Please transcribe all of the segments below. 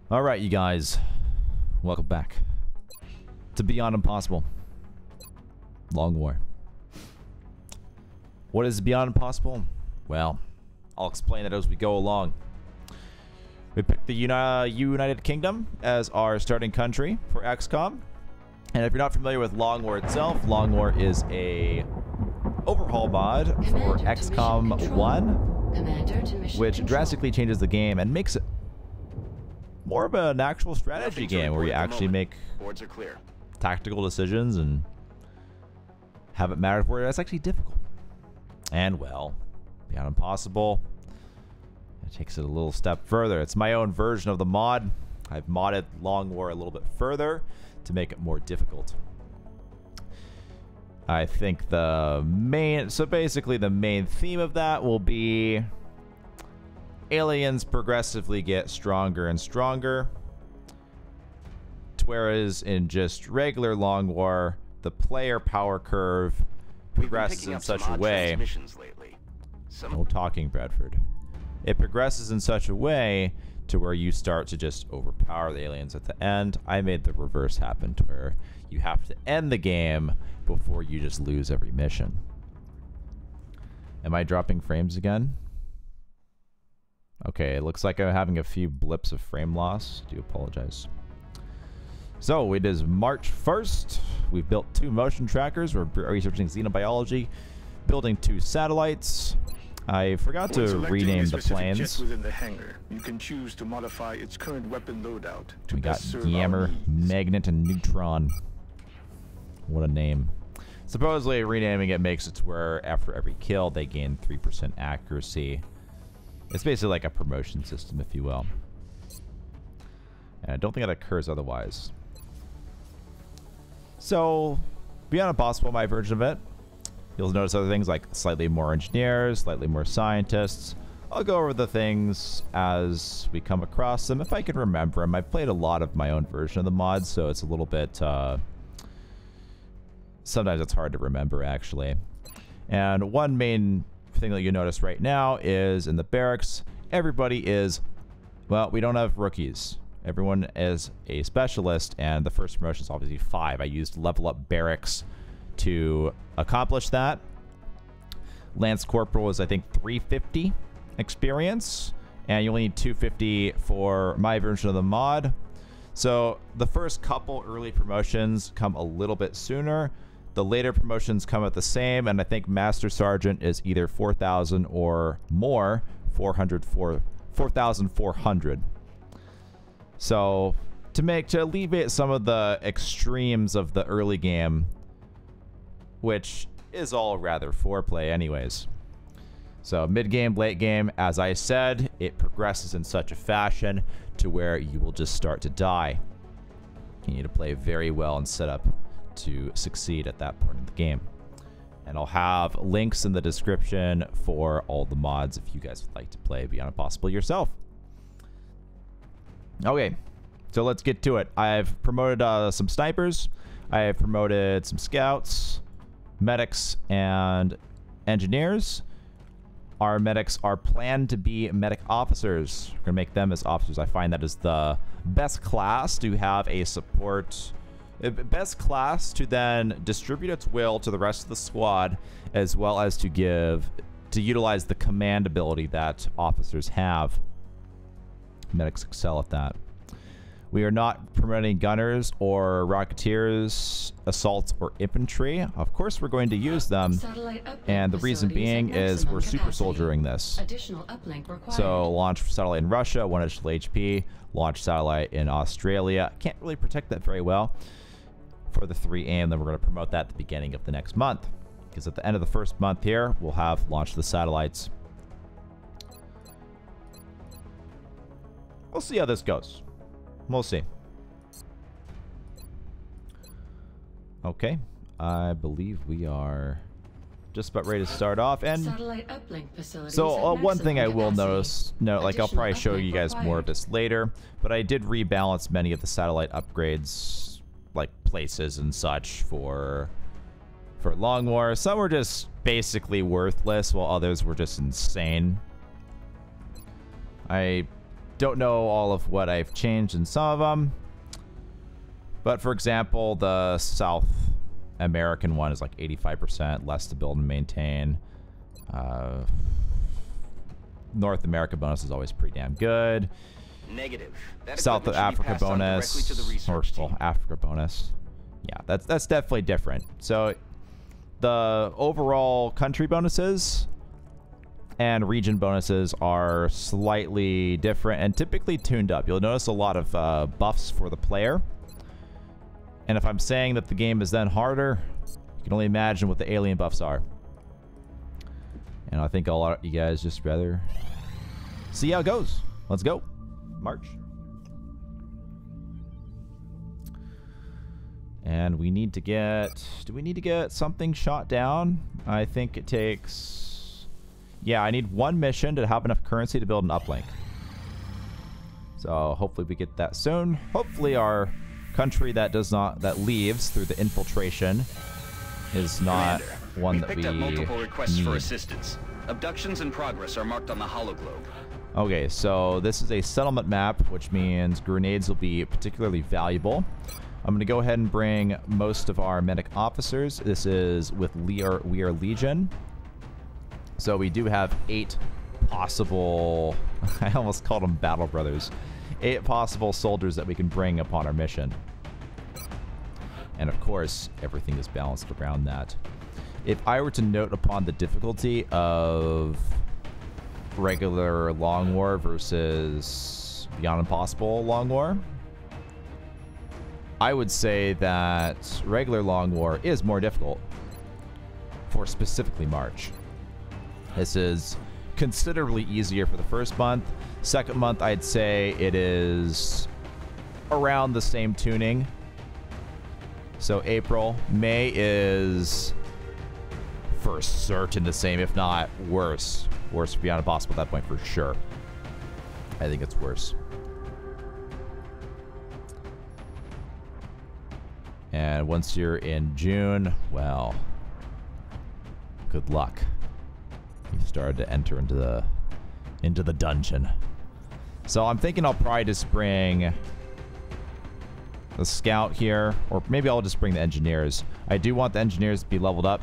All right, you guys, welcome back to Beyond Impossible, LongWar. What is Beyond Impossible? Well, I'll explain it as we go along. We picked the United Kingdom as our starting country for XCOM. And if you're not familiar with LongWar itself, LongWar is a overhaul mod for XCOM 1, which drastically changes the game and makes it more of an actual strategy game where you actually make tactical decisions and have it matter where it's actually difficult. And, well, Beyond Impossible, it takes it a little step further. It's my own version of the mod. I've modded LongWar a little bit further to make it more difficult. I think so basically the main theme of that will be aliens progressively get stronger and stronger, whereas in just regular LongWar, the player power curve progresses in such a way. No talking, Bradford. It progresses in such a way to where you start to just overpower the aliens at the end. I made the reverse happen to where you have to end the game before you just lose every mission. Am I dropping frames again? Okay, it looks like I'm having a few blips of frame loss. I do apologize. So, it is March 1st. We've built 2 motion trackers. We're researching xenobiology, building 2 satellites. I forgot to rename the planes. Within the hangar, you can choose to modify its current weapon loadout to we got Yammer, Magnet, and Neutron. What a name. Supposedly, renaming it makes it to where after every kill, they gain 3% accuracy. It's basically like a promotion system, if you will. And I don't think that occurs otherwise. So, Beyond Impossible, my version of it. You'll notice other things like slightly more engineers, slightly more scientists. I'll go over the things as we come across them, if I can remember them. I've played a lot of my own version of the mod, so it's a little bit... sometimes it's hard to remember, actually. And one main thing that you notice right now is in the barracks, everybody is... Well, we don't have rookies. Everyone is a specialist, and the first promotion is obviously 5. I used level up barracks to accomplish that. Lance Corporal is, I think, 350 experience, and you only need 250 for my version of the mod. So the first couple early promotions come a little bit sooner. The later promotions come at the same, and I think Master Sergeant is either 4,000 or more, 4,400. So to alleviate some of the extremes of the early game, which is all rather foreplay anyways. So mid-game, late game, as I said, it progresses in such a fashion to where you will just start to die. You need to play very well and set up to succeed at that point in the game. And I'll have links in the description for all the mods if you guys would like to play Beyond Impossible yourself. Okay, so let's get to it. I've promoted some snipers. I have promoted some scouts, medics, and engineers. Our medics are planned to be medic officers. We're going to make them as officers. I find that is the best class to have a support... Best class to then distribute its will to the rest of the squad, as well as to utilize the command ability that officers have. Medics excel at that. We are not promoting gunners or rocketeers, assaults, or infantry. Of course, we're going to use them, and the reason being is we're super soldiering this. So, launch satellite in Russia, 1 additional HP. Launch satellite in Australia. Can't really protect that very well for the 3 aim. Then we're going to promote that at the beginning of the next month, because at the end of the first month here, we'll have launched the satellites. We'll see how this goes. We'll see. Okay, I believe we are just about ready to start off. And so one thing I will note, like I'll probably show you guys more of this later, but I did rebalance many of the satellite upgrades, like places and such for LongWar. Some were just basically worthless, while others were just insane. I don't know all of what I've changed in some of them. But for example, the South American one is like 85% less to build and maintain. North America bonus is always pretty damn good. Negative. South Africa bonus, or well, Africa bonus. Yeah, that's definitely different. So the overall country bonuses and region bonuses are slightly different and typically tuned up. You'll notice a lot of buffs for the player. And if I'm saying that the game is then harder, you can only imagine what the alien buffs are. And I think a lot of you guys just rather see how it goes. Let's go. March. And we need to get... Do we need to get something shot down? I think it takes... Yeah, I need one mission to have enough currency to build an uplink. So hopefully we get that soon. Hopefully our country that leaves through the infiltration is not one that we picked up multiple requests need. for assistance. Abductions in progress are marked on the hologlobe. Okay, so this is a settlement map, which means grenades will be particularly valuable. I'm going to go ahead and bring most of our medic officers. This is with we are Legion. So we do have 8 possible... I almost called them Battle Brothers. 8 possible soldiers that we can bring upon our mission. And of course, everything is balanced around that. If I were to note upon the difficulty of regular LongWar versus Beyond Impossible LongWar, I would say that regular LongWar is more difficult for specifically March. This is considerably easier for the first month. Second month, I'd say it is around the same tuning. So April. May is for certain the same, if not worse. Worse for Beyond Impossible at that point, for sure. I think it's worse. And once you're in June, well, good luck. You've started to enter into the dungeon. So I'm thinking I'll probably just bring the scout here, or maybe I'll just bring the engineers. I do want the engineers to be leveled up,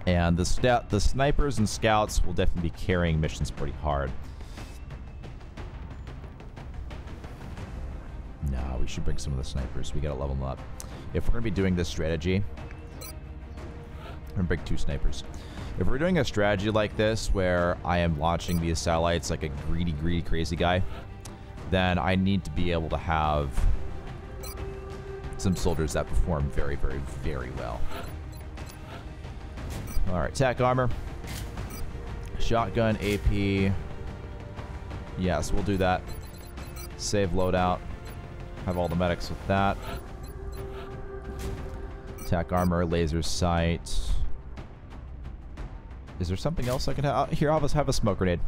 and the snipers and scouts will definitely be carrying missions pretty hard. No, we should bring some of the snipers. We gotta level them up. If we're gonna be doing this strategy, I'm gonna bring 2 snipers. If we're doing a strategy like this, where I am launching these satellites like a greedy, crazy guy, then I need to be able to have some soldiers that perform very, very well. Alright, attack armor. Shotgun, AP. Yes, we'll do that. Save loadout. Have all the medics with that. Attack armor, laser sight. Is there something else I can have? Here, I'll just have a smoke grenade.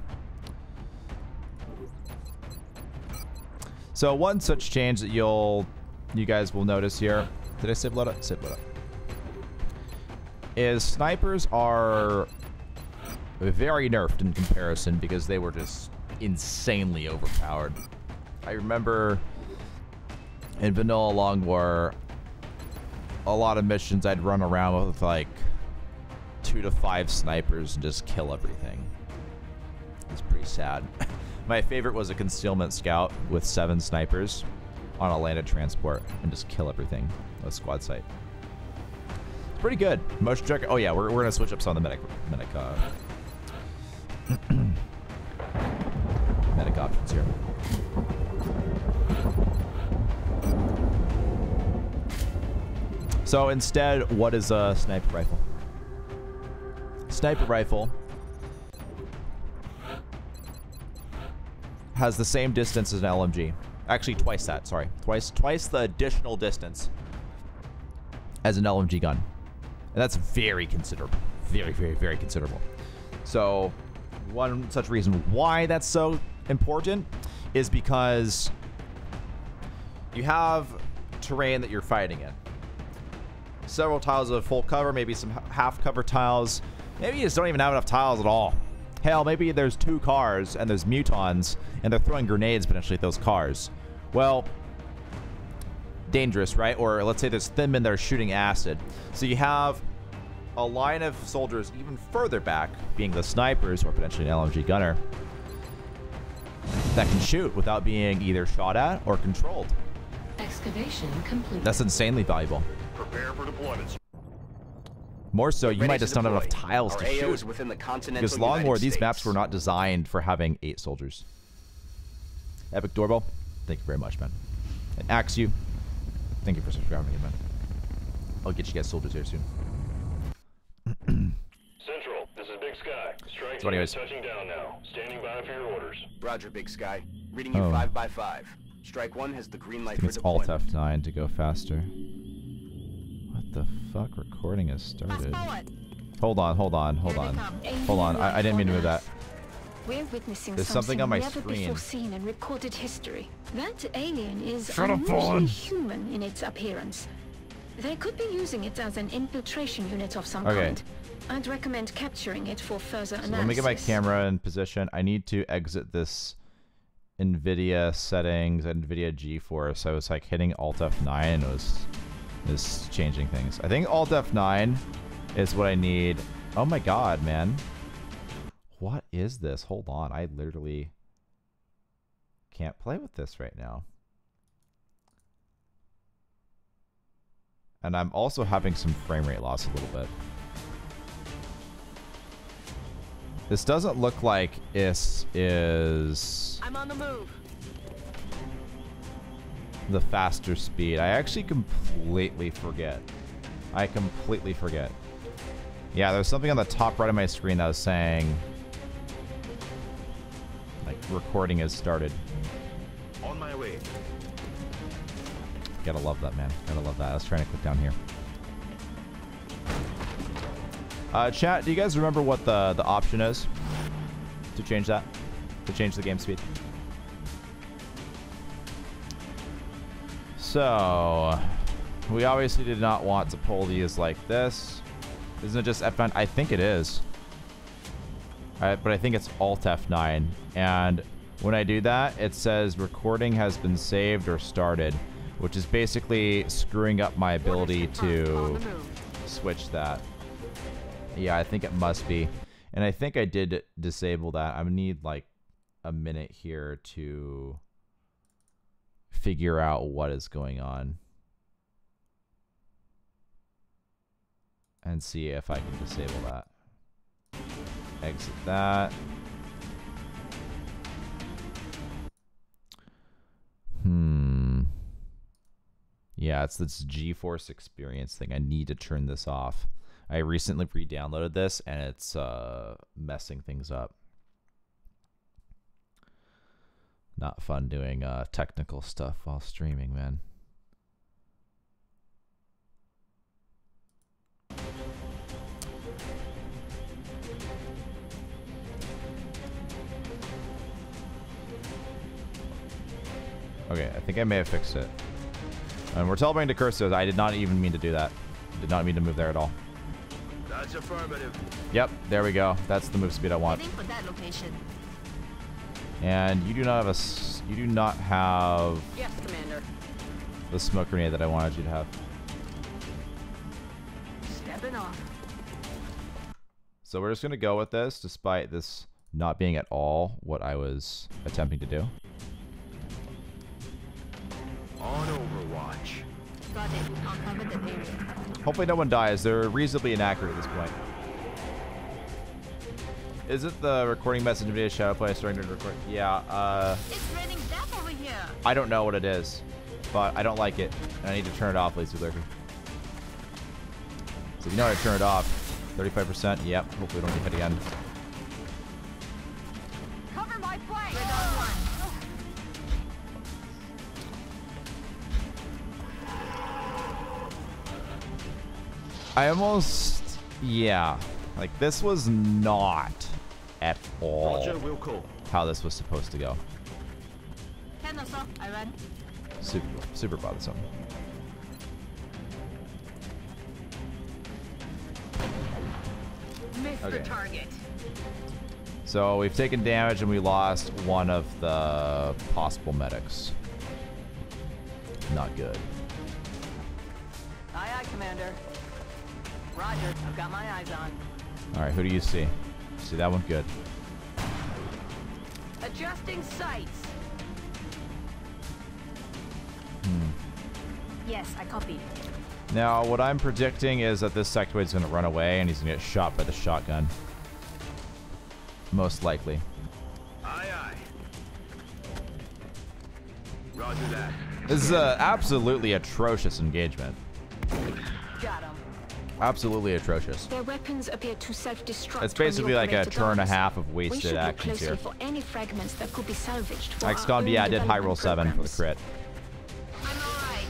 So one such change that you guys will notice here. Did I save loadout? Save loadout. Is snipers are very nerfed in comparison because they were just insanely overpowered. I remember in vanilla LongWar, a lot of missions I'd run around with like 2 to 5 snipers and just kill everything. It's pretty sad. My favorite was a concealment scout with 7 snipers on a landed transport and just kill everything with squad sight. It's pretty good. Motion tracker. Oh yeah, we're gonna switch up some of the medic medic options here. So instead, what is a sniper rifle? Sniper rifle has the same distance as an LMG. Actually, twice that. Sorry, twice the additional distance as an LMG gun, and that's very considerable. Very considerable. So, one such reason why that's so important is because you have terrain that you're fighting in. Several tiles of full cover, maybe some half cover tiles. Maybe you just don't even have enough tiles at all. Hell, maybe there's 2 cars and there's mutons and they're throwing grenades potentially at those cars. Well, dangerous, right? Or let's say there's thin men that are shooting acid. So you have a line of soldiers even further back, being the snipers or potentially an LMG gunner, that can shoot without being either shot at or controlled. Excavation complete. That's insanely valuable. Prepare for deployments. More so, you Ready might to just not have enough deploy. tiles Our to AO shoot. is within the continental Because LongWar, United these States. maps were not designed for having 8 soldiers. Epic Doorbell, thank you very much, man. And Axe you, thank you for subscribing again, man. I'll get you guys soldiers here soon. Central, this is Big Sky. Strike So anyways. touching down now. Standing by for your orders. Roger, Big Sky. Reading you Oh. 5x5. Strike 1 has the green light for It's Alt deployment. F9 to go faster. What the fuck? Recording has started. Hold on. Hold on. I didn't mean to move that. We're witnessing There's something on my never screen. before seen in recorded history. That alien is Shut up, unusually Vaughn. human in its appearance. They could be using it as an infiltration unit of some Okay. kind. I'd recommend capturing it for further analysis. Let me get my camera in position. I need to exit this NVIDIA settings, NVIDIA GeForce. I was like hitting Alt F9 and it was changing things. I think Alt F9 is what I need. Oh my god, man. What is this? Hold on. I literally can't play with this right now. And I'm also having some frame rate loss a little bit. This doesn't look like this is I'm on the move. the faster speed. I actually completely forget. I completely forget. Yeah, there's something on the top right of my screen that was saying like recording has started. On my way. Gotta love that, man. Gotta love that. I was trying to click down here. Chat, do you guys remember what the option is to change that? To change the game speed? So, we obviously did not want to pull these like this. Isn't it just F9? I think it is. But I think it's Alt F9. And when I do that, it says recording has been saved or started, which is basically screwing up my ability to switch that. Yeah, I think it must be. And I think I did disable that. I need like a minute here to figure out what is going on. And see if I can disable that. Exit that. Yeah, it's this GeForce experience thing. I need to turn this off. I recently re-downloaded this and it's messing things up. Not fun doing technical stuff while streaming, man. Okay, I think I may have fixed it. And we're teleporting to cursors. I did not even mean to do that. Did not mean to move there at all. That's affirmative. Yep, there we go. That's the move speed I want. Heading for that location. And you do not have you do not have Yes, Commander. the smoke grenade that I wanted you to have. Stepping off. So we're just gonna go with this, despite this not being at all what I was attempting to do. On Overwatch. Got it. I'll cover the area. Hopefully no one dies. They're reasonably inaccurate at this point. Is it the recording message video Shadowplay starting to record? Yeah, It's raining death over here. I don't know what it is, but I don't like it. And I need to turn it off, Lazy Lurker. So you know how to turn it off. 35%, yep. Hopefully we don't get hit again. Cover my flank. Red on one. I almost, yeah. Like, this was not at all Roger, we'll call. how this was supposed to go. Candle, sir. I run. Super bothersome. Miss Okay. the target. So we've taken damage and we lost one of the possible medics. Not good. Aye, aye, Commander. Roger, I've got my eyes on. Alright, who do you see? See that one? Good. Adjusting sights. Yes, I copy. Now, what I'm predicting is that this sectoid's going to run away and he's going to get shot by the shotgun. Most likely. Aye, aye. Roger that. This is a absolutely atrocious engagement. Got him. Absolutely atrocious. Their weapons appear to self-destruct. It's basically like a turn and a half of we should wasted look actions closely here. for any fragments that could be salvaged for our XCOM, own yeah, I did high roll development 7 for the programs. crit. I'm alright.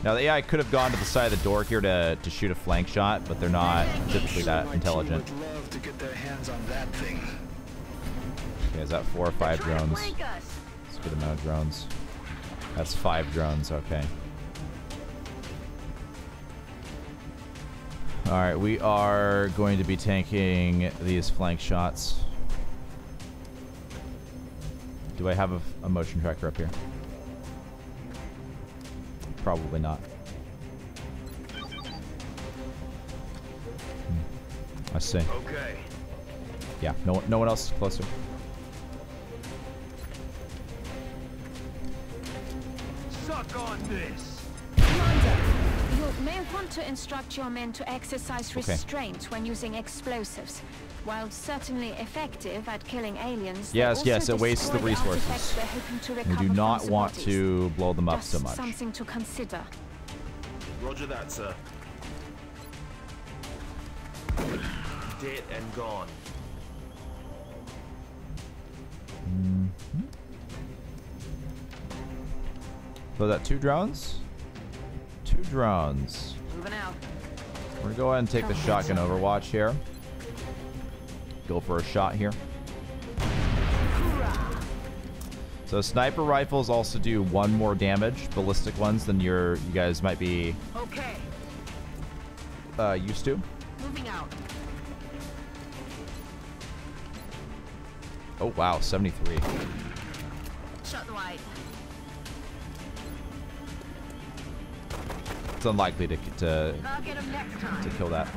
Now, the AI could have gone to the side of the door here to shoot a flank shot, but they're not typically that intelligent. Would love to get their hands on that thing. Okay, is that 4 or 5 Trying to drones? flank us. That's a good amount of drones. That's 5 drones, okay. Alright, we are going to be tanking these flank shots. Do I have a motion tracker up here? Probably not. I see. Okay. Yeah, no one else is closer. Suck on this. Commander, you may want to instruct your men to exercise Okay. restraint when using explosives. While certainly effective at killing aliens, they Yes, also yes, it wastes the destroy resources. artifacts they're hoping to We recover do from not some want bodies. to blow them up Just so much. something to consider. Roger that, sir. Dead and gone. So that 2 drones? 2 drones. Moving out. We're gonna go ahead and take the shotgun overwatch here. Go for a shot here. So sniper rifles also do 1 more damage, ballistic ones, than you guys might be Okay. used to. Moving out. Oh wow, 73. Shut the light. It's unlikely to I'll get him next time. kill that.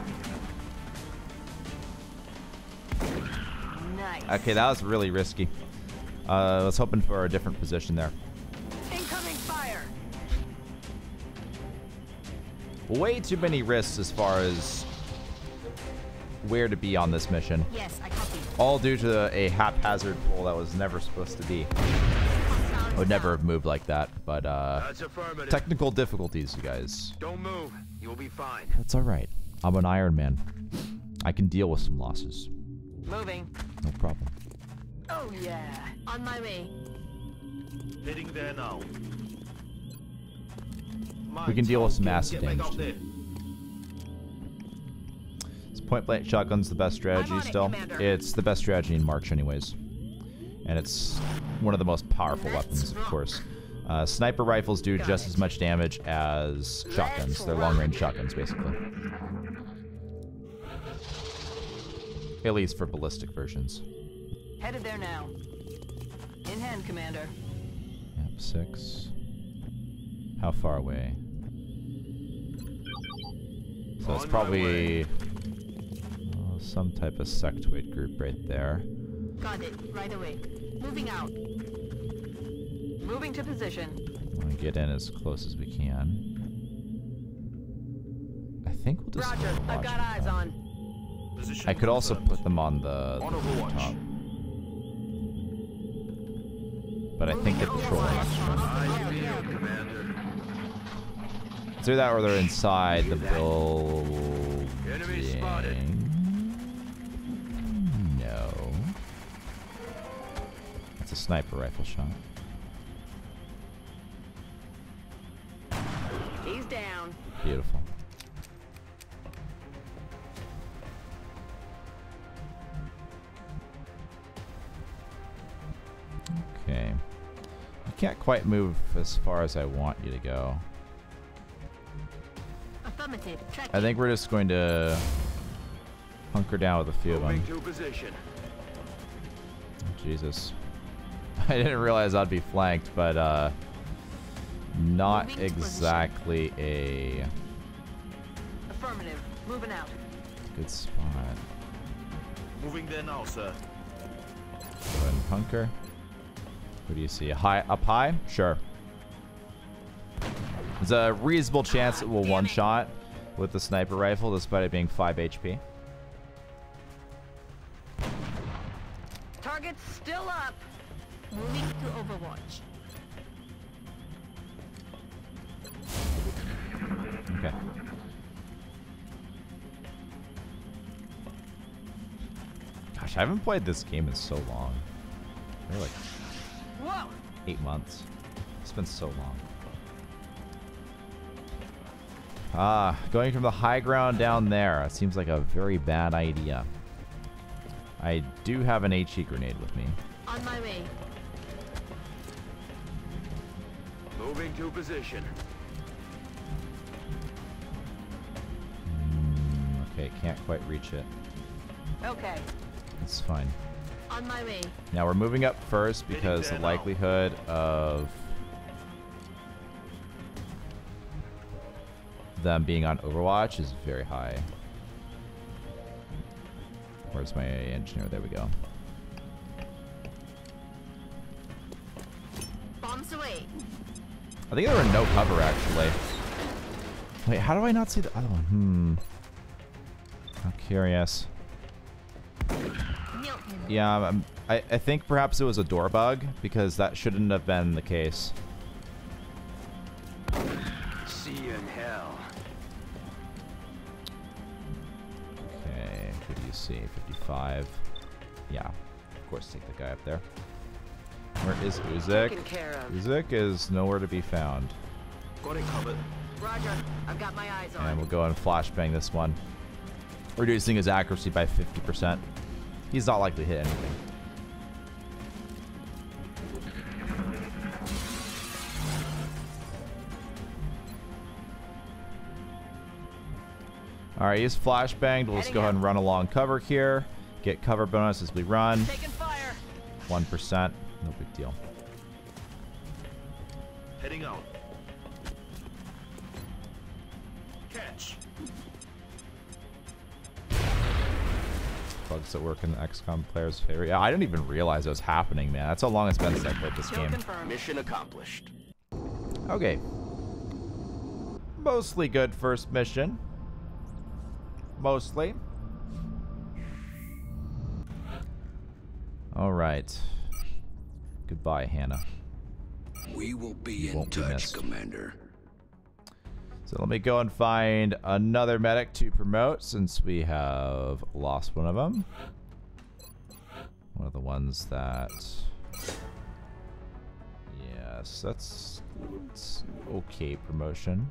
Nice. Okay, that was really risky. I was hoping for a different position there. Incoming fire. Way too many risks as far as where to be on this mission. Yes, I copy. All due to a haphazard pull that was never supposed to be. I would never have moved like that, but That's affirmative. technical difficulties, you guys. Don't move. You'll be fine. That's alright. I'm an Ironman. I can deal with some losses. Moving. No problem. Oh yeah. On my way. Heading there now. We can deal with some Get massive back damage up too. there. This point blank shotgun's the best strategy I'm on it, still. Commander. It's the best strategy in March anyways. And it's one of the most powerful Let's weapons, of rock. course. Sniper rifles do Got just it. as much damage as shotguns. Let's They're long-range shotguns, basically. At least for ballistic versions. Headed there now. In hand, Commander. Yep, 6. How far away? So it's On my probably some type of sectoid group right there. Got it. Right away. Moving out. Moving to position. Want to get in as close as we can. I think we'll just Roger. I've watch got them eyes come. on. Position I could also confirmed. put them on the On Overwatch. top. But I think they're patrolling. Eyes peeled, Commander. It's either that or they're inside the building. Enemy spotted. No. That's a sniper rifle shot. He's down. Beautiful. Okay. You can't quite move as far as I want you to go. Affirmative. Check. I think we're just going to hunker down with a few of them. Moving to position. Jesus. I didn't realize I'd be flanked, but not exactly a Affirmative. Moving out. good spot. Moving there now, sir. Go ahead and hunker. What do you see? High, up high? Sure. There's a reasonable chance it will one-shot with the sniper rifle, despite it being 5 HP. Target's still up. Moving to Overwatch. Okay. Gosh, I haven't played this game in so long. Maybe like Whoa! 8 months. It's been so long. Ah, going from the high ground down there. It seems like a very bad idea. I do have an HE grenade with me. On my way. Moving to position. Okay, can't quite reach it. Okay. It's fine. On my way. Now we're moving up first because the likelihood of them being on Overwatch is very high. Where's my engineer? There we go. Bombs away. I think there were no cover actually. Wait, how do I not see the other one? I'm curious. Yeah, I think perhaps it was a door bug because that shouldn't have been the case. See you in hell. Okay, what do you see? 55. Yeah, of course, take the guy up there. Where is Uzik? Taken care of. Uzik is nowhere to be found. Got it covered. Roger. I've got my eyes on. And we'll go and flashbang this one, reducing his accuracy by 50%. He's not likely to hit anything. Alright, he's flashbanged. We'll just go ahead and run along cover here. Get cover bonus as we run. Taking fire. 1%. No big deal. Heading out. Catch. Bugs that work in the XCOM player's favor. Yeah, I didn't even realize it was happening, man. That's how long it's been since I played this Kill game. confirmed. Mission accomplished. Okay. Mostly good first mission. Mostly. All right. Goodbye, Hannah. We will be You in won't be touch, missed. Commander. So let me go and find another medic to promote since we have lost one of them. One of the ones that... Yes, that's okay promotion.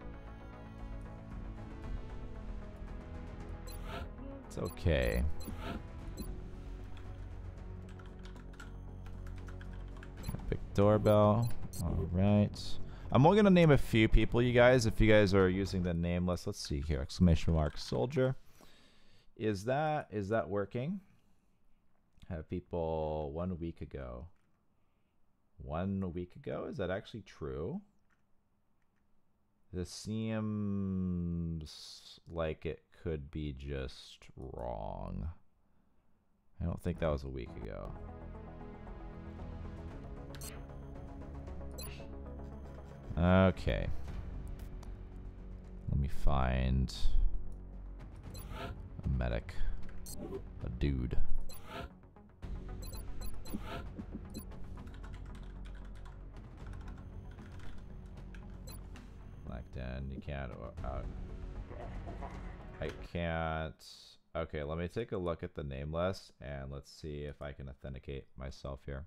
It's okay. Big doorbell. All right. I'm only going to name a few people, you guys, if you guys are using the name list. Let's see here. Exclamation mark soldier. Is that working? Have people 1 week ago. 1 week ago? Is that actually true? This seems like it could be just wrong. I don't think that was a week ago. Okay. Let me find a medic. A dude. Locked in. You can't. I can't. Okay, let me take a look at the name list and let's see if I can authenticate myself here.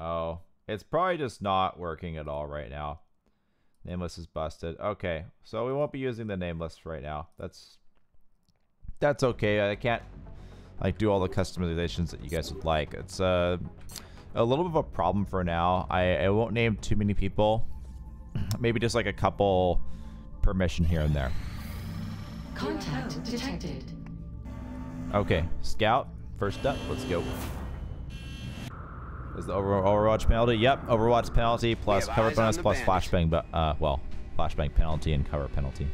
Oh, it's probably just not working at all right now. Nameless is busted. Okay, so we won't be using the name list right now. That's okay. I can't like do all the customizations that you guys would like. It's a little bit of a problem for now. I won't name too many people. Maybe just like a couple per mission here and there. Contact detected. Okay, scout. First up, let's go. Is the Overwatch penalty? Yep, Overwatch penalty plus cover bonus plus flashbang, but well, flashbang penalty and cover penalty.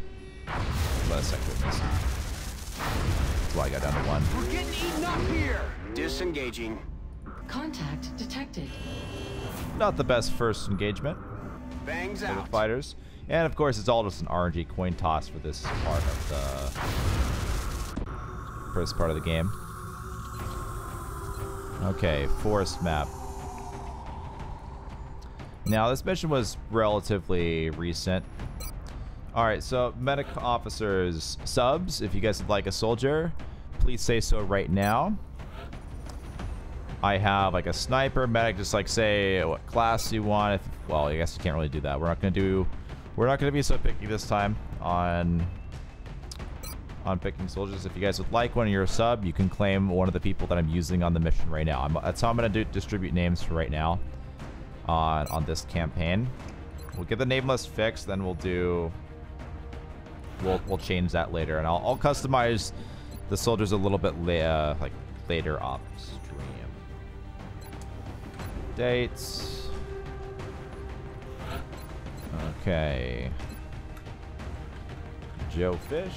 Let us sector this. That's why I got down to 1. We're getting eaten up here. Disengaging. Contact detected. Not the best first engagement Bangs for the out. fighters, and of course it's all just an RNG coin toss for this part of the first part of the game. Okay, forest map. Now, this mission was relatively recent. Alright, so medic officers, subs, if you guys would like a soldier, please say so right now. I have like a sniper, medic, just like say what class you want. Well, I guess you can't really do that. We're not gonna be so picky this time on picking soldiers. If you guys would like one of your sub, you can claim one of the people that I'm using on the mission right now. That's how I'm gonna distribute names for right now on this campaign. We'll get the name list fixed, then we'll change that later, and I'll customize the soldiers a little bit like later off stream. Dates. Okay. Joe Fish.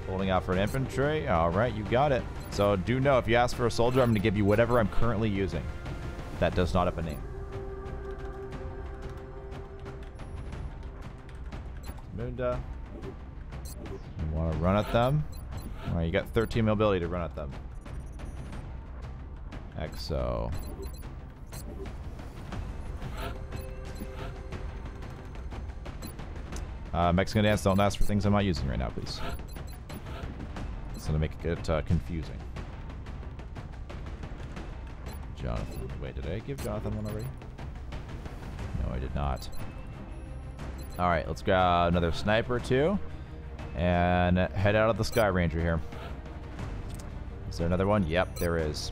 Holding out for an infantry. Alright, you got it. So do know, if you ask for a soldier, I'm going to give you whatever I'm currently using. That does not have a name. Munda. You want to run at them? Alright, you got 13 mobility to run at them. XO. Mexican dance, don't ask for things I'm not using right now, please. It's gonna make it confusing. Jonathan. Wait, did I give Jonathan one already? No, I did not. Alright, let's grab another sniper or two. And head out of the Sky Ranger here. Is there another one? Yep, there is.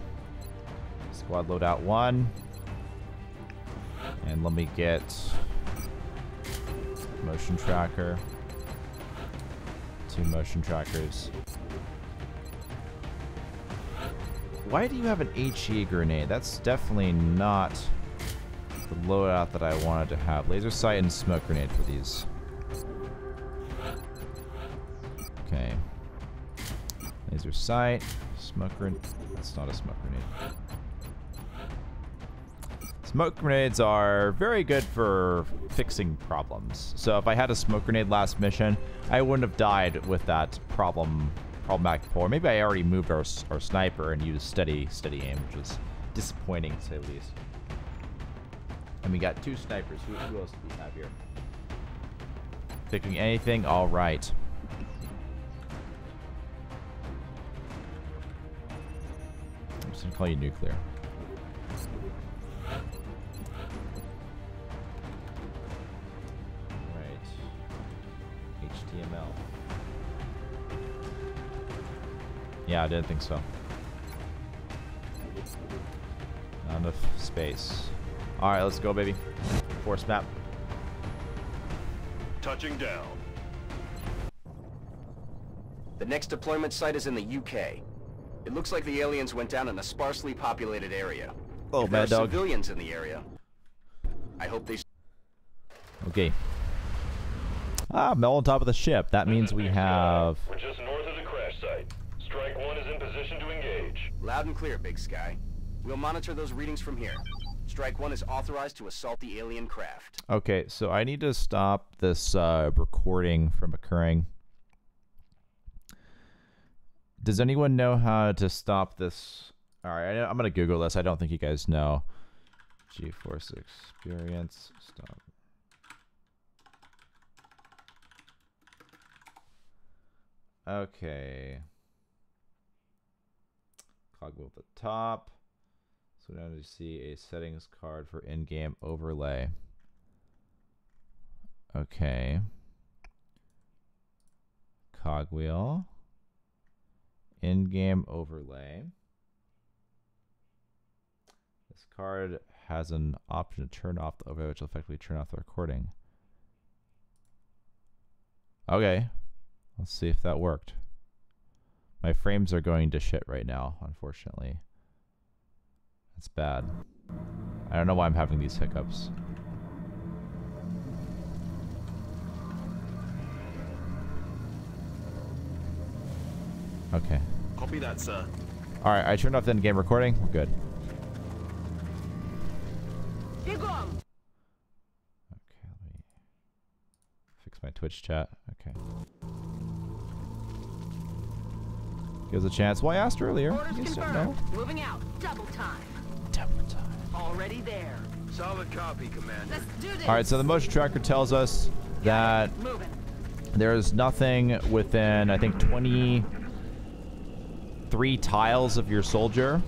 Squad loadout 1. And let me get motion tracker. 2 motion trackers. Why do you have an HE grenade? That's definitely not the loadout that I wanted to have. Laser sight and smoke grenade for these. Okay. Laser sight, smoke grenade. That's not a smoke grenade. Smoke grenades are very good for fixing problems. So if I had a smoke grenade last mission, I wouldn't have died with that problematic pull. Or maybe I already moved our sniper and used steady aim, which is disappointing to say the least. And we got 2 snipers. Who else do we have here? Picking anything? All right. I'm just gonna call you nuclear. HTML. Yeah, I didn't think so. Not enough space. Alright, let's go, baby. Force map. Touching down. The next deployment site is in the UK. It looks like the aliens went down in a sparsely populated area. Oh, If there Mad are Dog. civilians in the area, I hope they... Okay. Mel on top of the ship. That means we have... We're just north of the crash site. Strike 1 is in position to engage. Loud and clear, Big Sky. We'll monitor those readings from here. Strike 1 is authorized to assault the alien craft. Okay, so I need to stop this recording from occurring. Does anyone know how to stop this? Alright, I'm going to Google this. I don't think you guys know. GeForce Experience. Stop. Okay. Cogwheel at the top. So now you see a settings card for in-game overlay. Okay. Cogwheel. In-game overlay. This card has an option to turn off the overlay, which will effectively turn off the recording. Okay. Let's see if that worked. My frames are going to shit right now, unfortunately. That's bad. I don't know why I'm having these hiccups. Okay. Copy that, sir. Alright, I turned off the in-game recording. We're good. Okay, let me fix my Twitch chat. Okay. Give us a chance. Well, I asked earlier. Orders You said confirmed. no. Moving out. Double time. Double time. Already there. Solid copy, Commander. Let's do this. Alright, so the motion tracker tells us that Moving. there's nothing within, I think, 23 tiles of your soldier.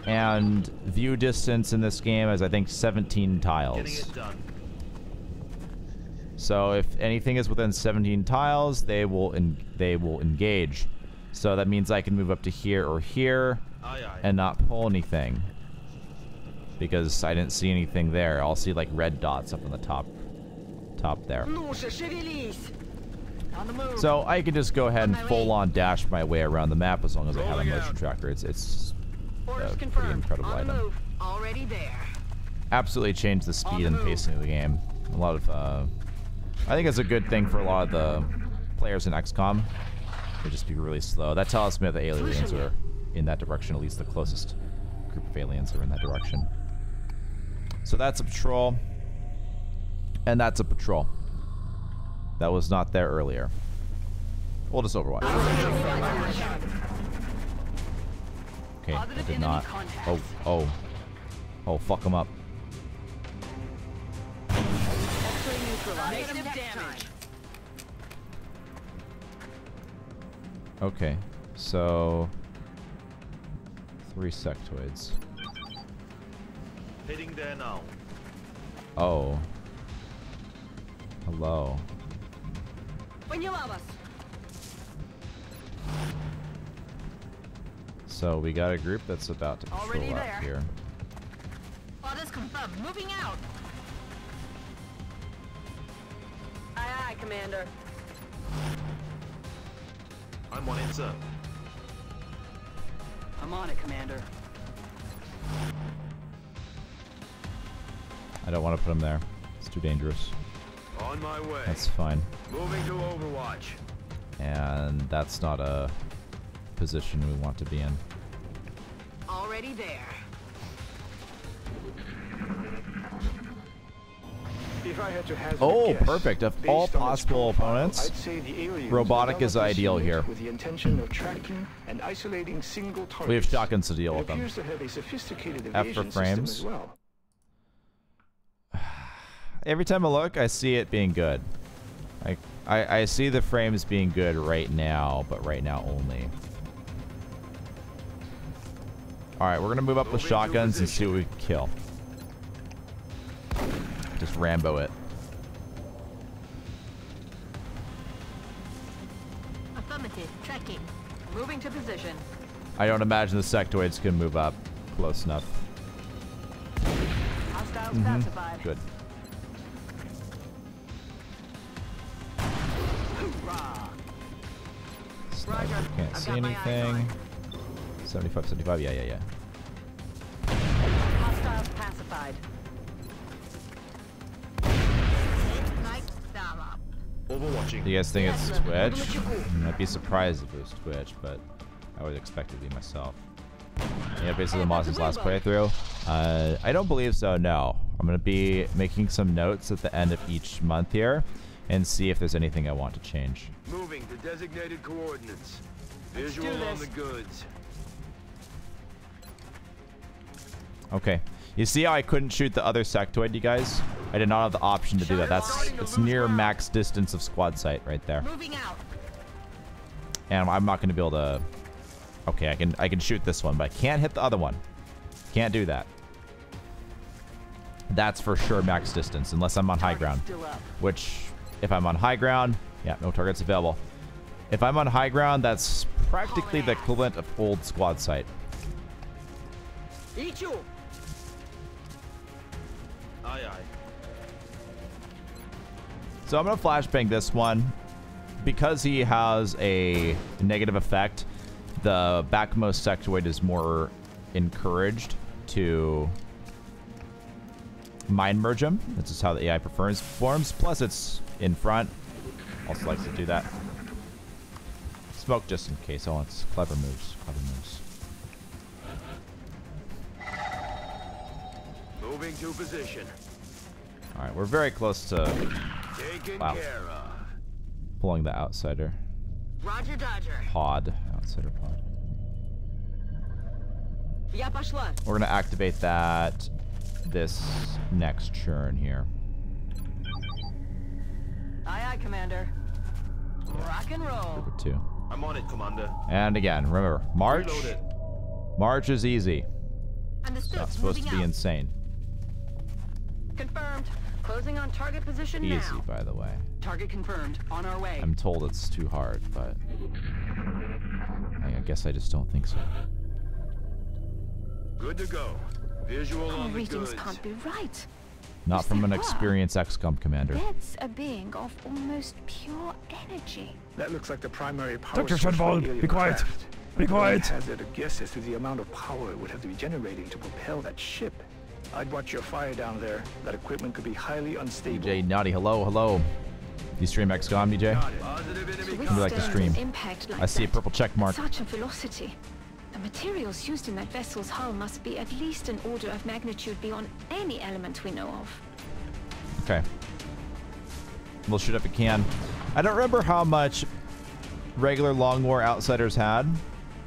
And view distance in this game is, I think, 17 tiles. Getting it done. So if anything is within 17 tiles, they will engage. So that means I can move up to here or here Aye, aye. and not pull anything. Because I didn't see anything there. I'll see like red dots up on the top there. On the move. So I can just go ahead and full on dash my way around the map as long as I have a Rolling motion out. tracker. It's Orders a pretty confirmed. incredible On the item. move. Already there. Absolutely changed the speed the and move. pacing of the game. A lot of I think it's a good thing for a lot of the players in XCOM. They just be really slow. That tells me that the aliens are in that direction. At least the closest group of aliens are in that direction. So that's a patrol. And that's a patrol. That was not there earlier. We'll just overwatch. Okay, I Positive did enemy not. contact. Oh, fuck them up. X-ray neutralized. Negative damage. Okay, so 3 sectoids. Heading there now. Oh. Hello. So we got a group that's about to Already patrol there. out here. Orders confirmed. Moving out. Aye, aye, Commander. I'm on it, sir. I'm on it, Commander. I don't want to put them there. It's too dangerous. On my way. That's fine. Moving to Overwatch. And that's not a position we want to be in. Already there. If I had to hazard Oh, a guess, perfect. Of based all on its possible profile, opponents, I'd say the aliens robotic is developed this ideal unit here. With the intention of tracking and isolating single targets. We have shotguns to deal It with them. appears to have a sophisticated F for evasion system frames. as well. Every time I look, I see it being good. I see the frames being good right now, but right now only. Alright, we're gonna move up with Moving to shotguns and see position. what we can kill. Just Rambo it. Affirmative. Tracking. Moving to position. I don't imagine the sectoids can move up close enough. Hostiles pacified. Good. Hoorah. Sniper, Roger. can't I've see got my eyes anything. 75, 75, yeah. Hostiles pacified. Overwatching. Do you guys think it's Twitch? I'd be surprised if it was Twitch, but I would expect it to be myself. Yeah, basically the Moz's last playthrough. I don't believe so, no. I'm going to be making some notes at the end of each month here and see if there's anything I want to change. Moving to designated coordinates. Let's Visual do on this. the goods. Okay. You see how I couldn't shoot the other sectoid, you guys? I did not have the option to do that. It's near max distance of squad sight right there. Moving out. And I'm not going to be able to... Okay, I can shoot this one, but I can't hit the other one. Can't do that. That's for sure max distance, unless I'm on high ground. Still up. Which, if I'm on high ground, yeah, no targets available. If I'm on high ground, that's practically the equivalent of old squad sight. Eat you. Aye, aye. So I'm going to flashbang this one. because he has a negative effect, the backmost sectoid is more encouraged to mind merge him. This is how the AI performs. Plus, it's in front. Also likes to do that. Smoke just in case. Oh, it's clever moves. Clever moves. Moving to position. All right, we're very close to Taken wow. care of. Pulling the outsider Roger, Dodger. pod. Outsider pod. Я пошла. We're gonna activate that this next churn here. Aye, aye, Commander. Rock and roll. Number 2. I'm on it, Commander. And again, remember, March. Reload it. March is easy. Understood. Not supposed to Moving be out. insane. Confirmed. Closing on target position Easy, now. by the way. Target confirmed. On our way. I'm told it's too hard, but I guess I just don't think so. Good to go. Visual Our on the readings goods. can't be right. Not from an Mr. Hua. experienced XCOM commander. That's a being of almost pure energy. That looks like the primary power Dr. source for Shenvold, the alien be quiet. craft. Be quiet. I hazard a guess as to the amount of power it would have to be generating to propel that ship. I'd watch your fire down there. That equipment could be highly unstable. DJ Naughty, hello, hello. You stream XCOM, DJ? Positive enemy To me like the withstand stream. an impact like I see a that purple check at mark. such a velocity, the materials used in that vessel's hull must be at least an order of magnitude beyond any element we know of. Okay. We'll shoot if we can. I don't remember how much regular LongWar Outsiders had.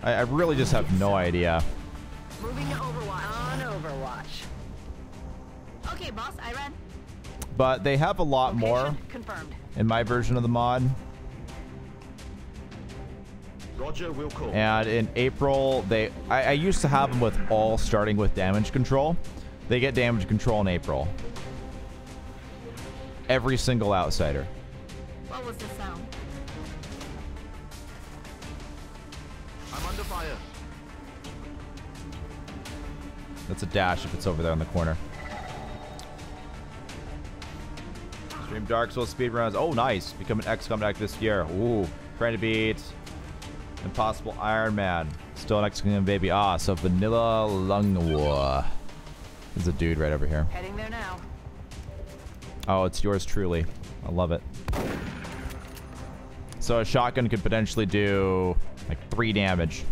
I really just have no idea. Moving to Overwatch. On Overwatch. Okay, boss. I read. But they have a lot more Location confirmed. in my version of the mod. Roger, we'll call. And in April, I used to have them with all starting with damage control. They get damage control in April. Every single outsider. What was the sound? I'm under fire. That's a dash if it's over there in the corner. Stream Dark Souls speedruns. Oh, nice. Become an XCOM act this year. Ooh. Trying to beat Impossible Ironman. Still an XCOM baby. Ah, so vanilla LongWar. There's a dude right over here. Heading there now. Oh, it's yours truly. I love it. So a shotgun could potentially do like 3 damage.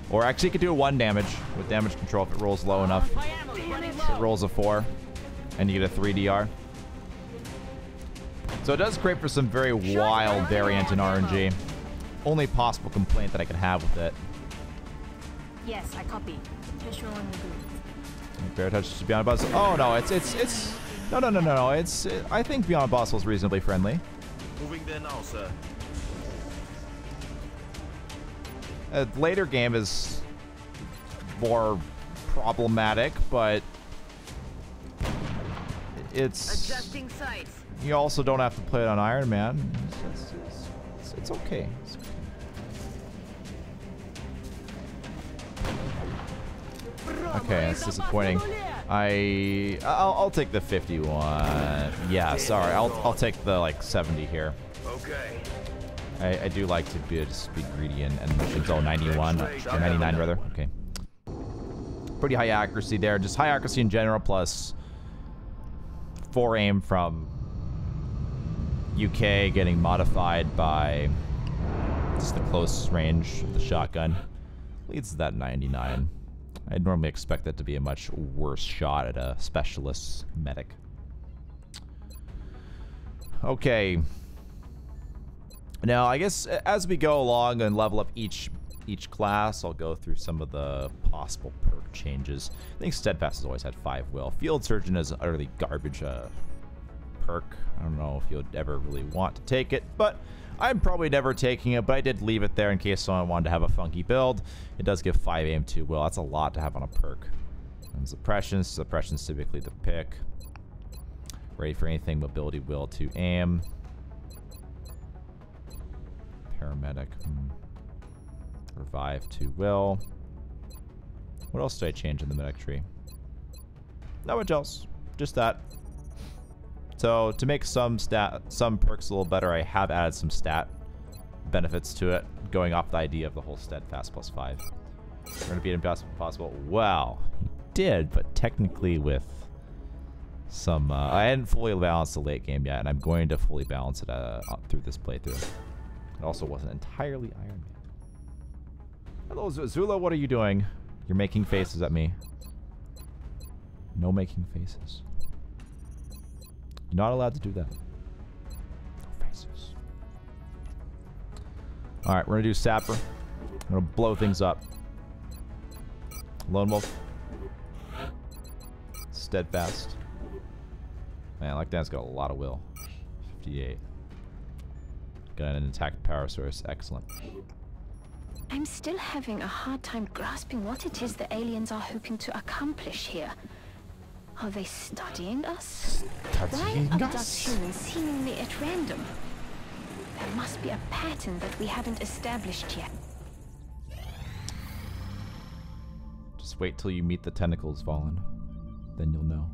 Or actually it could do 1 damage with damage control if it rolls low enough. If it rolls a 4 and you get a 3 DR. So it does create for some very wild variant in RNG. Only possible complaint that I could have with it. Yes, I copy. Visual on the good. Bear touch to Beyond Boss. Oh no, it's no. I think Beyond Boss was reasonably friendly. Moving there now, sir. A later game is more problematic, but it's Adjusting sights. you also don't have to play it on Ironman. It's okay. It's okay. Okay, that's disappointing. I'll take the 51. Yeah, sorry. I'll take the like 70 here. Okay. I do like to be greedy and missions. Oh, 91 or 99 rather. Okay. Pretty high accuracy there. Just high accuracy in general plus 4 aim from UK getting modified by just the close range of the shotgun. Leads to that 99. I'd normally expect that to be a much worse shot at a specialist medic. Okay. Now, I guess as we go along and level up each class, I'll go through some of the possible perk changes. I think Steadfast has always had 5 will. Field Surgeon is an utterly garbage perk. I don't know if you'd ever really want to take it, but I'm probably never taking it, but I did leave it there in case someone wanted to have a funky build. It does give 5 aim, 2 will. That's a lot to have on a perk. And Suppression's typically the pick. Ready for anything, mobility, will, 2 aim. Paramedic. Revive, 2 will. What else did I change in the medic tree? Not much else. Just that. So to make some perks a little better, I have added some stat benefits to it, going off the idea of the whole steadfast +5. We're going to beat impossible. Well, he did, but technically with some... I hadn't fully balanced the late game yet, and I'm going to fully balance it through this playthrough. It also wasn't entirely Iron Man. Hello, Zula, what are you doing? You're making faces at me. No making faces. You're not allowed to do that. No faces. Alright, we're going to do Sapper. I'm going to blow things up. Lone Wolf. Steadfast. Man, like that's got a lot of will. 58. Got an intact power source. Excellent. I'm still having a hard time grasping what it is the aliens are hoping to accomplish here. Are they studying us? Why abduct humans seemingly at random? There must be a pattern that we haven't established yet. Just wait till you meet the tentacles, Valen. Then you'll know.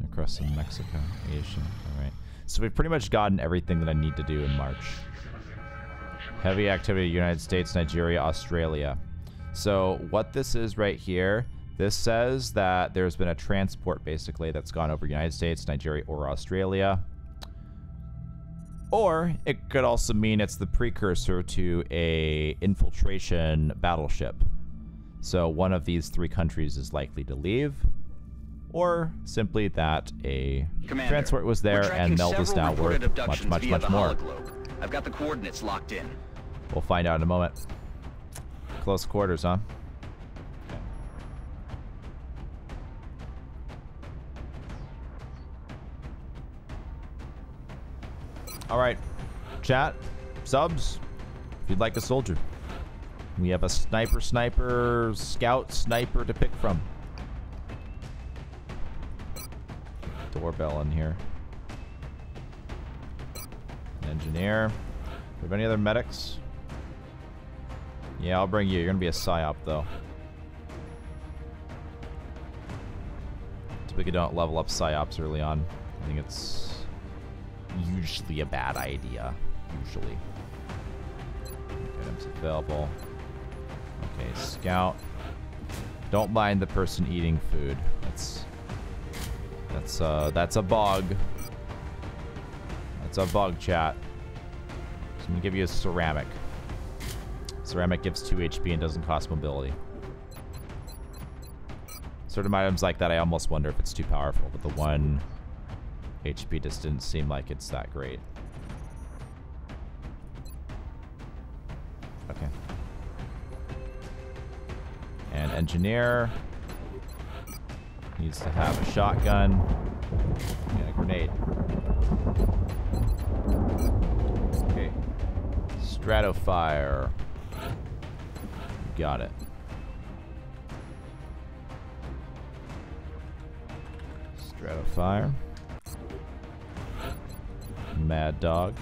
Across in Mexico, Asia. Alright. So we've pretty much gotten everything that I need to do in March. Heavy activity, United States, Nigeria, Australia. So what this is right here, this says that there's been a transport basically that's gone over United States, Nigeria, or Australia. Or it could also mean it's the precursor to a infiltration battleship. So one of these three countries is likely to leave. Or simply that a Commander, transport was there and Meld is now worth much more. I've got the coordinates locked in. We'll find out in a moment. Close quarters, huh? Okay. Alright. Chat, subs, if you'd like a soldier. We have a sniper, scout, sniper to pick from. Doorbell in here. Engineer. Do we have any other medics? Yeah, I'll bring you. You're gonna be a psyop though. Typically don't level up psyops early on. I think it's usually a bad idea. Usually. Items available. Okay, scout. Don't mind the person eating food. That's a bug. That's a bug, chat. So I'm gonna give you a ceramic. Ceramic gives 2 HP and doesn't cost mobility. Certain items like that, I almost wonder if it's too powerful, but the 1 HP just didn't seem like it's that great. Okay. And engineer needs to have a shotgun and a grenade. Okay. Stratofire. Got it. Stratofire. Mad Dog.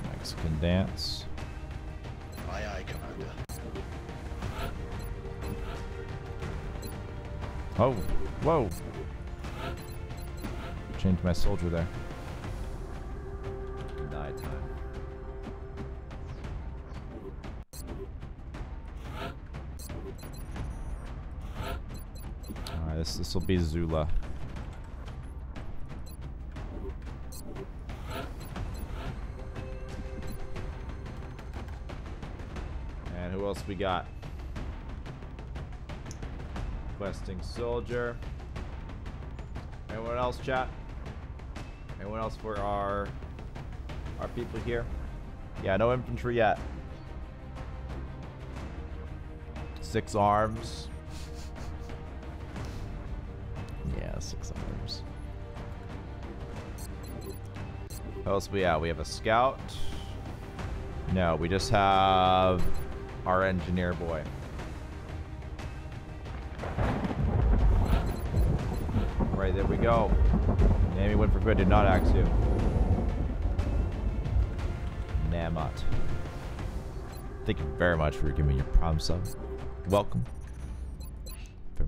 Mexican dance. Aye, aye, Commander. Oh, whoa. Changed my soldier there. Nighttime. Alright, this will be Zula. And who else we got? Questing soldier. Anyone else, chat? Anyone else for our people here? Yeah, no infantry yet. 6 arms. Yeah, 6 arms. What else we have? We have a scout. No, we just have our engineer boy. Right, there we go. Nami went for good, did not axe you. Namot. Thank you very much for giving me your Prime sub. Welcome. Very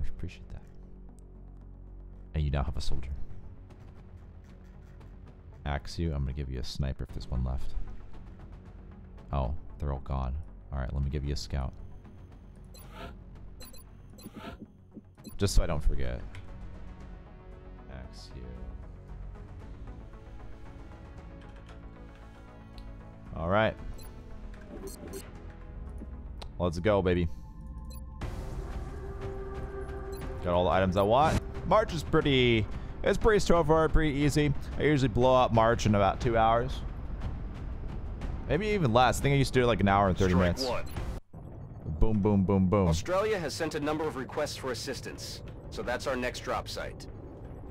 And you now have a soldier. Axe you. I'm gonna give you a sniper if there's one left. Oh, they're all gone. Alright, let me give you a scout. Just so I don't forget. Axe you. Alright. Let's go, baby. Got all the items I want. March is pretty... It's pretty straightforward, pretty easy. I usually blow up March in about 2 hours. Maybe even less. I think I used to do it like an hour and 30 minutes. One. Boom, boom, boom, boom. Australia has sent a number of requests for assistance, so that's our next drop site.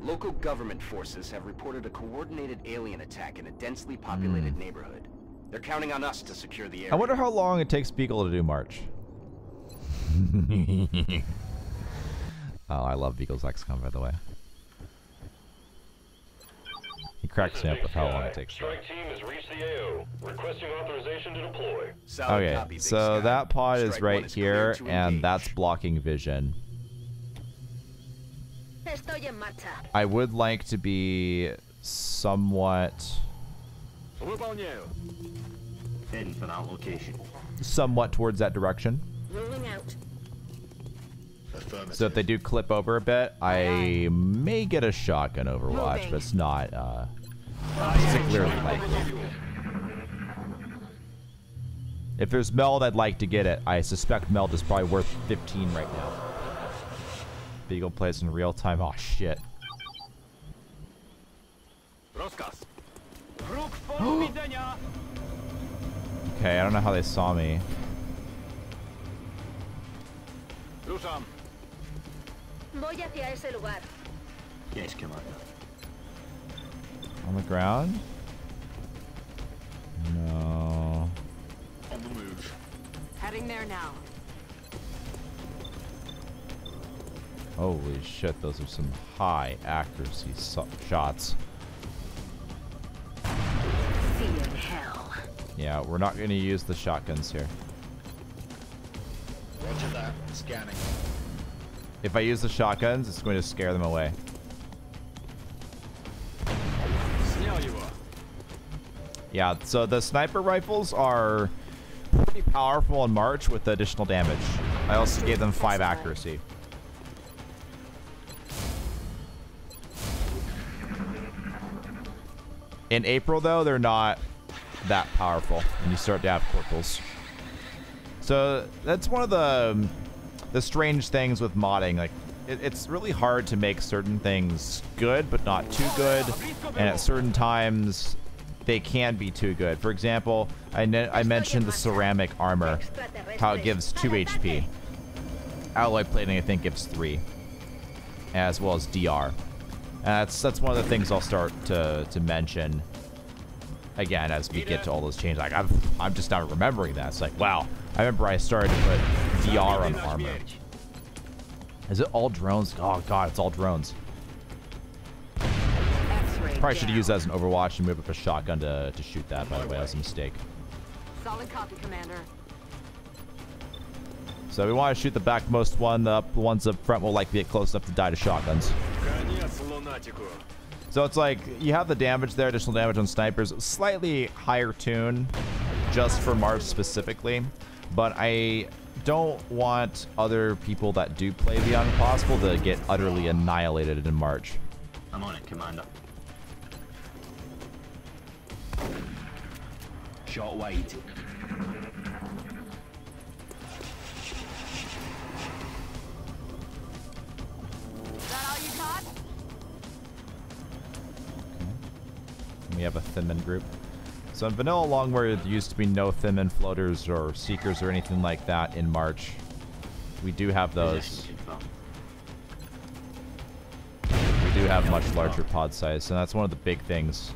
Local government forces have reported a coordinated alien attack in a densely populated neighborhood. They're counting on us to secure the area. I wonder how long it takes Beagle to do March. Oh, I love Beagle's XCOM, by the way. He cracks me up with how long it takes. Strike team has reached the AO, requesting authorization to deploy. Okay, copy, so Sky. that pod is Strike right one is here, cleared to and engage. that's blocking vision. Estoy en marcha. I would like to be somewhat Heading for that location. towards that direction. Rolling out. Affirmative. So if they do clip over a bit, I may get a shotgun Overwatch, but it's not particularly likely. If there's Meld, I'd like to get it. I suspect Meld is probably worth 15 right now. Beagle plays in real time. Oh shit. Okay, I don't know how they saw me. Voy hacia ese lugar. Yes, Commander. On the ground? No. On the move. Heading there now. Holy shit, those are some high accuracy shots. Fear hell. Yeah, we're not going to use the shotguns here. Roger that. Scanning. If I use the shotguns, it's going to scare them away. Yeah, so the sniper rifles are pretty powerful in March with additional damage. I also gave them 5 accuracy. In April, though, they're not that powerful when you start to have corporals. So that's one of the strange things with modding. Like, it's really hard to make certain things good, but not too good. And at certain times, they can be too good. For example, I mentioned the ceramic armor, how it gives 2 HP. Alloy plating, I think, gives 3, as well as DR. And that's one of the things I'll start to mention again as we get to all those changes. Like I'm just not remembering that. It's like, wow, I remember I started to put DR on armor. Is it all drones? Oh god, it's all drones. Probably should have used that as an Overwatch and move up a shotgun to shoot that, by the way. That was a mistake. Solid copy, Commander. So we want to shoot the backmost one. The ones up front will likely get close enough to die to shotguns. So it's like, you have the damage there, additional damage on snipers. Slightly higher tune, just for March specifically. But I don't want other people that do play Beyond Impossible to get utterly annihilated in March. I'm on it, Commander. Shot wide. Is that all you got? We have a Thinman group. So in Vanilla LongWar, there used to be no Thinman floaters or Seekers or anything like that in March. We do have those. We do have much larger pod size, and that's one of the big things.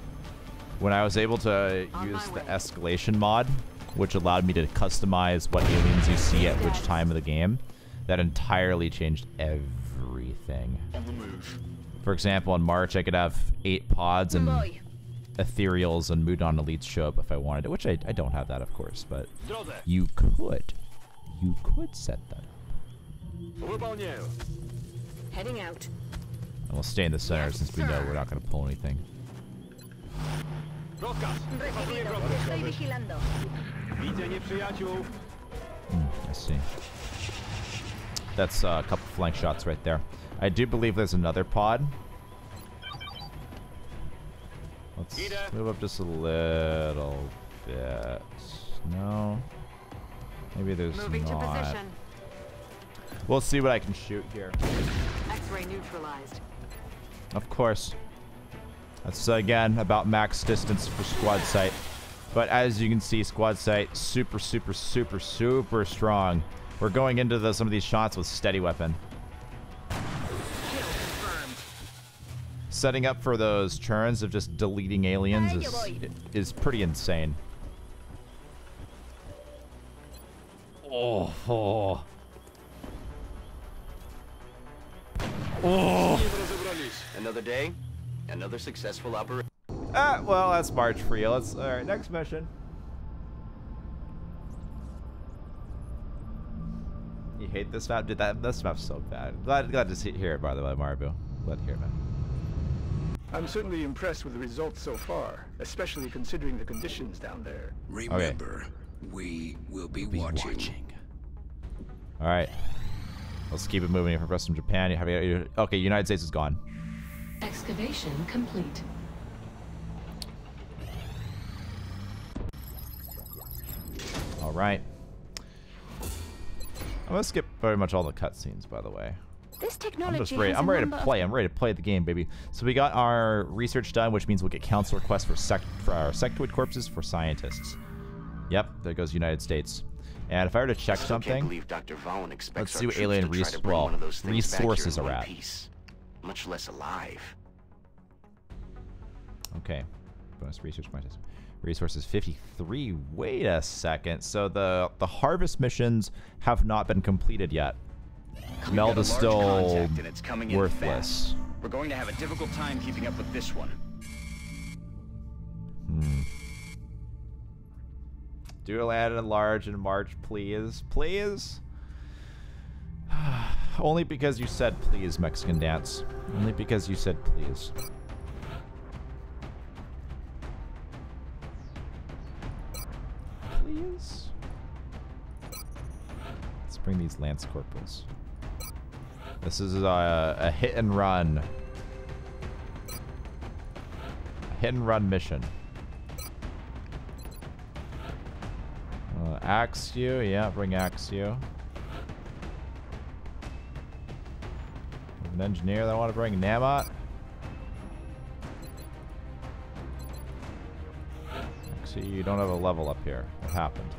When I was able to use the escalation mod, which allowed me to customize what aliens you see at which time of the game, that entirely changed everything. On the move. For example, in March, I could have 8 pods and ethereals and Mudon elites show up if I wanted it, which I don't have that, of course, but you could. You could set that up. Heading out. And we'll stay in the center since we know we're not going to pull anything. I see. That's a couple flank shots right there. I do believe there's another pod. Let's move up just a little bit. No. Maybe there's Moving to not. position. We'll see what I can shoot here. X-ray neutralized. Of course. That's, again, about max distance for squad sight. But as you can see, squad sight, super, super, super, super strong. We're going into some of these shots with steady weapon. Setting up for those turns of just deleting aliens is pretty insane. Oh. Another day, another successful operation. Well, that's March for you. All right, next mission. You hate this map? Dude, this map's so bad. Glad to hear it, by the way, Marbu. Glad to hear it, man. I'm certainly impressed with the results so far, especially considering the conditions down there. Remember, we will be watching. All right. Let's keep it moving. For us from Japan, okay, United States is gone. Excavation complete. All right. I'm gonna skip very much all the cutscenes, by the way. This technology I'm just ready. I'm ready to play. I'm ready to play the game, baby. So we got our research done, which means we'll get council requests for our sectoid corpses for scientists. Yep, there goes United States. And if I were to check something, let's see what alien resources are at. Much less alive. Okay, bonus research minus resources 53. Wait a second. So the harvest missions have not been completed yet. Meld is still worthless. We're going to have a difficult time keeping up with this one. Do land and large in March, please. Please? Only because you said please, Mexican Dance. Only because you said please. Please? Let's bring these Lance Corporals. This is a hit and run. A hit and run mission. Axio, yeah, bring Axio. An engineer that I want to bring Namat. Axio, you don't have a level up here. What happened?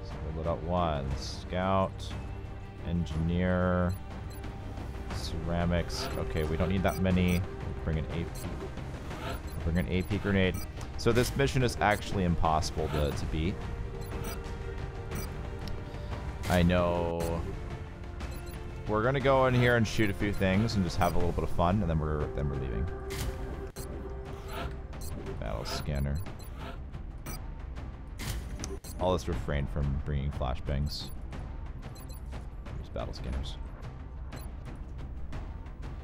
Split out one. Scout, engineer, ceramics. Okay, we don't need that many. We'll bring an AP. We'll bring an AP grenade. So this mission is actually impossible to beat. I know. We're gonna go in here and shoot a few things and just have a little bit of fun, and then we're leaving. Battle scanner. I'll just refrain from bringing flashbangs. There's battle scanners.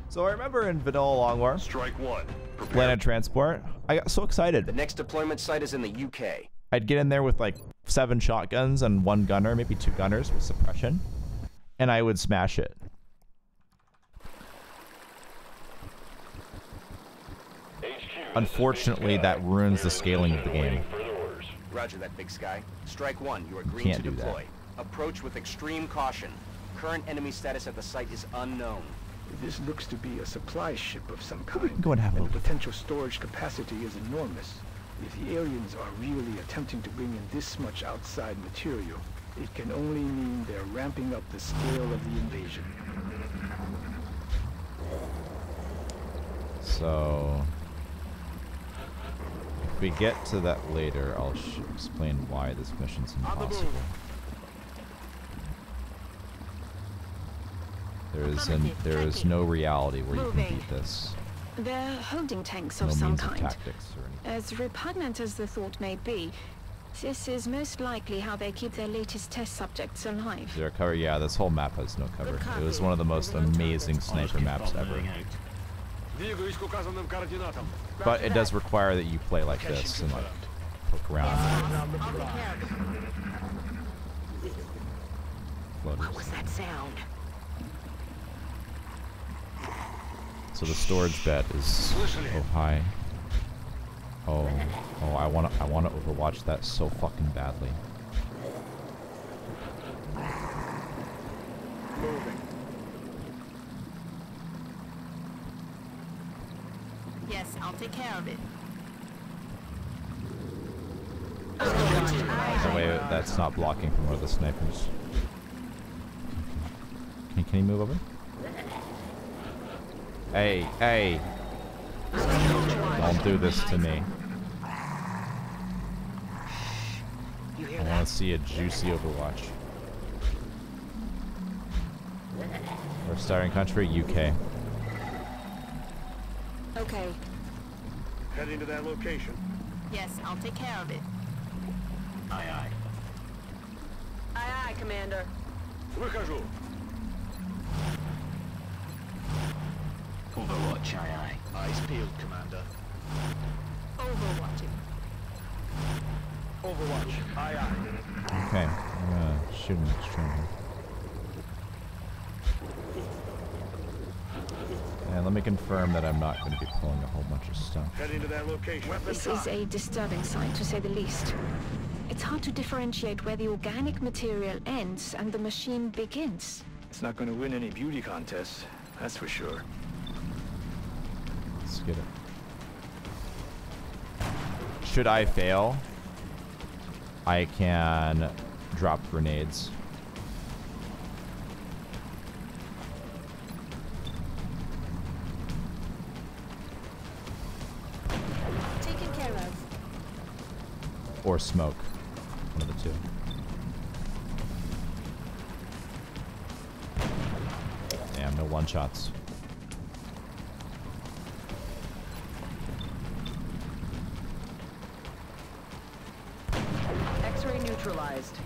So I remember in vanilla LongWar, Strike one. Planet Transport, I got so excited. The next deployment site is in the UK. I'd get in there with like 7 shotguns and 1 gunner, maybe 2 gunners with suppression, and I would smash it. Unfortunately, that ruins the scaling of the game. Roger that, Big Sky. Strike one, you are green to deploy. Approach with extreme caution. Current enemy status at the site is unknown. This looks to be a supply ship of some kind. Go and have a and look. the potential storage capacity is enormous. If the aliens are really attempting to bring in this much outside material, it can only mean they're ramping up the scale of the invasion. So, if we get to that later, I'll explain why this mission's impossible. There is no reality where you can beat this. They're holding tanks No of some means of kind. tactics or anything. As repugnant as the thought may be, This is most likely how they keep their latest test subjects alive. Is there a cover? Yeah, this whole map has no cover. It was one of the most amazing sniper maps ever. But it does require that you play like this and like poke around. What was that sound? So the storage bed is high. Oh, I wanna Overwatch that so fucking badly. Moving. Yes, I'll take care of it. That way that's not blocking from one of the snipers. Can you move over? Hey. Don't do this to me. I want to see a juicy Overwatch. We're starting country, UK. Okay. Heading to that location. Yes, I'll take care of it. Aye, aye. Aye, aye, Commander. Выхожу. Overwatch, aye, aye. Eyes peeled, Commander. Overwatching. Overwatch. Aye, aye. Okay, I'm gonna shoot him extreme here. And let me confirm that I'm not going to be pulling a whole bunch of stuff. Heading to that location. This is a disturbing sight, to say the least. It's hard to differentiate where the organic material ends and the machine begins. It's not going to win any beauty contests, that's for sure. Let's get it. Should I fail, I can drop grenades. Taken care of. Or smoke. One of the two. Damn, no one-shots. X-ray neutralized.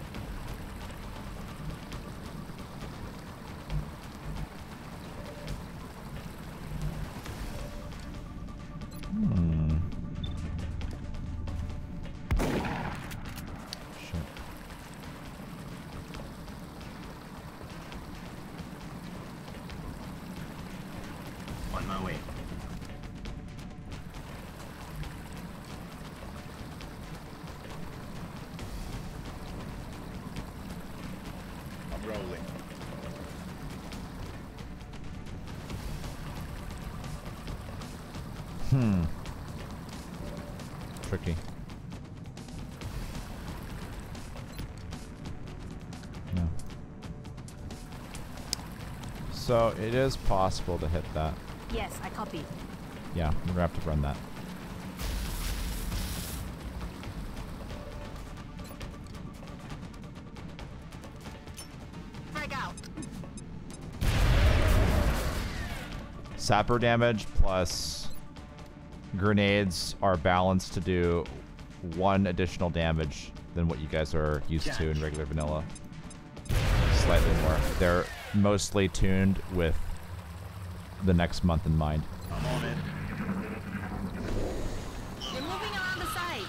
Shit. On my way. I'm rolling. Tricky. No. So it is possible to hit that. Yes, I copy. Yeah, we're gonna have to run that. Frag out. Sapper damage plus grenades are balanced to do 1 additional damage than what you guys are used to in regular vanilla. Slightly more. They're mostly tuned with the next month in mind. I'm on it. You're moving around the sides.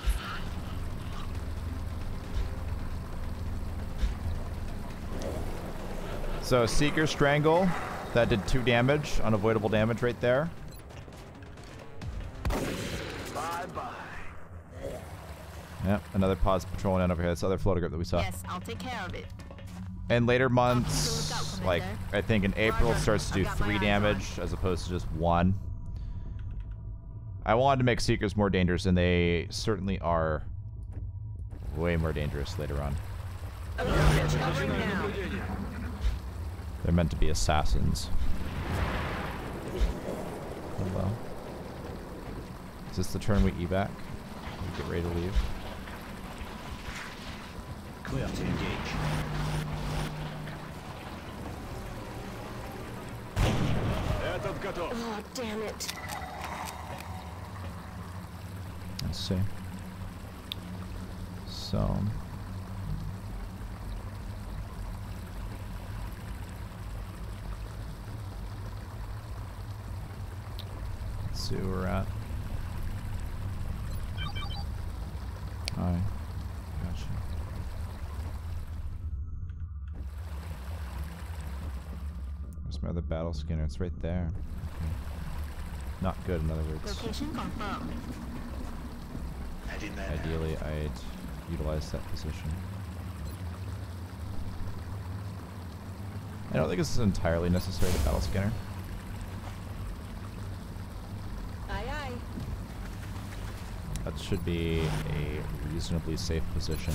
So Seeker Strangle, that did 2 damage, unavoidable damage right there. Bye-bye. Yep, another pause patrolling down over here. That's the other floater group that we saw. Yes, I'll take care of it. In later Keep a months, lookout, like Commander. I think in April, it Roger. starts to do I've got my 3 eyes damage as opposed to just 1. I wanted to make Seekers more dangerous, and they certainly are way more dangerous later on. Covering now. They're meant to be assassins. Hello. Is this the turn we evac? We get ready to leave. Clear to engage. Этот готов. Oh, damn it. Let's see. So. Let's see where we're at. Alright. Gotcha. Where's my other battle scanner? It's right there. Okay. Not good, in other words. Location confirmed. Heading there. Ideally, I'd utilize that position. I don't think this is entirely necessary to battle scanner. Aye, aye. That should be a reasonably safe position.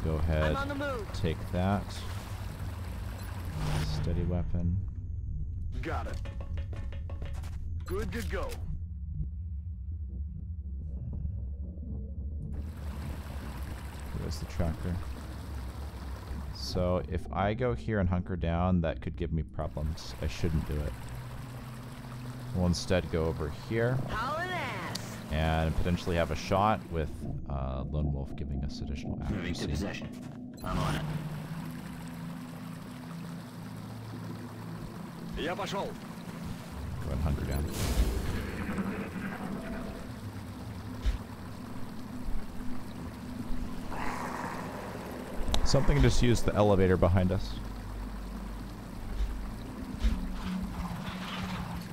Go ahead, I'm on the move. take that. Steady weapon. Got it. Good to go. There's the tracker. So if I go here and hunker down, that could give me problems. I shouldn't do it. We'll instead go over here and potentially have a shot with Lone Wolf giving us additional accuracy. Moving to possession. I'm on it. Я пошел. Go and hunker down. Something just used the elevator behind us.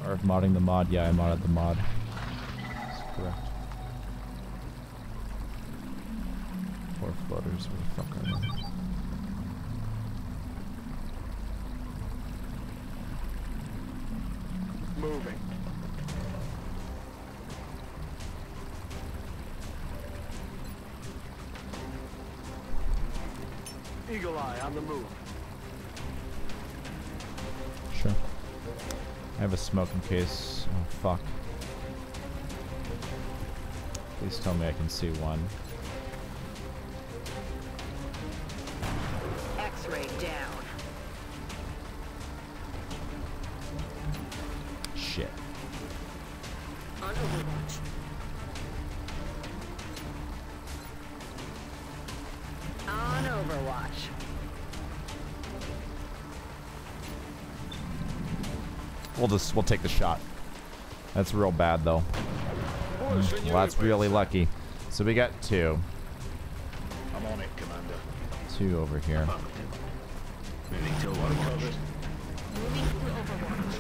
Or modding the mod. Yeah, I modded the mod. That's correct. 4 floaters. Where the fuck are they? Moving. Eagle Eye on the move. Sure. I have a smoke in case. Oh, fuck. Please tell me I can see one. X-ray down. Shit. On Overwatch. On Overwatch. We'll take the shot. That's real bad though. Well, that's really lucky. So we got 2. I'm on it, Commander. 2 over here. Moving to Overwatch. Moving to Overwatch.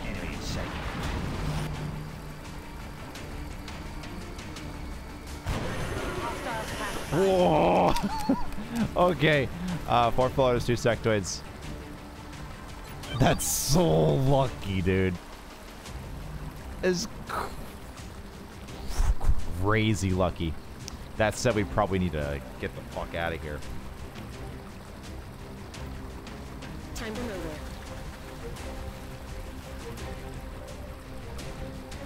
Enemy in sight. Whoa! Okay. 4 floaters, 2 sectoids. That's so lucky, dude. It's crazy lucky. That said, we probably need to get the fuck out of here. Time to move it.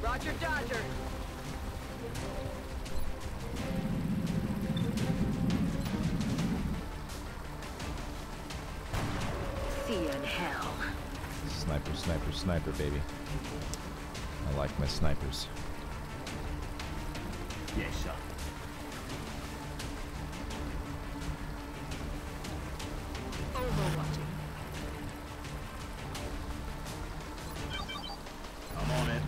Roger, Dodger. See you in hell. Sniper, sniper, sniper, baby. I like my snipers. Yes, sir. Overwatching. I'm on it.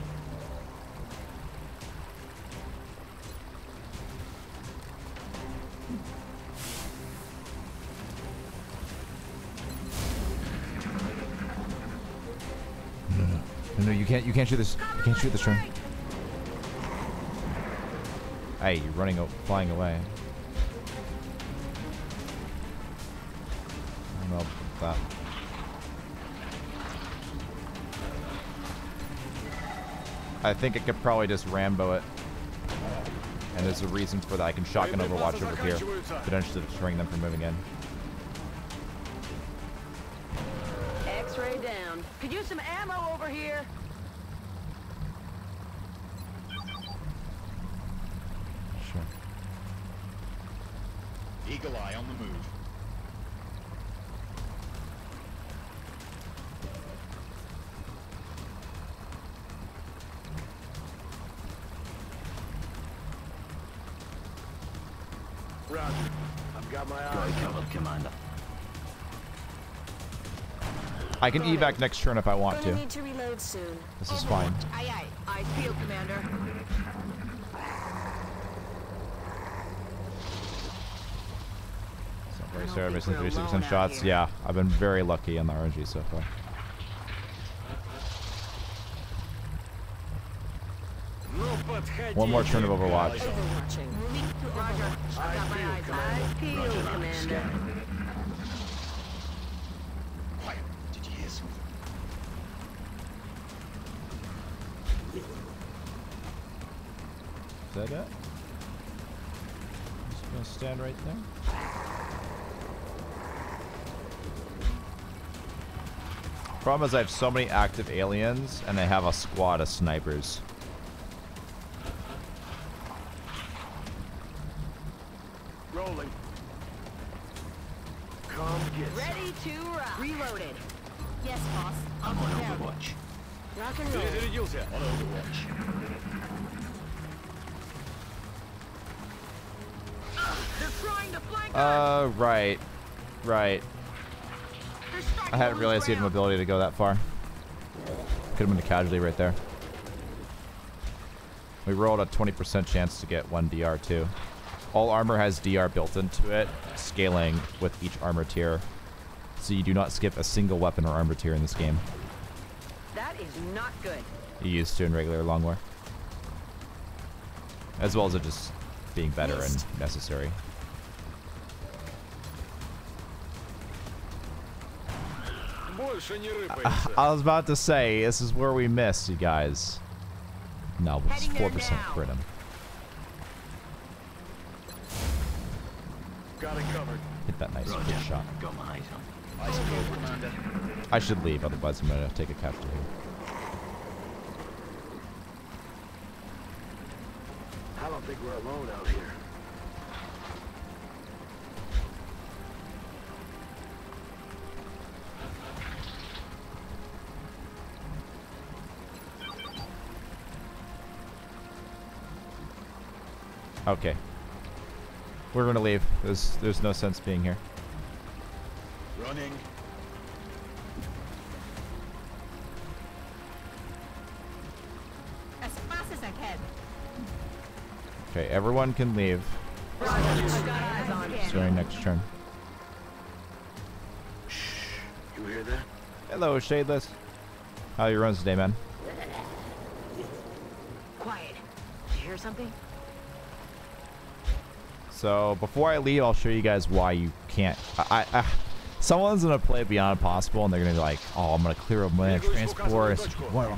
No, you can't shoot this. You can't shoot this train. Hey, you're running, flying away. I don't know about that. I think I could probably just Rambo it. And there's a reason for that. I can shotgun Overwatch over here, potentially deterring them from moving in. X-ray down. Could use some ammo over here. Sure. Eagle eye on the move. Roger. I've got my eye covered, Commander. I can evac next turn if I want to. Need to reload soon. This is fine. Aye, aye. I feel, Commander. So very sorry, missing 360 shots. Yeah, I've been very lucky on the RNG so far. One more turn of Overwatch. Overwatching. Roger. I've got my eyes on. I feel, Commander. Quiet. Did you hear something? Is that it? Just gonna stand right there. Problem is I have so many active aliens and I have a squad of snipers. Rolling. Come get Ready to rock. Reloaded. Yes, boss. I'm on Overwatch. Rock and roll. On Overwatch. They're trying to flank us. Right. Right. I hadn't realized he had mobility to go that far. Could have been a casualty right there. We rolled a 20% chance to get 1 DR too. All armor has DR built into it, scaling with each armor tier. So you do not skip a single weapon or armor tier in this game. That is not good. You used to in regular LongWar. As well as it just being better and necessary. I was about to say, this is where we miss, you guys. No, it's 4% crit him. Got it covered. Hit that nice good shot. Got my eyes on. Ice field, Commander. I should leave, otherwise I'm gonna take a casualty here. I don't think we're alone out here. Okay. We're gonna leave. There's no sense being here. Running. As fast as I can. Okay, everyone can leave. I've got eyes on. During next turn. You hear that? Hello, Shadeless. How are your runs today, man? Quiet. Did you hear something? So before I leave, I'll show you guys why you can't. Someone's gonna play Beyond Impossible, and they're gonna be like, "Oh, I'm gonna clear up my transport. What?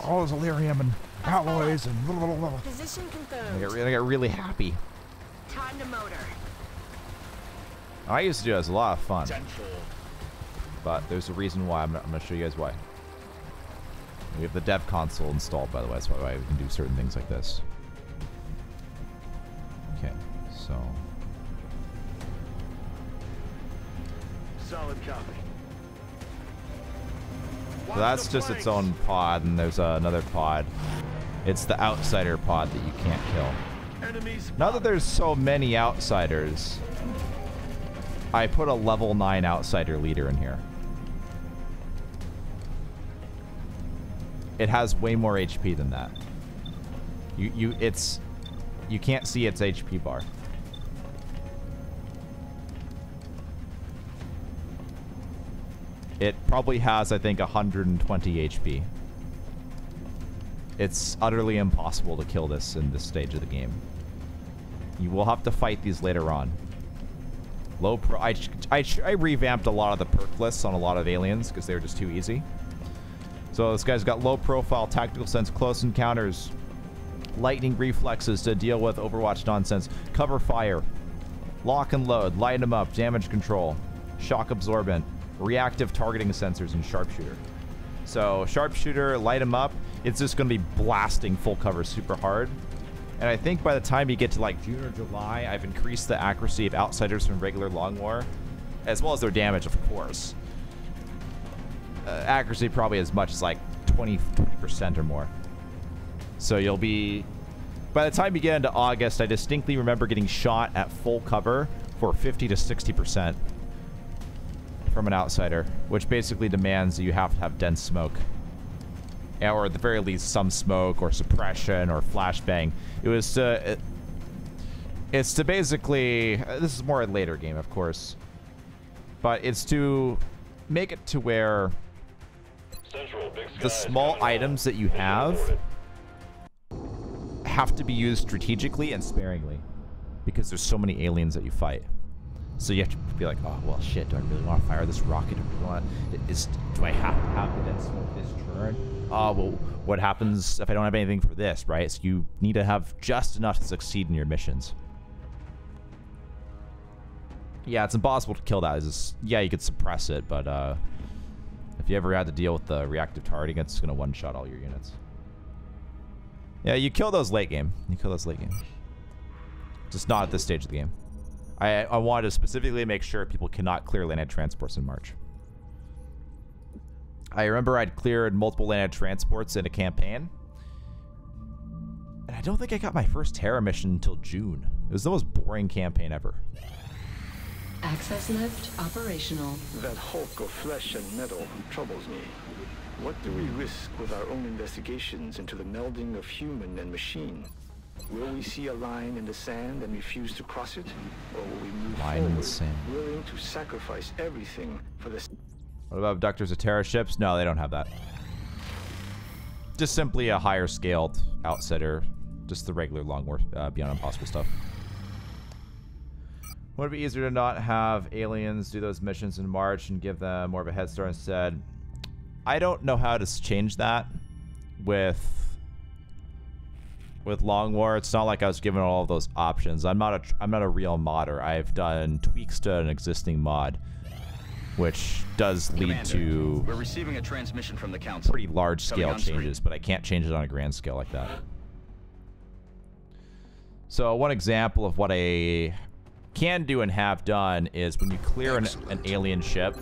All this Illyrium and alloys and blah, blah, blah." Position confirmed. I get really happy. Time to motor. I used to do it. It was a lot of fun. 10-4. But there's a reason why. I'm gonna show you guys why. We have the dev console installed, by the way. That's why we can do certain things like this. Okay, so Solid copy. that's just its own pod, and there's another pod. It's the outsider pod that you can't kill. Enemies. Now that there's so many outsiders, I put a level 9 outsider leader in here. It has way more HP than that. You can't see its HP bar. It probably has, I think, 120 HP. It's utterly impossible to kill this in this stage of the game. You will have to fight these later on. Low pro. I revamped a lot of the perk lists on a lot of aliens because they were just too easy. So this guy's got low profile, tactical sense, close encounters, lightning reflexes to deal with Overwatch nonsense, cover fire, lock and load, light him up, damage control, shock absorbent, reactive targeting sensors, and sharpshooter. So sharpshooter, light him up. It's just going to be blasting full cover super hard. And I think by the time you get to like June or July, I've increased the accuracy of Outsiders from regular LongWar, as well as their damage, of course. Accuracy probably as much as like 20% or more. So you'll be... By the time you get into August, I distinctly remember getting shot at full cover for 50 to 60% from an Outsider, which basically demands that you have to have dense smoke. Or at the very least, some smoke or suppression or flashbang. It was to... It's to basically... This is more a later game, of course. But it's to make it to where the small items that you have to be used strategically and sparingly, because there's so many aliens that you fight. So you have to be like, oh, well, shit, do I really want to fire this rocket? Do I have to have the dense smoke this turn? Oh, well, what happens if I don't have anything for this, right? So you need to have just enough to succeed in your missions. Yeah, it's impossible to kill that. Yeah, you could suppress it, but if you ever had to deal with the reactive targeting, it's going to one-shot all your units. Yeah, you kill those late game. Just not at this stage of the game. I wanted to specifically make sure people cannot clear landed transports in March. I remember I'd cleared multiple landed transports in a campaign. And I don't think I got my first Terra mission until June. It was the most boring campaign ever. Access lift operational. That hulk of flesh and metal troubles me. What do we risk with our own investigations into the melding of human and machine? Will we see a line in the sand and refuse to cross it? Or will we move forward, willing to sacrifice everything for the... What about abductors of Terra ships? No, they don't have that. Just simply a higher scaled Outsider. Just the regular LongWar, Beyond Impossible stuff. Would it be easier to not have aliens do those missions in March and give them more of a head start instead? I don't know how to change that with LongWar. It's not like I was given all of those options. I'm not a real modder. I've done tweaks to an existing mod, which does lead to we're receiving a transmission from the council. Pretty large scale changes, but I can't change it on a grand scale like that. So one example of what I can do and have done is when you clear an alien ship,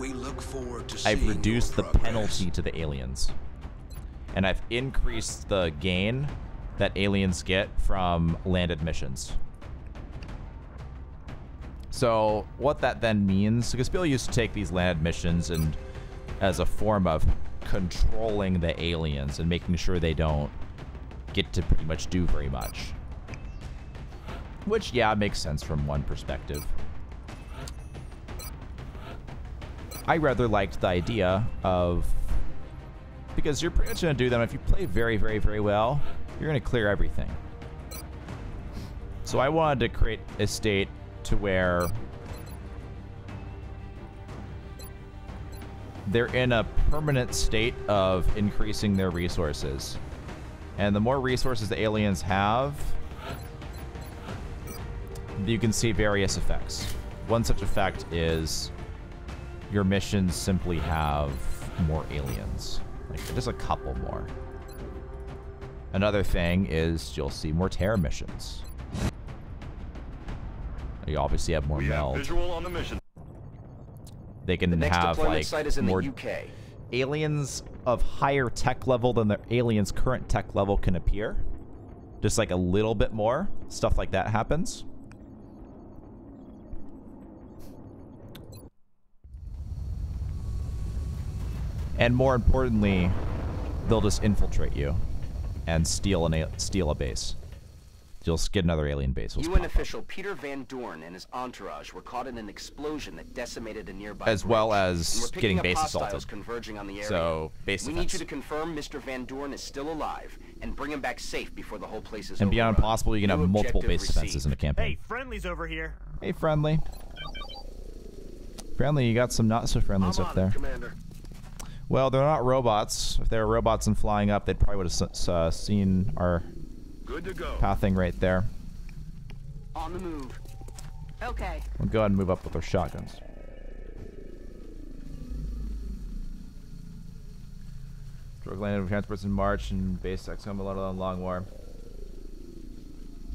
I've reduced the penalty to the aliens. And I've increased the gain that aliens get from landed missions. So what that then means, because people used to take these landed missions and as a form of controlling the aliens and making sure they don't get to pretty much do very much. Which, yeah, makes sense from one perspective. I rather liked the idea of... Because you're pretty much going to do them. If you play very, very, very well, you're going to clear everything. So I wanted to create a state to where they're in a permanent state of increasing their resources. And the more resources the aliens have, you can see various effects. One such effect is your missions simply have more aliens. Like, just a couple more. Another thing is you'll see more Terra missions. You obviously have more meld. Visual on the mission. They can have like more aliens of higher tech level than the aliens' current tech level can appear. Just like a little bit more. Stuff like that happens. And more importantly, they'll just infiltrate you and steal a base. You'll get another alien base. UN official Peter Van Dorn and his entourage were caught in an explosion that decimated a nearby as well as getting base assaulted. Converging on the area. So base we need you to confirm Mr. Van Dorn is still alive and bring him back safe before the whole place is and overrun. Beyond Impossible, you can have multiple base defenses in a campaign. Hey, friendly's over here. Hey, friendly. Friendly, you got some not so friendlies up there. Commander. Well, they're not robots. If they were robots and flying up, they probably would have seen our pathing right there. On the move. Okay. We'll go ahead and move up with our shotguns. Drug landed transports in March and base XCOM on LongWar.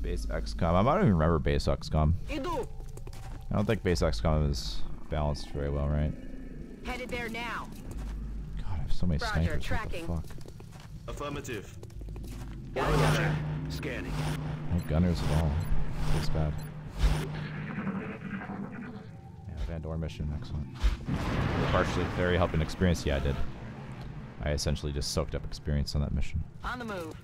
Base XCOM. I don't even remember base XCOM. I don't think base XCOM is balanced very well, right? Headed there now. God, I have so many snipers. Tracking. What the fuck? Affirmative. Scanning. No gunners at all. It's bad. Yeah, Van Dorn mission, excellent. Partially Clary helping experience. Yeah, I did. I essentially just soaked up experience on that mission. On the move.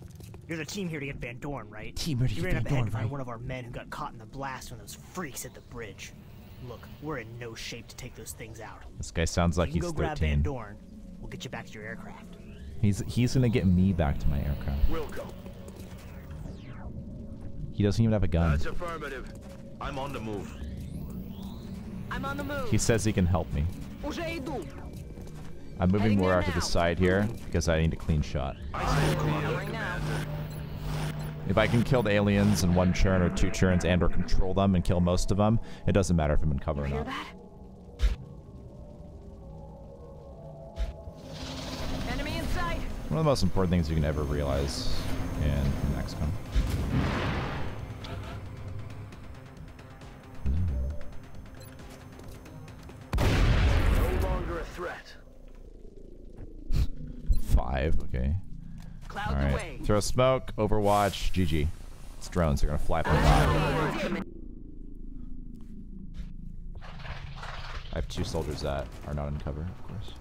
You're the team here to get Van Dorn, right? Team here to you get ran Van up ahead Dorn, to find right? one of our men who got caught in the blast from those freaks at the bridge. Look, we're in no shape to take those things out. This guy sounds like you can he's go grab Van 13. Dorn. We'll get you back to your aircraft. He's gonna get me back to my aircraft. We'll go. He doesn't even have a gun. That's affirmative. I'm on the move. I'm on the move. He says he can help me. Уже idu. I'm moving Heading more there out to the now. side here because I need a clean shot. Covering now. If I can kill the aliens in one turn or two turns and or control them and kill most of them, it doesn't matter if I'm in cover or Hear not. that? Enemy in sight. One of the most important things you can ever realize in XCOM. No longer a threat. 5, okay. Cloud Alright. away. Throw smoke, Overwatch, GG. It's drones, they're gonna fly up a lot. I have 2 soldiers that are not in cover, of course.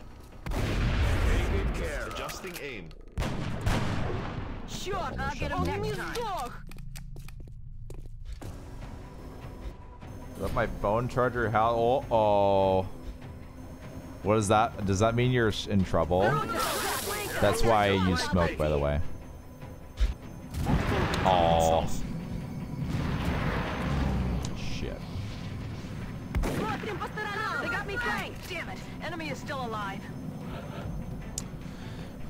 Taking care. Adjusting aim. Sure, I'll get him next time. Is that my phone charger? How? Oh. What is that? Does that mean you're in trouble? That's why I use smoke, by the way. Oh. Shit. They got me flanked. Damn it. Enemy is still alive.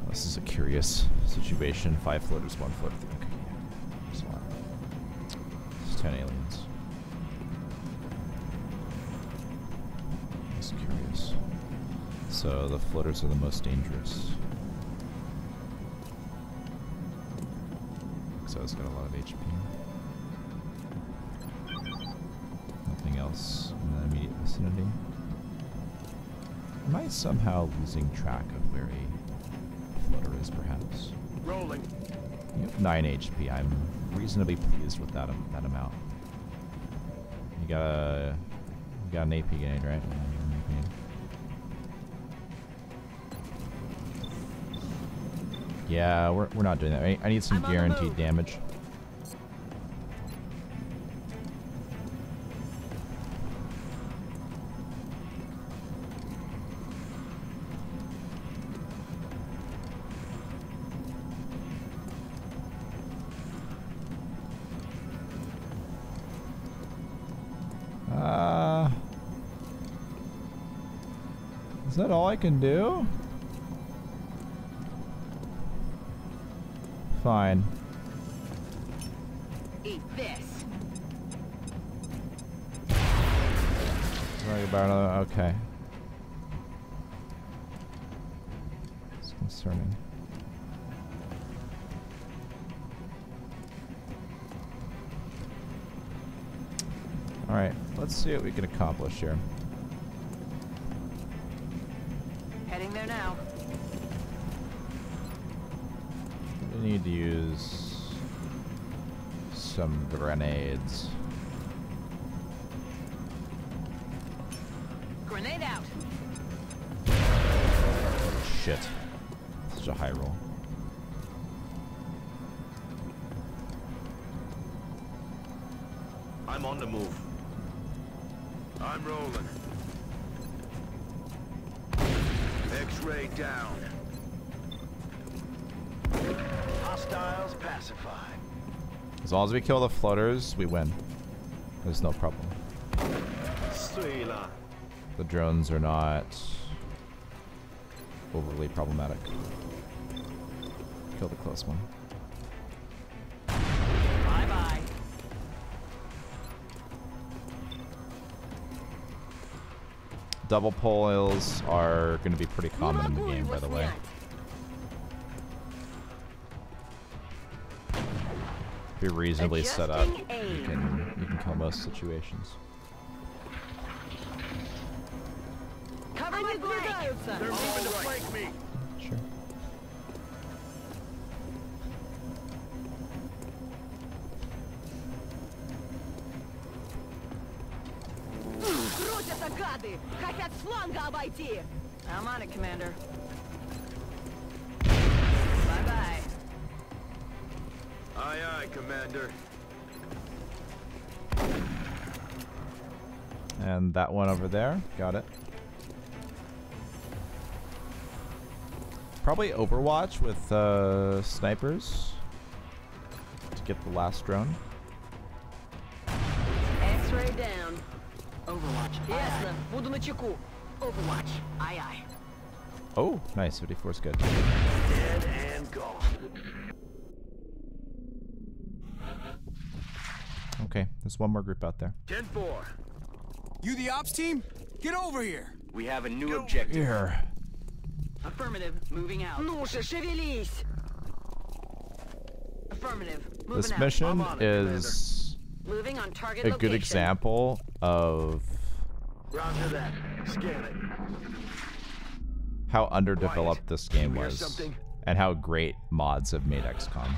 This is a curious situation. 5 floaters, 1 floater. Okay. That's a lot. It's 10 aliens. That's curious. So the floaters are the most dangerous. So it's got a lot of HP. Nothing else in the immediate vicinity. Am I somehow losing track of where a floater is, perhaps? Rolling. You have 9 HP. I'm reasonably pleased with that amount. You got an AP grenade, right? Yeah, we're not doing that. I need some guaranteed damage. Is that all I can do? Fine. Eat this. Worry about another. Okay. It's concerning. All right, let's see what we can accomplish here. Heading there now. We need to use some grenades. Grenade out. Shit. Such a high roll. I'm on the move. I'm rolling. X-ray down. Hostiles pacified. As long as we kill the floaters, we win. There's no problem. Strela. The drones are not overly problematic. Kill the close one. Bye-bye. Double poles are going to be pretty common in the game, by the way. you're reasonably set up, Adjusting you can kill most situations. Cover my flank. They're moving to flank me. Sure. Крутятся гады! Хотят с фланга обойти! I'm on it, Commander. Bye-bye. Aye, aye, Commander. And that one over there. Got it. Probably Overwatch with snipers to get the last drone. X-ray down. Overwatch. Ясно. Буду на чеку. Overwatch. Aye, aye. Oh, nice. 54 is good. Dead and gone. Okay, there's one more group out there. 10-4. You the ops team? Get over here. We have a new objective. Here. Affirmative. Moving out. Ну же, шевелись! Affirmative. Moving This out. mission on it, is Moving on target a location. good example of Roger that. Scanning. how underdeveloped this game You hear was, something? and how great mods have made XCOM.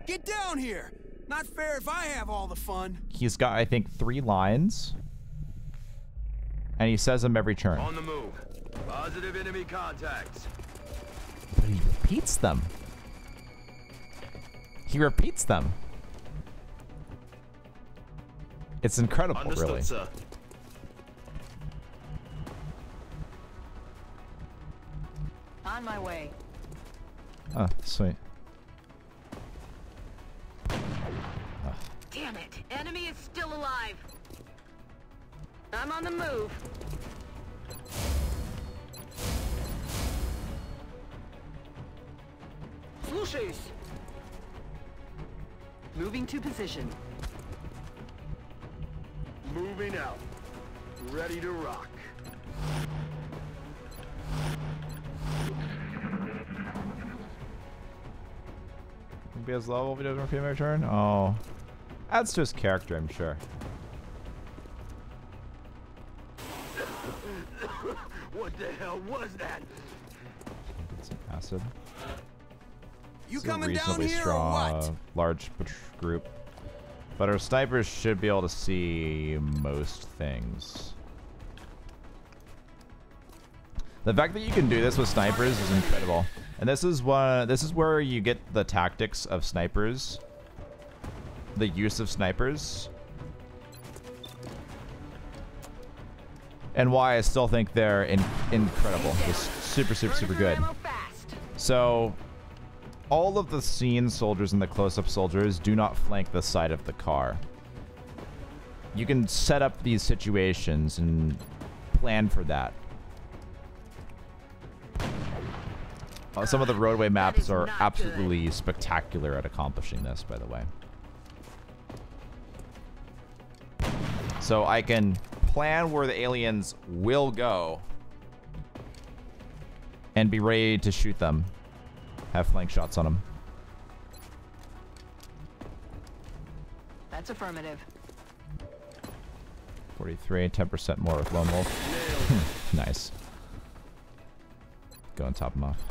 Get down here. Not fair if I have all the fun. He's got, I think, 3 lines, and he says them every turn. On the move. Positive enemy contacts. But he repeats them. He repeats them. It's incredible, Understood, really. sir. On my way. Oh, sweet. Damn it! Enemy is still alive. I'm on the move. Слушаюсь. Moving to position. Moving out. Ready to rock. Be as level if he doesn't repeat every turn? Oh. Adds to his character, I'm sure. What the hell was that? Get some acid. You It's a coming down reasonably here or strong, what? large group. But our snipers should be able to see most things. The fact that you can do this with snipers is incredible. And this is where you get the tactics of snipers. The use of snipers. And why I still think they're incredible. Just super good. So, all of the scene soldiers and the close-up soldiers do not flank the side of the car. You can set up these situations and plan for that. Some of the roadway maps are absolutely spectacular at accomplishing this, by the way. So I can plan where the aliens will go and be ready to shoot them. Have flank shots on them. That's affirmative. 43, 10% more with Lone Wolf. Nice. Go and top them off.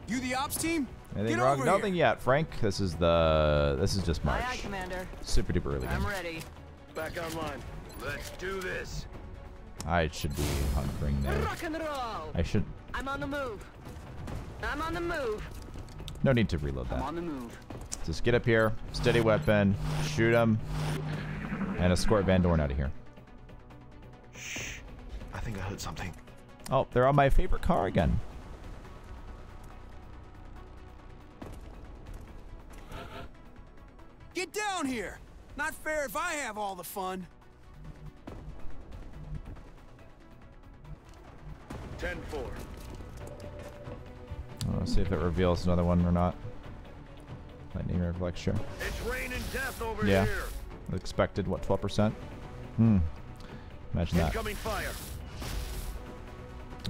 You the ops team? Anything Get wrong? over Nothing here. yet, Frank. This is just March. Aye, aye, Commander. Super duper early I'm game. ready. Back online. Let's do this. I should be hunkering there. Rock and roll. I should. I'm on the move. I'm on the move. No need to reload I'm that. on the move. Just get up here, steady weapon, shoot him, and escort Van Dorn out of here. Shh. I think I heard something. Oh, they're on my favorite car again. Get down here. Not fair if I have all the fun. 10-4. Let's see if it reveals another one or not. Lightning reflex, sure. It's raining death over Yeah. here. Expected, what, 12%? Hmm. Imagine that. Incoming fire.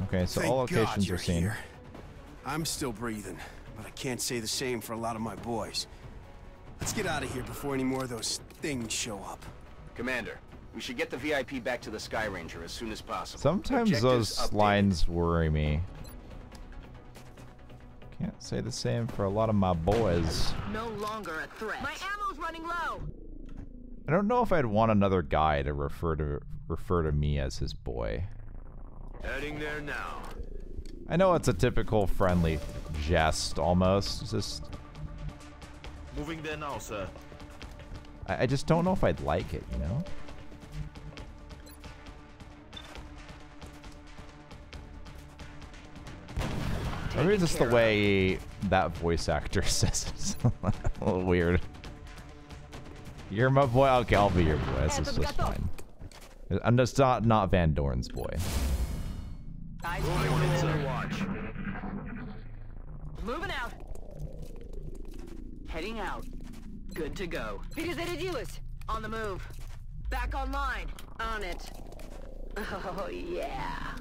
Okay, so Thank all God locations you're are seen. here. I'm still breathing, but I can't say the same for a lot of my boys. Let's get out of here before any more of those things show up. Commander, we should get the VIP back to the Sky Ranger as soon as possible. Sometimes Objectives those updated. lines worry me. Can't say the same for a lot of my boys. No longer a threat. My ammo's running low. I don't know if I'd want another guy to refer to me as his boy. Heading there now. I know it's a typical friendly jest, almost. It's just Moving there now, sir. I just don't know if I'd like it, you know? Maybe it's just the way that voice actor says it. It's a little weird. You're my boy? Okay, I'll be your boy. This is just fine. I'm just not Van Dorn's boy. Watch. Moving out. Heading out. Good to go. On the move. Back online. On it. Oh, yeah.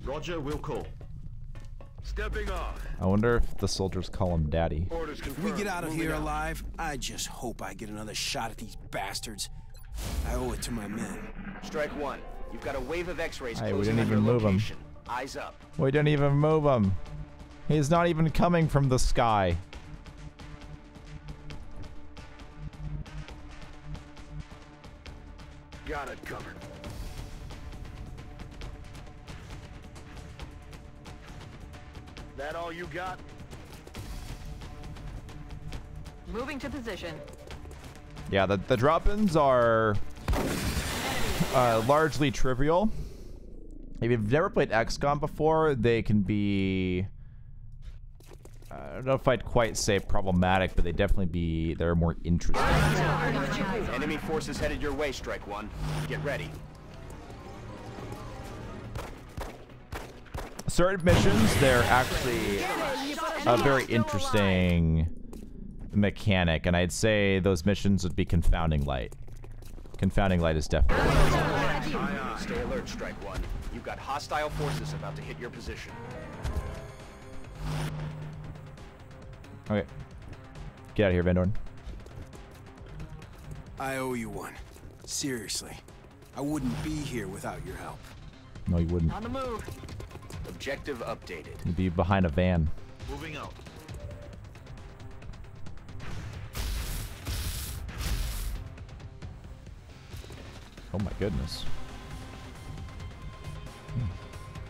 Roger, we'll call. Stepping off. I wonder if the soldiers call him daddy. Orders If confirmed. we get out of Moving here out. alive, I just hope I get another shot at these bastards. I owe it to my men. Strike one. You've got a wave of X-rays Hey, we closing didn't on even your move him. location. Eyes up. We didn't even move him. He's not even coming from the sky. Got it covered. That all you got? Moving to position. Yeah, the drop-ins are largely trivial. If you've never played XCOM before, they can be... I don't know if I'd quite say problematic, but they're more interesting. Enemy forces headed your way, Strike one. Get ready. Certain missions, they're actually a very interesting mechanic, and I'd say those missions would be Confounding Light. Confounding Light is definitely... Stay alert, Strike one. You've got hostile forces about to hit your position. Okay. Get out of here, Van Dorn. I owe you one. Seriously. I wouldn't be here without your help. No, you wouldn't. On the move. Objective updated. You'd be behind a van. Moving out. Oh my goodness.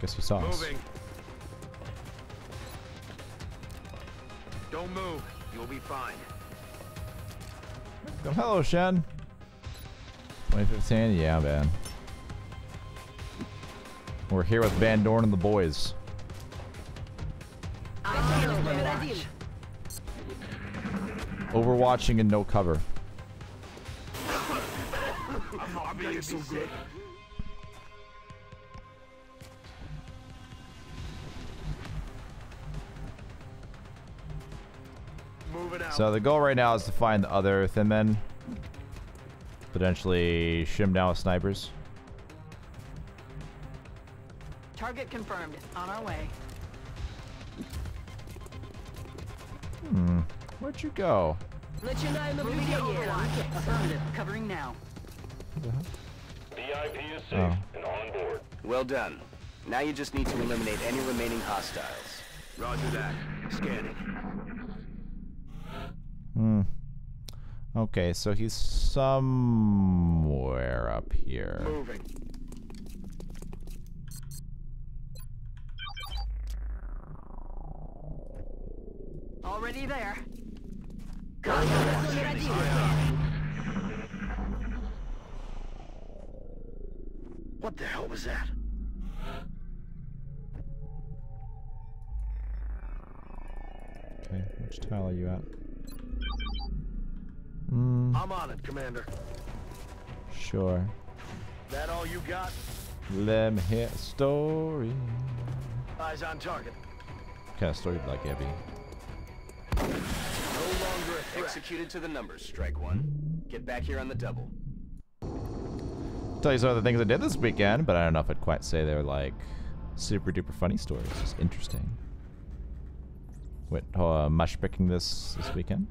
Guess you saw us. Moving. Don't move. You'll be fine. Oh, hello, Shen. 2015? Yeah, man. We're here with Van Dorn and the boys. Overwatching and no cover. I'm being so good. Moving out. So the goal right now is to find the other Thin Men. Potentially shim down with snipers. Target confirmed. On our way. Where'd you go? Let you know I'm moving to Overwatch. Affirmative. Covering now. What the hell? VIP is safe and on board. Well done. Now you just need to eliminate any remaining hostiles. Roger that. Scanning. Okay, so he's somewhere up here. Moving. Already there. What the hell was that? Okay, which tile are you at? I'm on it, Commander. Sure. That all you got? Let me hear a story. Eyes on target. What kind of story would you like, Abby? No longer Executed to the numbers, Strike One. Get back here on the double. Tell you some of the things I did this weekend, but I don't know if I'd quite say they're like super duper funny stories. Just interesting. Went mush picking this weekend.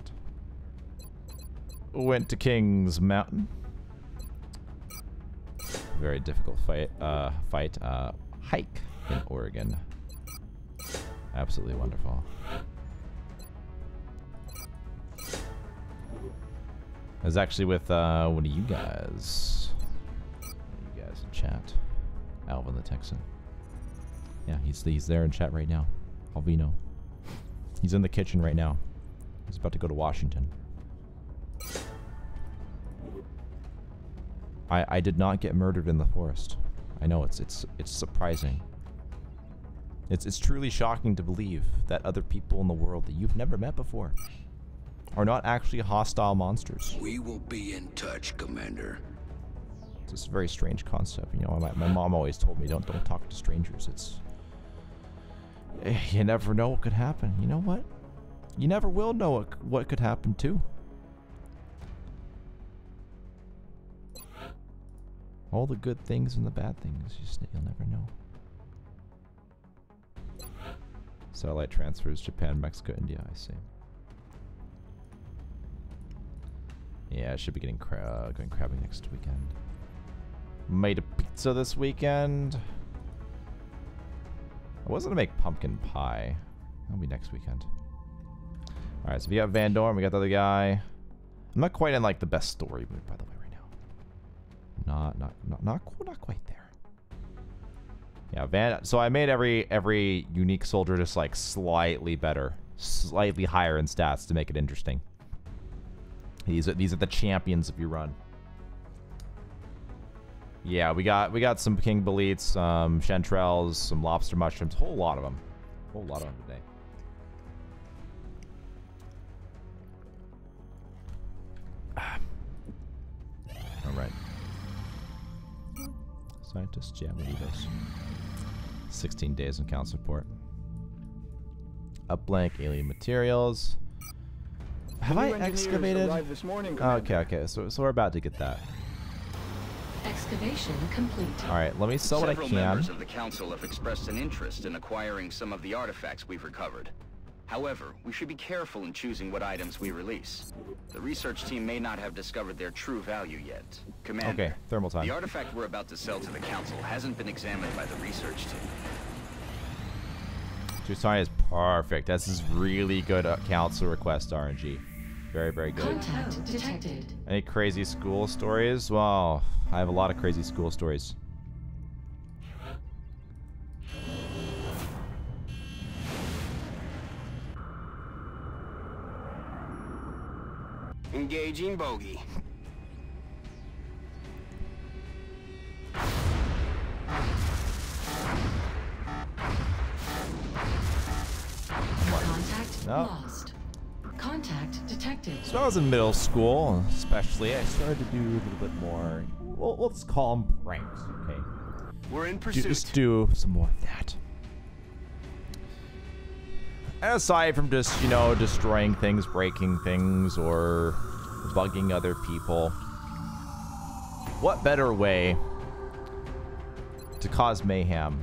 Went to Kings Mountain. Very difficult hike in Oregon. Absolutely wonderful. I was actually with one of you guys. In chat. Alvin the Texan. Yeah, he's there in chat right now. Alvino. He's in the kitchen right now. He's about to go to Washington. I did not get murdered in the forest. I know it's surprising. It's truly shocking to believe that other people in the world that you've never met before are not actually hostile monsters. We will be in touch, Commander. It's just a very strange concept. You know, my mom always told me don't talk to strangers. You never know what could happen. You know what? You never will know what could happen too. All the good things and the bad things, you'll never know. Satellite transfers, Japan, Mexico, India, I see. Yeah, I should be going crabbing next weekend. Made a pizza this weekend. I was gonna make pumpkin pie. That'll be next weekend. Alright, so we got Van Dorn, we got the other guy. I'm not quite in like the best story mood, by the way, right now. Not quite there. Yeah, so I made every unique soldier just like slightly better. Slightly higher in stats to make it interesting. These are the champions if you run. Yeah, we got some king boletes, some chanterelles, some lobster mushrooms, a whole lot of them. A whole lot of them today. Alright. Scientists, yeah, we need those. 16 days on count support. Uplink, alien materials. Have I excavated? This morning, okay, so we're about to get that. Excavation complete. Alright, let me sell what I can. Several members of the Council have expressed an interest in acquiring some of the artifacts we've recovered. However, we should be careful in choosing what items we release. The research team may not have discovered their true value yet. Commander, okay, thermal time. The artifact we're about to sell to the Council hasn't been examined by the research team. Tucson is perfect. This is really good Council request RNG. Very, very good. Contact detected. Any crazy school stories? Well, I have a lot of crazy school stories. Engaging bogey. Contact lost. Contact detected. So I was in middle school, especially, I started to do a little bit more. Well, let's call them pranks, okay? We're in pursuit. Just do some more of that. And aside from just, you know, destroying things, breaking things, or bugging other people, what better way to cause mayhem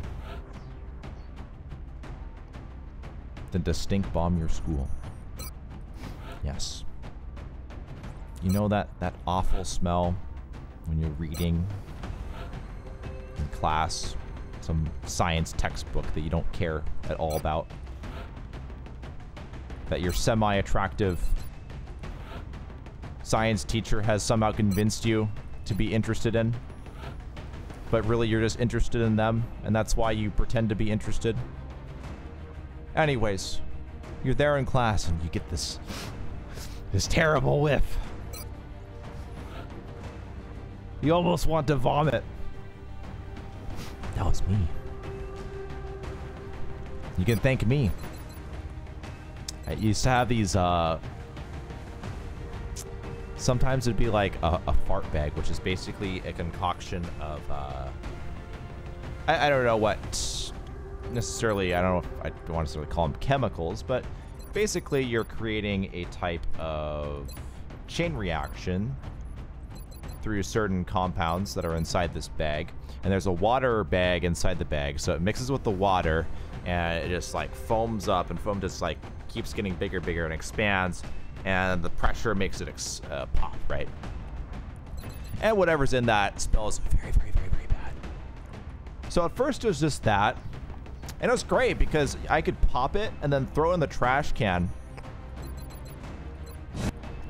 than to stink bomb your school? Yes. You know that awful smell when you're reading in class some science textbook that you don't care at all about, that your semi-attractive science teacher has somehow convinced you to be interested in, but really you're just interested in them, and that's why you pretend to be interested. Anyways, you're there in class and you get this terrible whiff. You almost want to vomit. That was me. You can thank me. I used to have these, sometimes it'd be like a fart bag, which is basically a concoction of, I don't know what necessarily, I don't know if I want to necessarily call them chemicals, but basically you're creating a type of chain reaction through certain compounds that are inside this bag. And there's a water bag inside the bag, so it mixes with the water, and it just like foams up, and foam just like keeps getting bigger, and expands, and the pressure makes it pop, right? And whatever's in that smells very, very, very, very bad. So at first it was just that, and it was great because I could pop it and then throw it in the trash can,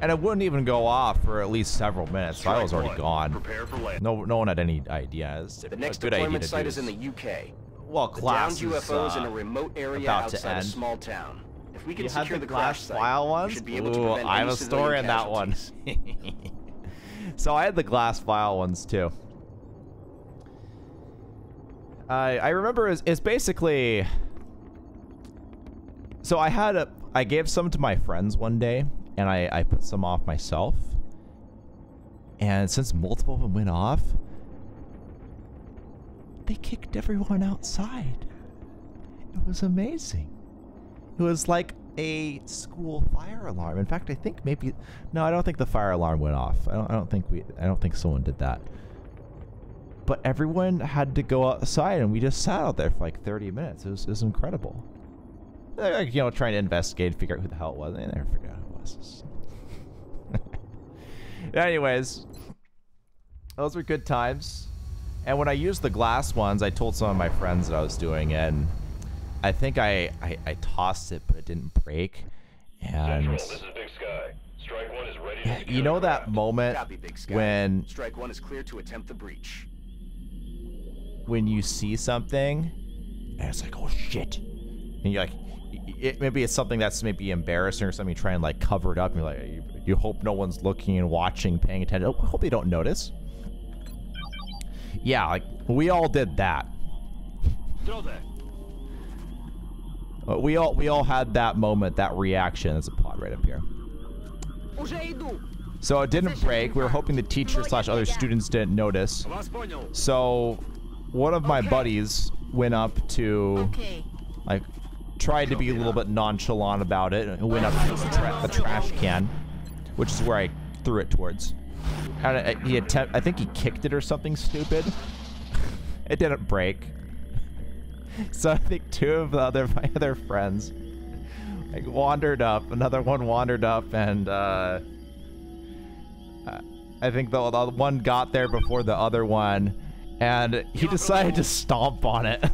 and it wouldn't even go off for at least several minutes. So I was already gone. Prepare for land. No one had any idea. The next deployment site is in the UK. Well, class the downed UFOs in a remote area outside a small town. If we can secure the crash site, we should be able to prevent I have any a story in that one. So I had the glass vial ones too. I remember it's basically. So I gave some to my friends one day, and I put some off myself. And since multiple of them went off, they kicked everyone outside. It was amazing. It was like a school fire alarm. In fact, I think maybe no, I don't think the fire alarm went off. I don't think someone did that. But everyone had to go outside, and we just sat out there for like 30 minutes. It was incredible. Like, you know, trying to investigate, figure out who the hell it was. I never figured out who it was. Anyways, those were good times. And when I used the glass ones, I told some of my friends that I was doing it, and I think I tossed it, but it didn't break. And Central, this is Big Sky. Strike One is ready to you know that moment when Strike One is clear to attempt the breach. When you see something, and it's like, oh shit, and you're like, maybe it's something that's maybe embarrassing or something. You try and like cover it up, and you're like, you hope no one's looking and watching, paying attention. I hope they don't notice. Yeah, like we all did that. We all had that moment, that reaction. There's a pod right up here. So it didn't break. We were hoping the teacher / other students didn't notice. So one of my buddies went up to, like, tried to be a little bit nonchalant about it, and went up to the trash can, which is where I threw it towards. And I think he kicked it or something stupid. It didn't break. So I think two of my other friends like wandered up. Another one wandered up, and I think the one got there before the other one, and he decided to stomp on it.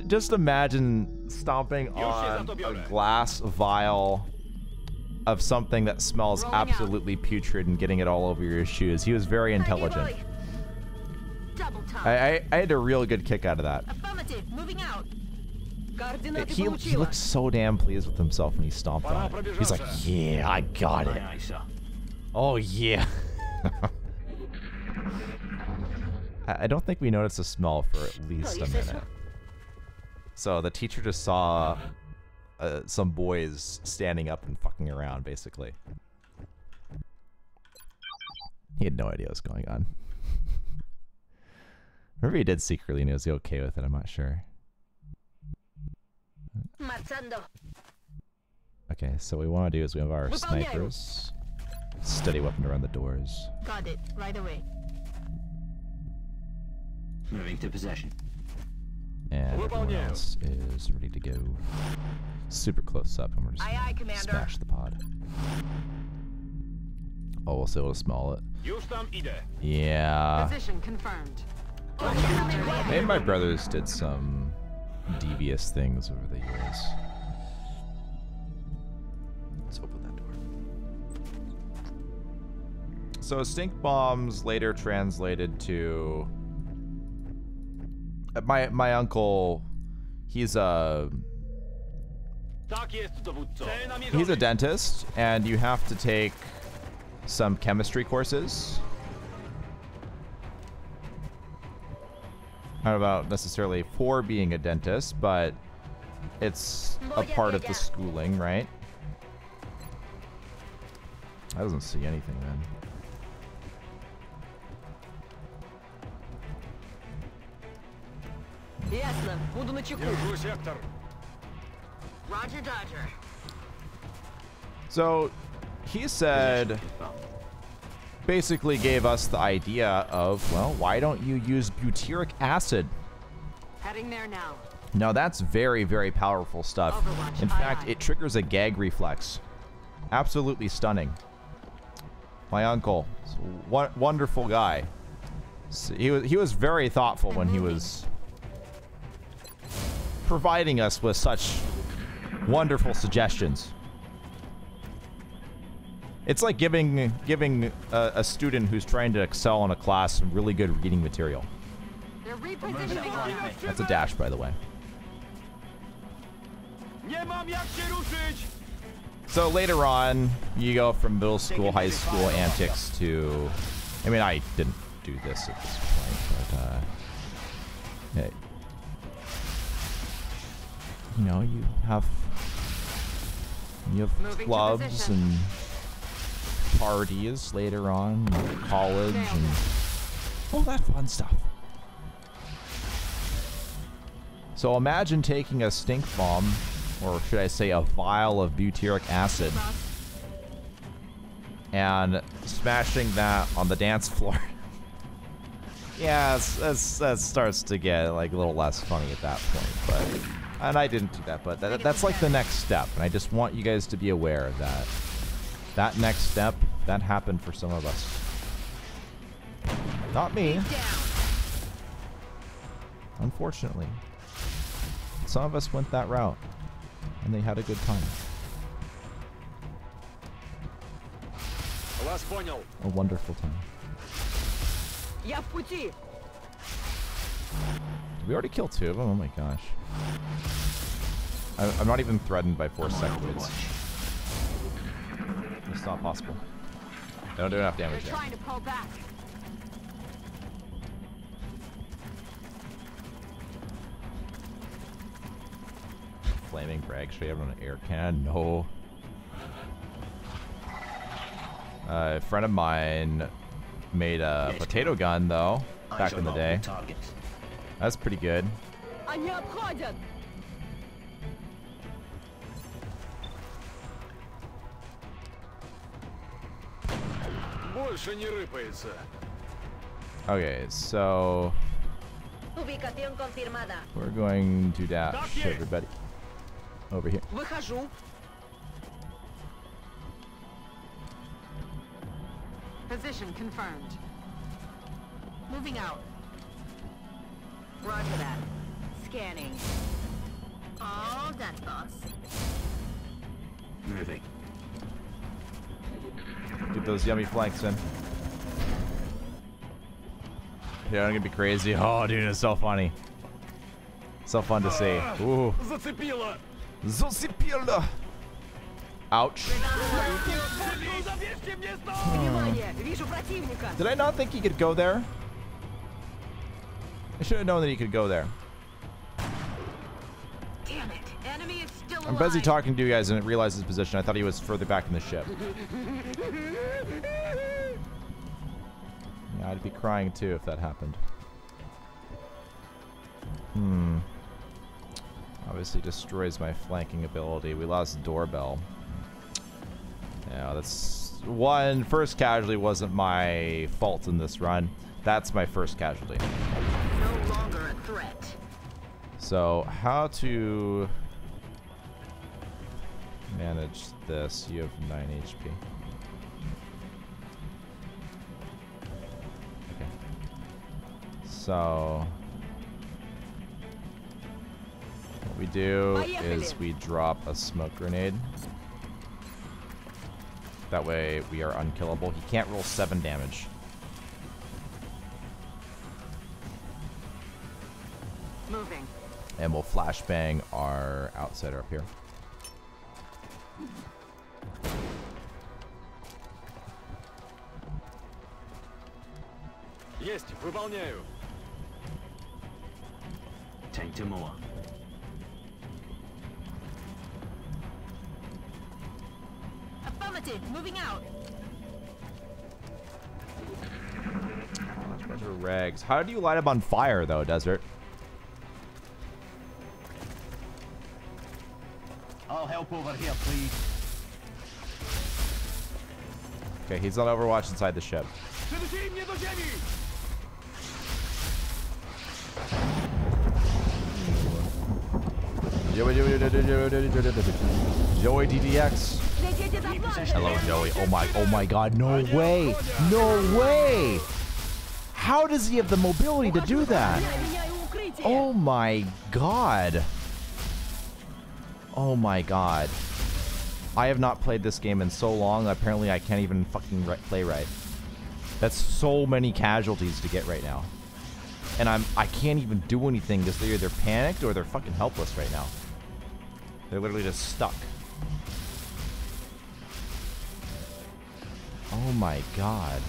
Just imagine stomping on a glass vial of something that smells absolutely putrid and getting it all over your shoes. He was very intelligent. I had a real good kick out of that. Moving out. He looked so damn pleased with himself when he stomped on it. He's like, yeah, I got it. Oh, yeah. I don't think we noticed the smell for at least a minute. So the teacher just saw some boys standing up and fucking around, basically. He had no idea what was going on. Maybe he did secretly and he was okay with it, I'm not sure. Okay, so what we want to do is we have our snipers. Steady weapon around the doors. Got it, right away. Moving to possession. And everyone else is ready to go. Super close up, and we're just gonna smash the pod. Oh, we'll see able to smell it. Yeah. Position confirmed. Maybe my brothers did some devious things over the years. Let's open that door. So stink bombs later translated to my uncle. He's a dentist, and you have to take some chemistry courses. Not about necessarily for being a dentist, but it's a part of the schooling, right? I doesn't see anything then. Roger, Dodger. So, he said, basically gave us the idea of, well, why don't you use butyric acid? Heading there now. Now, that's very, very powerful stuff. Overwatch, In fact, it triggers a gag reflex. Absolutely stunning. My uncle, wonderful guy. So he was very thoughtful when he was providing us with such wonderful suggestions. It's like giving a student who's trying to excel in a class some really good reading material. They're repositioning. That's a dash, by the way. So later on, you go from middle school, high school antics to... I mean, I didn't do this at this point, but... hey, you know, you have clubs and parties later on, college, and all that fun stuff. So imagine taking a stink bomb, or should I say a vial of butyric acid, and smashing that on the dance floor. Yeah, that starts to get like a little less funny at that point, but... And I didn't do that, but that's like the next step, and I just want you guys to be aware that that next step, that happened for some of us. Not me. Unfortunately. Some of us went that route, and they had a good time. A wonderful time. Did we already kill 2 of them? Oh my gosh. I'm not even threatened by 4 sectoids. It's not possible. They don't do enough damage yet. Trying to pull back. Flaming brag straight out on an air cannon? No. A friend of mine made a potato gun, though, back in the day. That's pretty good. Okay, so we're going to dash everybody over here. Position confirmed. Moving out. Roger that. Scanning. All done, boss. Moving. Get those yummy flanks in. Yeah, I'm gonna be crazy. Oh, dude, it's so funny. So fun to see. Ooh. Zацепило. Ouch. Did I not think he could go there? I should have known that he could go there. Damn it. Enemy is still I'm busy talking to you guys and I realized his position. I thought he was further back in the ship. Yeah, I'd be crying too if that happened. Obviously destroys my flanking ability. We lost doorbell. Yeah, that's one. First casualty wasn't my fault in this run. That's my first casualty. No longer a threat. So how to manage this? You have 9 HP. Okay. So what we do is we drop a smoke grenade. That way we are unkillable. He can't roll 7 damage. Moving. And we'll flashbang our outsider up here. Есть, выполняю. Tank to more. Affirmative. Moving out. Bunch of rags. How do you light up on fire, though, Desert? help over here, please. Okay, he's on Overwatch inside the ship. Joey DDX. Hello, Joey. Oh my God, no way. No way. How does he have the mobility to do that? Oh my God. Oh my God. I have not played this game in so long, apparently I can't even fucking play right. That's so many casualties to get right now. And I can't even do anything because they're either panicked or they're fucking helpless right now. They're literally just stuck. Oh my God.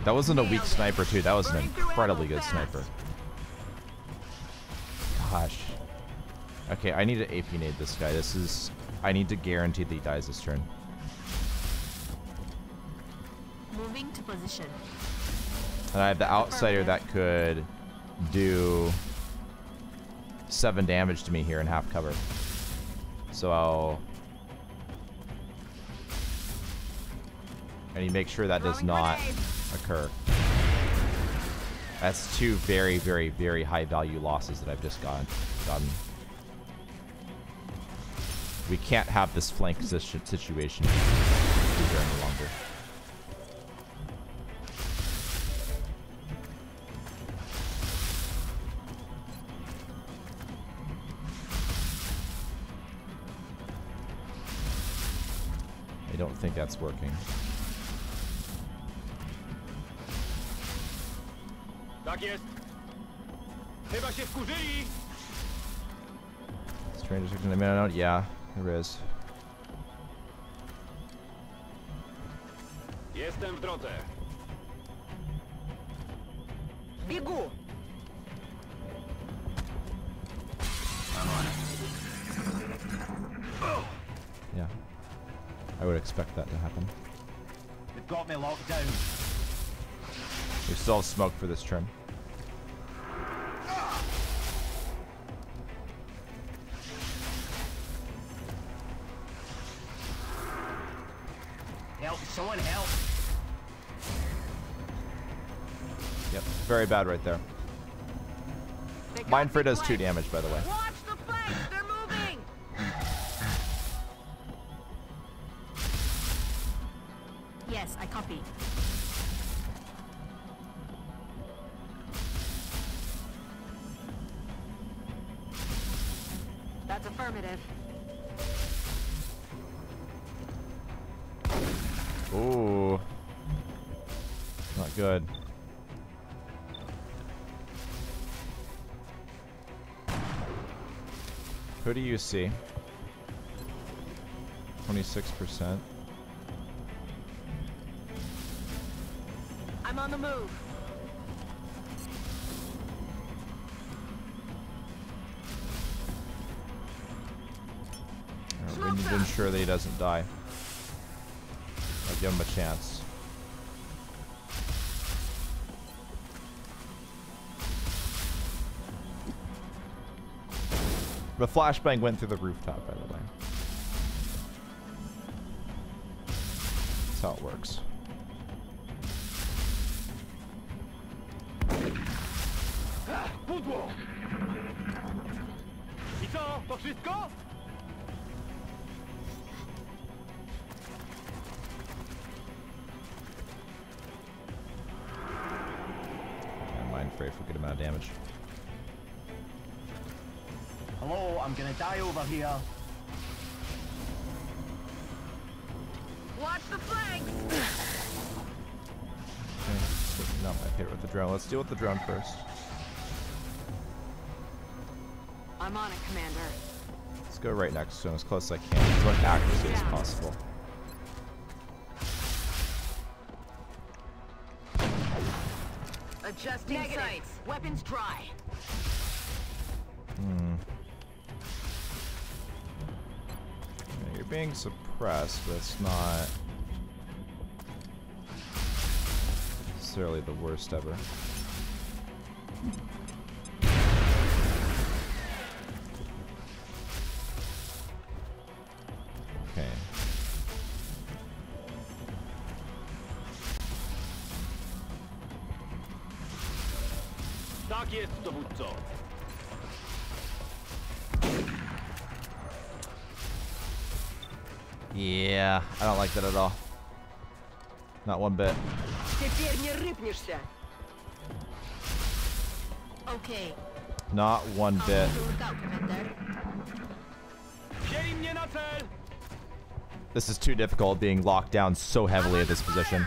That wasn't a weak sniper too, that was an incredibly good sniper. Gosh. Okay, I need to AP nade this guy. I need to guarantee that he dies this turn. Moving to position. And I have the outsider that could do 7 damage to me here in half cover. So I'll... I need to make sure that does not occur. That's 2 very, very, very high value losses that I've just gotten. We can't have this flank situation here any longer. I don't think that's working. Tak jest. Chyba się wkurzyli. Strangers in the minute. Yeah, there is. Jestem w drodze. Biegu. I'm on it. Yeah. I would expect that to happen. They've got me locked down. We still have smoke for this trim. Help, someone help. Yep, very bad right there. Mindfray does 2 damage, by the way. Watch the flanks, they're moving. Yes, I copy. That's affirmative. Ooh. Not good. Who do you see? 26%. I'm on the move. We need to ensure that he doesn't die. I'll give him a chance. The flashbang went through the rooftop, by the way. That's how it works. Pudło! I co? To wszystko? Mindfray for a good amount of damage. Hello, I'm gonna die over here. Watch the flanks. Okay, not my favorite with the drone. Let's deal with the drone first. I'm on it, Commander. Let's go right next to him as close as I can, as much accuracy as possible. Adjusting sights. Weapons dry. Yeah, you're being suppressed, but it's not necessarily the worst ever. Okay. Tak jest, dowódco. Yeah, I don't like that at all. Not one bit. Теперь не рыпнешься. Okay. Not one bit. This is too difficult, being locked down so heavily at this position.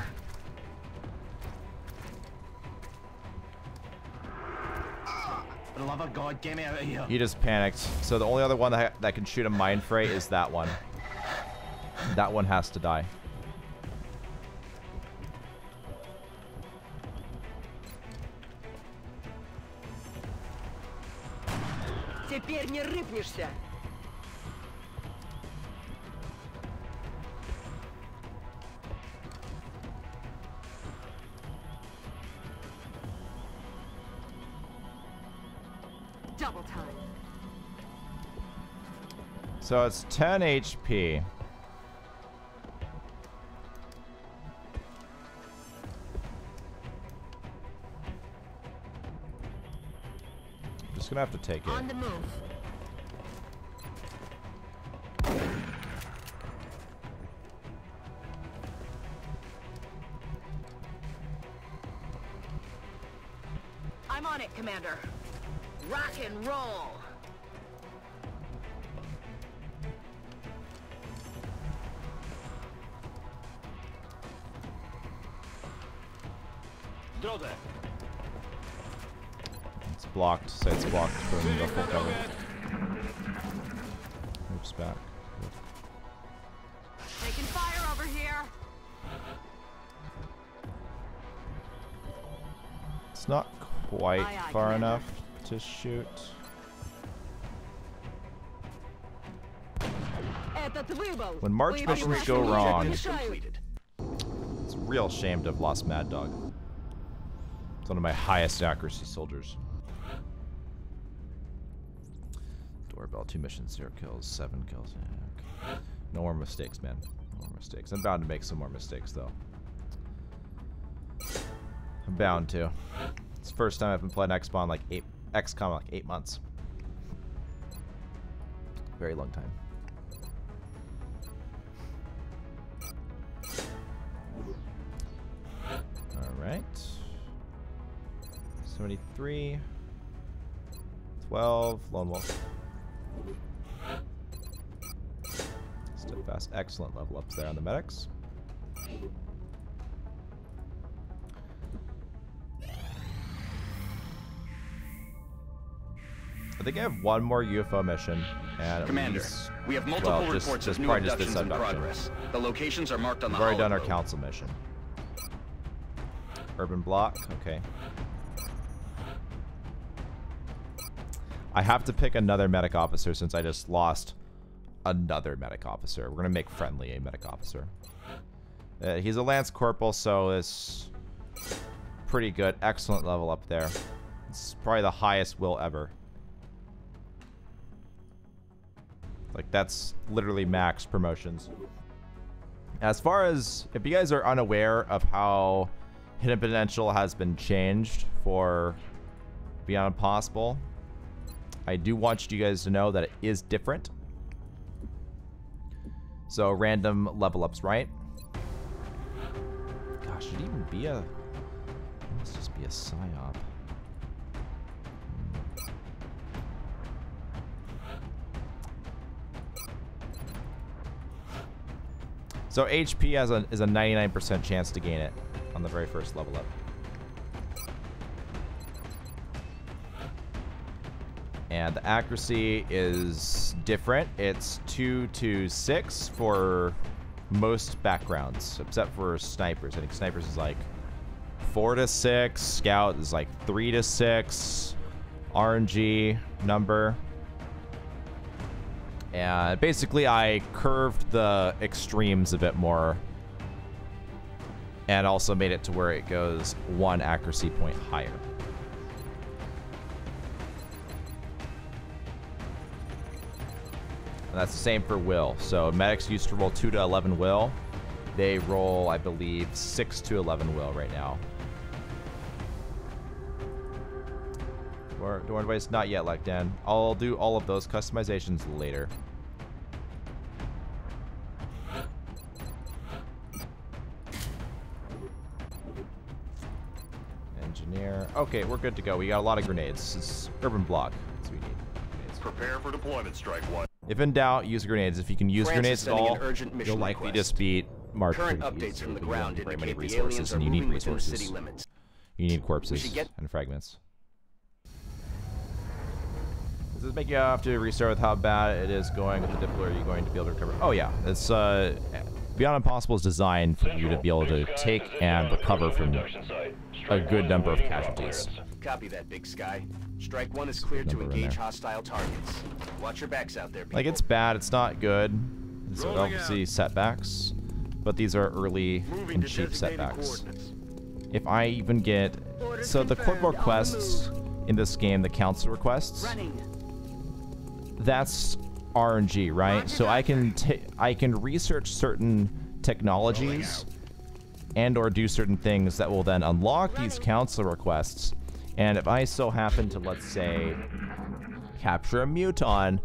For the love of God, get me out of here. He just panicked. So the only other one that can shoot a mind fray is that one. That one has to die. Теперь не рыпнешься. Double time. So it's 10 HP. Just gonna have to take it. On the move. I'm on it, Commander. Rock and roll. Drodze. It's blocked, so it's blocked from the full cover. Moves back. Good. Taking fire over here. It's not quite far enough to shoot. When March missions go wrong, it's a real shame to have lost Mad Dog. It's one of my highest accuracy soldiers. Doorbell, 2 missions, 0 kills, 7 kills. Yeah, okay. No more mistakes, man. No more mistakes. I'm bound to make some more mistakes, though. I'm bound to. It's the first time I've been playing XCOM like 8 months. Very long time. Alright. 73. 12. Lone Wolf. Steadfast. Excellent level ups there on the medics. I think I have one more UFO mission. And Commander, we have multiple reports of new abductions in progress. The locations are marked on the We've already done our holograph. council mission. Urban block, okay. I have to pick another medic officer since I just lost another medic officer. We're gonna make friendly a medic officer. He's a lance corporal, so it's pretty good. Excellent level up there. It's probably the highest will ever. Like, that's literally max promotions. As far as, if you guys are unaware of how Hidden Potential has been changed for Beyond Impossible, I do want you guys to know that it is different. So, random level ups, right? Gosh, should it even be a... It must just be a psyop. So HP is a 99% chance to gain it on the very first level up. And the accuracy is different. It's 2 to 6 for most backgrounds, except for snipers. I think snipers is like 4 to 6. Scout is like 3 to 6. RNG number. And basically, I curved the extremes a bit more And also made it to where it goes 1 accuracy point higher. And that's the same for will. So medics used to roll 2 to 11 will. They roll, I believe, 6 to 11 will right now. Or don't worry, not yet, like Dan. I'll do all of those customizations later. Engineer. Okay, we're good to go. We got a lot of grenades. This is urban block. That's what we need. Grenades. Prepare for deployment, Strike One. If in doubt, use grenades. If you can use France grenades is at sending all, an urgent mission you'll likely request. just beat Mark Current 3. updates from the You ground don't bring many indicate the aliens resources, are and you need moving within resources. city limits. You need corpses should get- and fragments. Does this make you have to restart with how bad it is going with the diplo? Are you going to be able to recover? Oh yeah, it's Beyond Impossible is designed for you to be able to take and recover from a good number of casualties. Copy that, Big Sky. Strike One is cleared to engage hostile targets. Watch your backs out there, people. Like, it's bad, it's not good. There's obviously setbacks, but these are early and cheap setbacks. If I even get... So the corporal quests in this game, the council requests, that's RNG, right? So I can research certain technologies and or do certain things that will then unlock these council requests. And if I so happen to, let's say, capture a muton,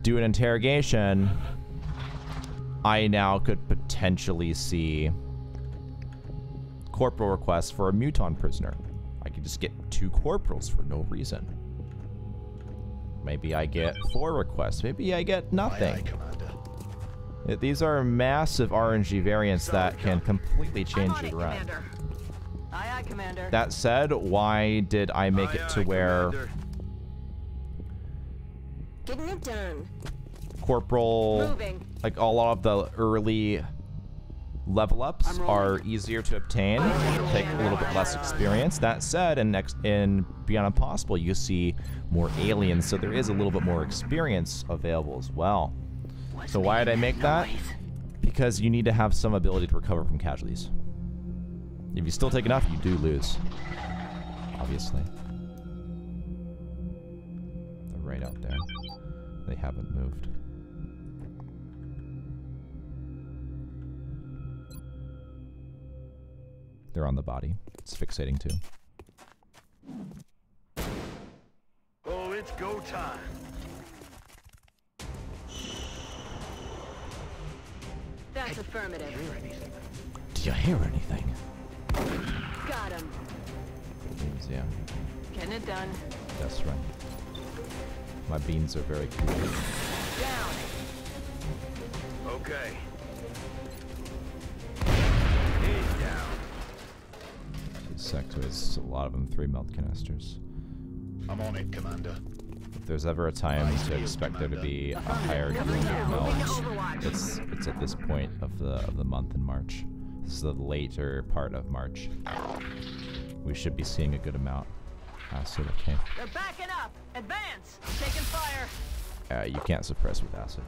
do an interrogation, I now could potentially see corporal requests for a muton prisoner. I could just get 2 corporals for no reason. Maybe I get 4 requests. Maybe I get nothing. These are massive RNG variants that can completely change your run. Aye, aye, Commander. That said, why did I make it to where Getting it done. corporal, Moving. like a lot of the early level ups are easier to obtain, take a little bit less experience. That said, in Beyond Impossible, you see more aliens, so there is a little bit more experience available as well. So why did I make that? Because you need to have some ability to recover from casualties. If you still take enough, you do lose. Obviously. They're right out there. They haven't moved. They're on the body. It's fixating too. Oh, it's go time. That's affirmative. Do you hear anything? Got him. Yeah, Getting it done. that's right. My beans are very cool. Down. Okay. He's down. These sectors, a lot of them 3 melt canisters. I'm on it, Commander. If there's ever a time to expect there to be a higher yield of melt, it's at this point of the month in March. This is the later part of March. We should be seeing a good amount. Acid, okay. They're backing up. Advance. Taking fire. You can't suppress with acid.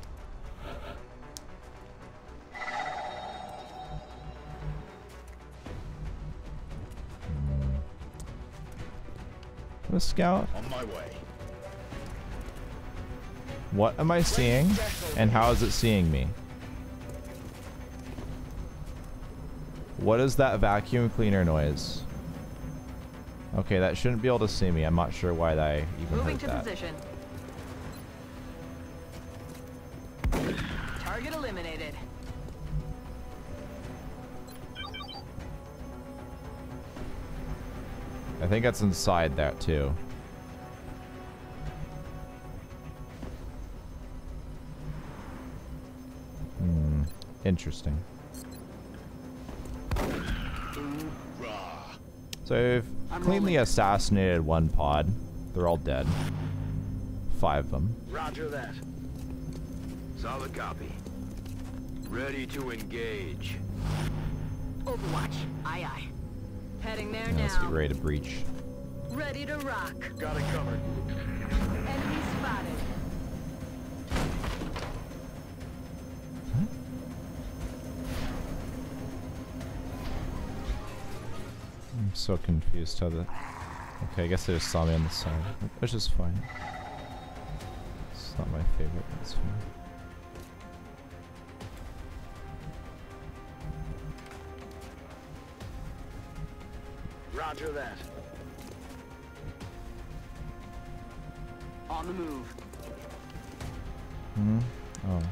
A scout? On my way. What am I seeing? And how is it seeing me? What is that vacuum cleaner noise? Okay, that shouldn't be able to see me. I'm not sure why I even Moving heard to that. position. Target eliminated. I think that's inside that too. Interesting. So I've cleanly assassinated 1 pod. They're all dead. 5 of them. Roger that. Solid copy. Ready to engage. Overwatch. Aye, aye. Heading there Now let's get now. ready to breach. Ready to rock. Got it covered. Enemy spotted. so confused how the... Okay, I guess they just saw me on the side, which is fine. It's not my favorite, but it's fine. Roger that. On the move. Hmm? Oh.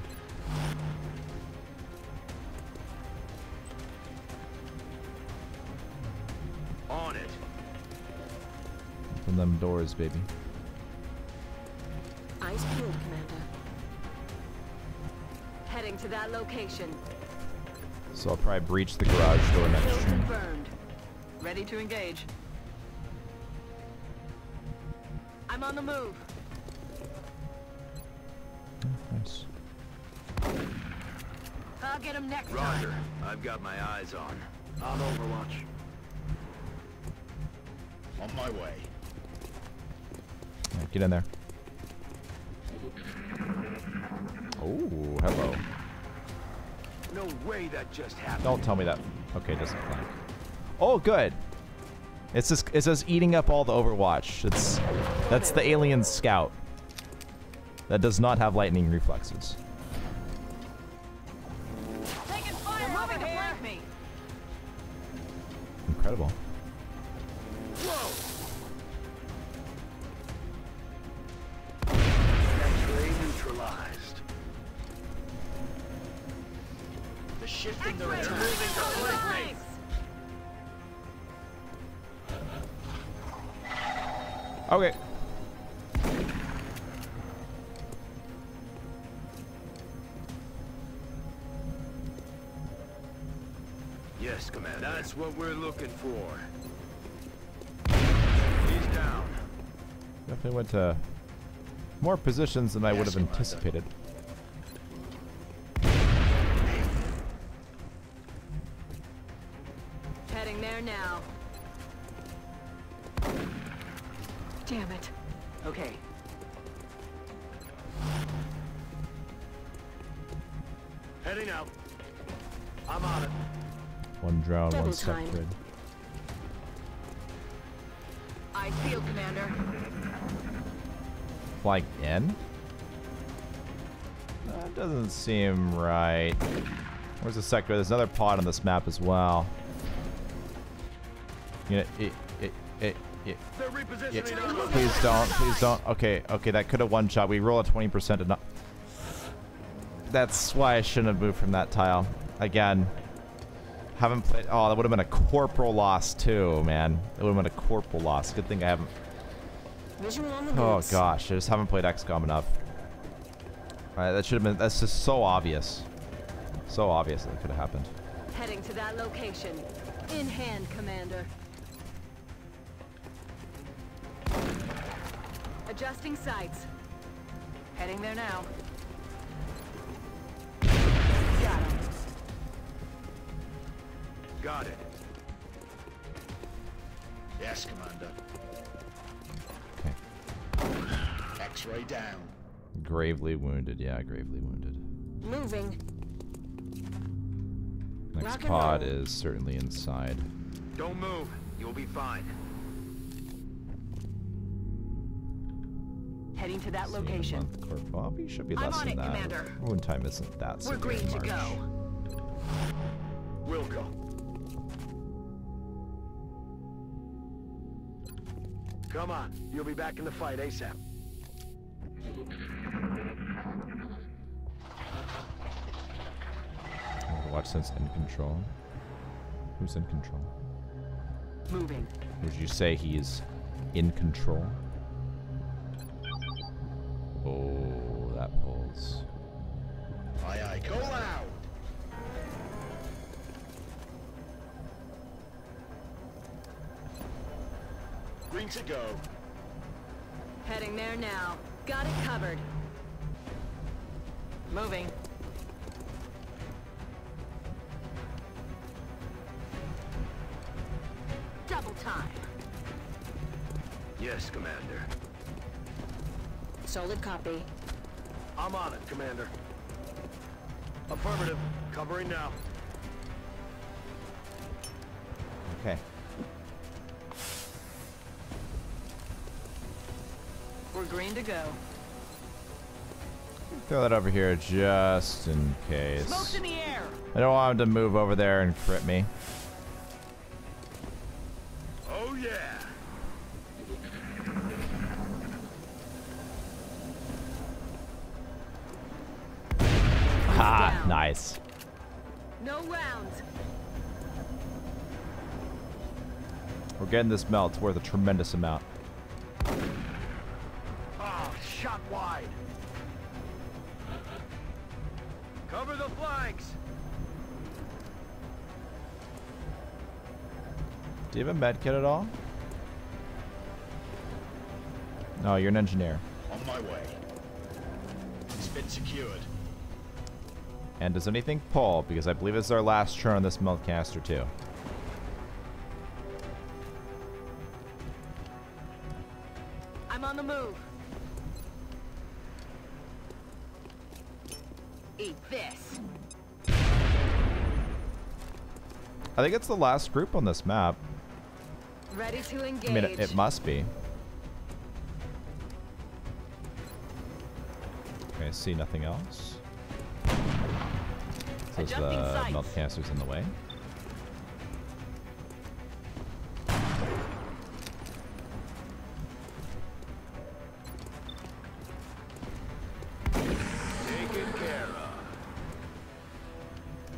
On it. Open them doors, baby. Eyes peeled, Commander. Heading to that location. So I'll probably breach the garage door next Kill turn. confirmed. Ready to engage. I'm on the move. Nice. I'll get him next Roger. time. I've got my eyes on. On Overwatch. On my way. Alright, get in there. Oh, hello. No way that just happened. Don't tell me that. Okay, it doesn't flank. Oh, good. It's just eating up all the Overwatch. That's the alien scout. That does not have lightning reflexes. Taking fire over here. Flank me. Incredible. Whoa! X-ray neutralized. The shift in the return. Moving to flank me. Okay. Yes, Commander. That's what we're looking for. He's down. Definitely went to more positions than I would have anticipated. Heading there now. Damn it. Okay. Heading out. I'm on it. One drown, Double one step time. grid. I feel, Commander. Flank in? That doesn't seem right. Where's the sector? There's another pod on this map as well. You know, They're repositioning. Please don't. Okay, that could have one shot. We roll a 20% to not. That's why I shouldn't have moved from that tile. Again, haven't played. Oh, that would have been a corporal loss too, man. It would have been a corporal loss. Good thing I haven't. Visual on the Oh goods. gosh, I just haven't played XCOM enough. Alright, that should have been. That's just so obvious. So obvious that it could have happened. Heading to that location. In hand, Commander. Adjusting sights. Heading there now. Got him. Got it. Yes, Commander. Okay. X-ray down. Gravely wounded. Yeah, gravely wounded. Moving. Next Rock and pod roll. is certainly inside. Don't move. You'll be fine. Heading to that See you in a location. month, Corporal. Well, you should be I'm less on than it, that. Commander. Wound time isn't that We're severe green in to March. go. We'll go. Come on. You'll be back in the fight ASAP. Overwatch sense in control. Who's in control? Moving. Would you say he's in control? Oh, that pulls. Aye, aye. Go loud. Green to go. Heading there now. Got it covered. Moving. Double time. Yes, Commander. Solid copy. I'm on it, Commander. Affirmative. Covering now. Okay. We're green to go. Throw that over here just in case. Smoke's in the air. I don't want him to move over there and crit me. Oh yeah. Ha! Nice. No rounds. We're getting this melt. It's worth a tremendous amount. Oh, shot wide. Cover the flanks. Do you have a med kit at all? No, you're an engineer. On my way. It's been secured. And does anything pull? Because I believe it's our last turn on this melt caster too. I'm on the move. Eat this. I think it's the last group on this map. Ready to engage. I mean, it must be. Okay, see nothing else. Says the melt caster's in the way. Taken care of.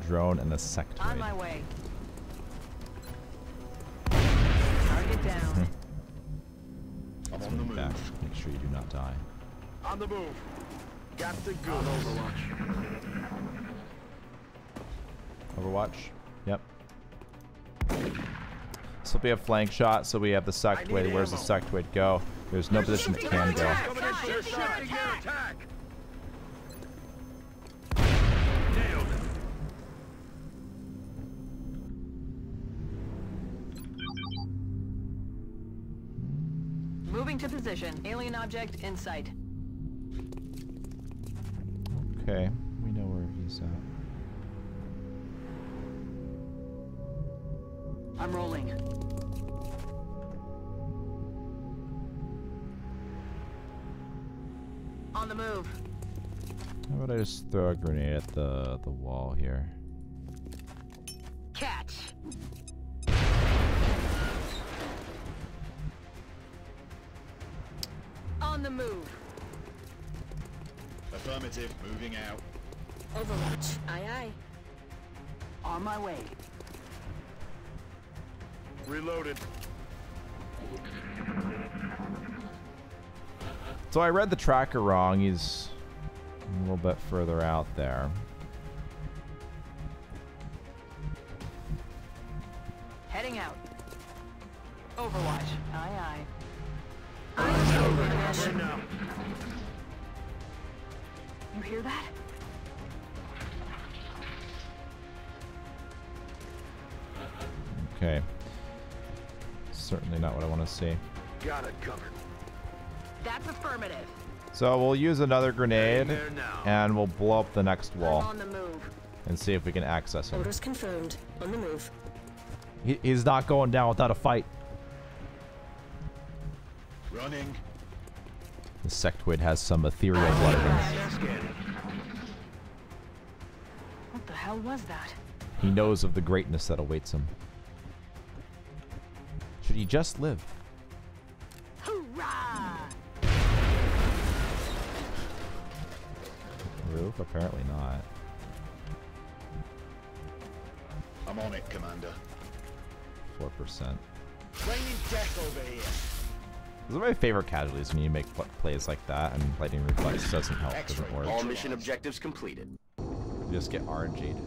Drone and the sectoid. On my way. Target down. I'm on the move. Back. Make sure you do not die. On the move. Got the goods. Overwatch. Overwatch. Yep. This will be a flank shot, so we have the sectoid. Where's the sectoid go? There's no position it can go. They're shifting their attack. Moving to position. Alien object in sight. Okay, we know where he's at. I'm rolling. On the move. How about I just throw a grenade at the wall here? Catch. On the move. Affirmative, moving out. Overwatch. Aye aye. On my way. Reloaded. So I read the tracker wrong. He's a little bit further out there. Heading out. Overwatch. Aye aye. Right now. You hear that? Okay. Certainly not what I want to see. Got it covered. That's affirmative. So we'll use another grenade, and we'll blow up the next wall. I'm on the move. And see if we can access him. Orders confirmed. On the move. He's not going down without a fight. Running. The sectoid has some ethereal blood in him. What the hell was that? He knows of the greatness that awaits him. Should he just live? Hoorah! Roof? Apparently not. I'm on it, Commander. 4%. Raining death over here. Those are my favorite casualties when you make plays like that, and lightning reflex doesn't help, doesn't work. All mission objectives completed. You just get RNG'd.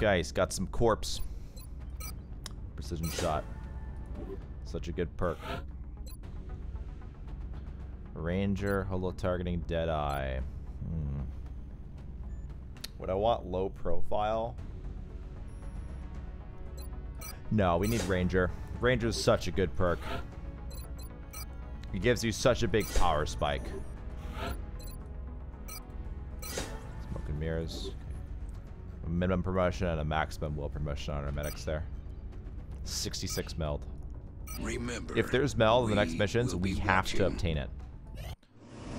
Guys, got some corpse. Precision shot. Such a good perk. Ranger, holo targeting, dead eye. Would I want low profile? No, we need Ranger. Ranger's such a good perk. It gives you such a big power spike. Smoke and mirrors. A minimum promotion and a maximum will promotion on our medics there. 66 meld. Remember, if there's meld in the next missions, we have to obtain it.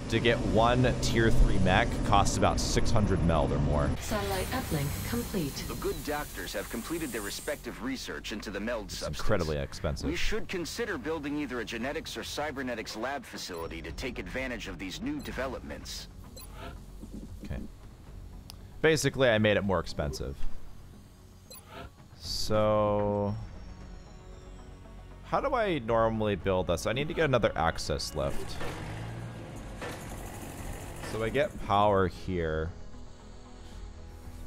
To get one tier 3 mech costs about 600 meld or more. Satellite uplink complete. The good doctors have completed their respective research into the meld substance. Incredibly expensive. We should consider building either a genetics or cybernetics lab facility to take advantage of these new developments. Okay. Basically, I made it more expensive. So... how do I normally build this? I need to get another access lift. So I get power here.